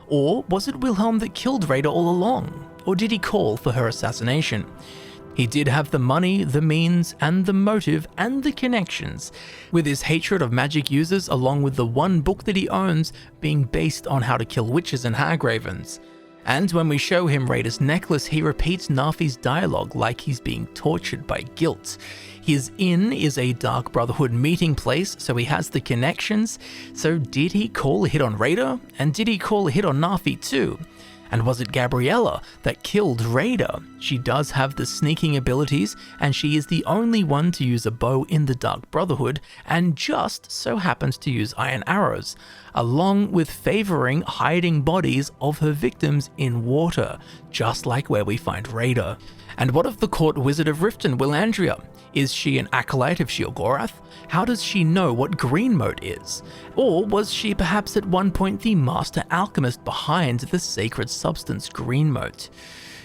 Or was it Wilhelm that killed Reyda all along? Or did he call for her assassination? He did have the money, the means, and the motive, and the connections, with his hatred of magic users along with the one book that he owns being based on how to kill witches and Hagravens. And when we show him Reyda's necklace, he repeats Narfi's dialogue like he's being tortured by guilt. His inn is a Dark Brotherhood meeting place, so he has the connections. So did he call a hit on Reyda? And did he call a hit on Narfi too? And was it Gabriella that killed Reyda? She does have the sneaking abilities, and she is the only one to use a bow in the Dark Brotherhood, and just so happens to use iron arrows, along with favoring hiding bodies of her victims in water, just like where we find Reyda. And what of the court wizard of Riften, Willandria? Is she an acolyte of Sheogorath? How does she know what green mote is? Or was she perhaps at one point the master alchemist behind the sacred substance green mote?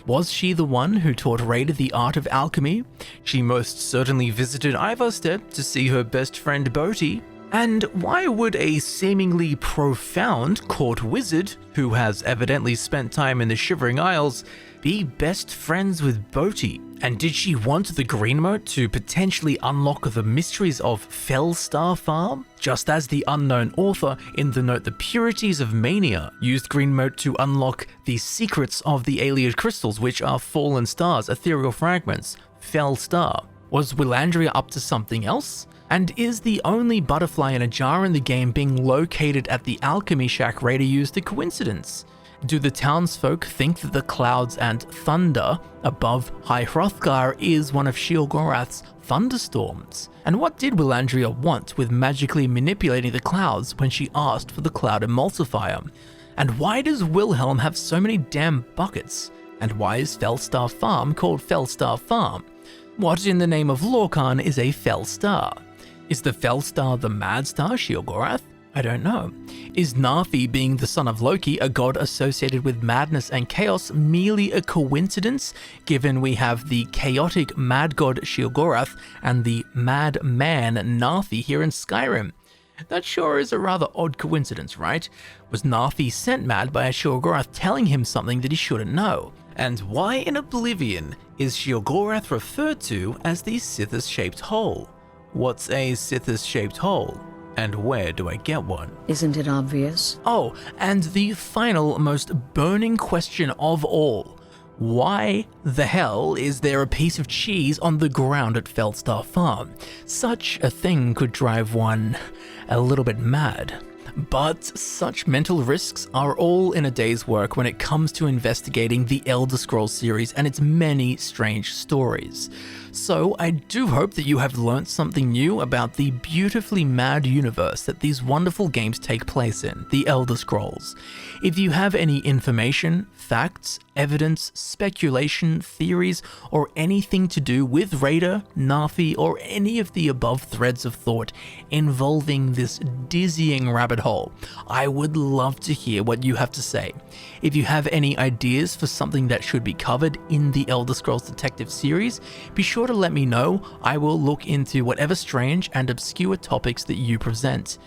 Was she the one who taught Reyda the art of alchemy? She most certainly visited Ivarstead to see her best friend Bodhi. And why would a seemingly profound court wizard, who has evidently spent time in the Shivering Isles, be best friends with Bodhi? And did she want the green mote to potentially unlock the mysteries of Fellstar Farm? Just as the unknown author in the note The Purities of Mania used green mote to unlock the secrets of the Ayleid crystals, which are fallen stars, ethereal fragments, Fellstar. Was Willandria up to something else? And is the only butterfly in a jar in the game being located at the alchemy shack Reyda used a coincidence? Do the townsfolk think that the clouds and thunder above High Hrothgar is one of Sheogorath's thunderstorms? And what did Willandria want with magically manipulating the clouds when she asked for the cloud emulsifier? And why does Wilhelm have so many damn buckets? And why is Fellstar Farm called Fellstar Farm? What in the name of Lorcan is a Fellstar? Is the Fellstar the mad star Sheogorath? I don't know. Is Narfi being the son of Loki, a god associated with madness and chaos, merely a coincidence, given we have the chaotic mad god Sheogorath and the mad man Narfi here in Skyrim? That sure is a rather odd coincidence, right? Was Narfi sent mad by a Sheogorath telling him something that he shouldn't know? And why in Oblivion is Sheogorath referred to as the Sithis-shaped hole? What's a Sithis-shaped hole? And where do I get one? Isn't it obvious? Oh, and the final, most burning question of all. Why the hell is there a piece of cheese on the ground at Fellstar Farm? Such a thing could drive one a little bit mad. But such mental risks are all in a day's work when it comes to investigating the Elder Scrolls series and its many strange stories. So I do hope that you have learnt something new about the beautifully mad universe that these wonderful games take place in, the Elder Scrolls. If you have any information, facts, evidence, speculation, theories, or anything to do with Reyda, Narfi, or any of the above threads of thought involving this dizzying rabbit hole, I would love to hear what you have to say. If you have any ideas for something that should be covered in the Elder Scrolls Detective series, be sure to let me know. I will look into whatever strange and obscure topics that you present.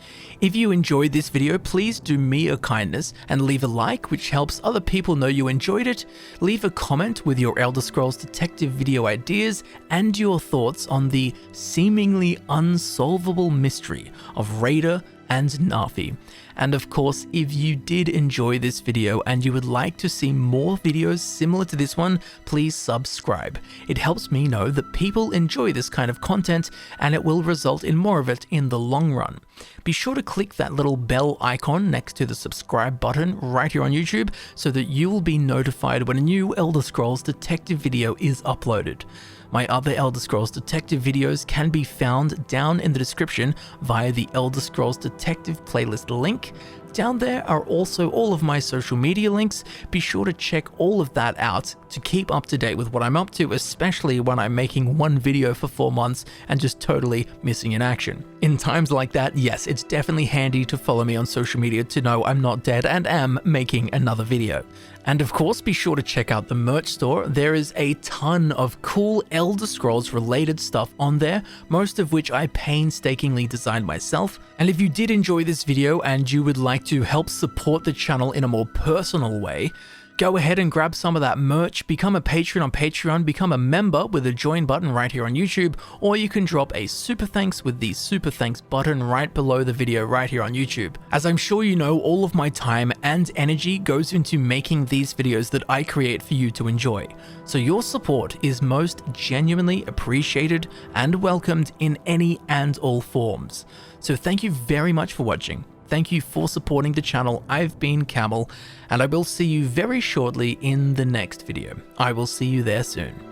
If you enjoyed this video, please do me a kindness and leave a like, which helps other people know you enjoyed it. Leave a comment with your Elder Scrolls Detective video ideas and your thoughts on the seemingly unsolvable mystery of Reyda and Narfi. And of course, if you did enjoy this video and you would like to see more videos similar to this one, please subscribe. It helps me know that people enjoy this kind of content and it will result in more of it in the long run. Be sure to click that little bell icon next to the subscribe button right here on YouTube so that you will be notified when a new Elder Scrolls Detective video is uploaded. My other Elder Scrolls Detective videos can be found down in the description via the Elder Scrolls Detective playlist link. Down there are also all of my social media links. Be sure to check all of that out to keep up to date with what I'm up to, especially when I'm making one video for 4 months and just totally missing in action. In times like that, yes, it's definitely handy to follow me on social media to know I'm not dead and am making another video. And of course, be sure to check out the merch store. There is a ton of cool Elder Scrolls related stuff on there, most of which I painstakingly designed myself. And if you did enjoy this video and you would like to help support the channel in a more personal way, go ahead and grab some of that merch, become a patron on Patreon, become a member with a join button right here on YouTube, or you can drop a super thanks with the super thanks button right below the video right here on YouTube. As I'm sure you know, all of my time and energy goes into making these videos that I create for you to enjoy. So your support is most genuinely appreciated and welcomed in any and all forms. So thank you very much for watching. thank you for supporting the channel. I've been Camel, and I will see you very shortly in the next video. I will see you there soon.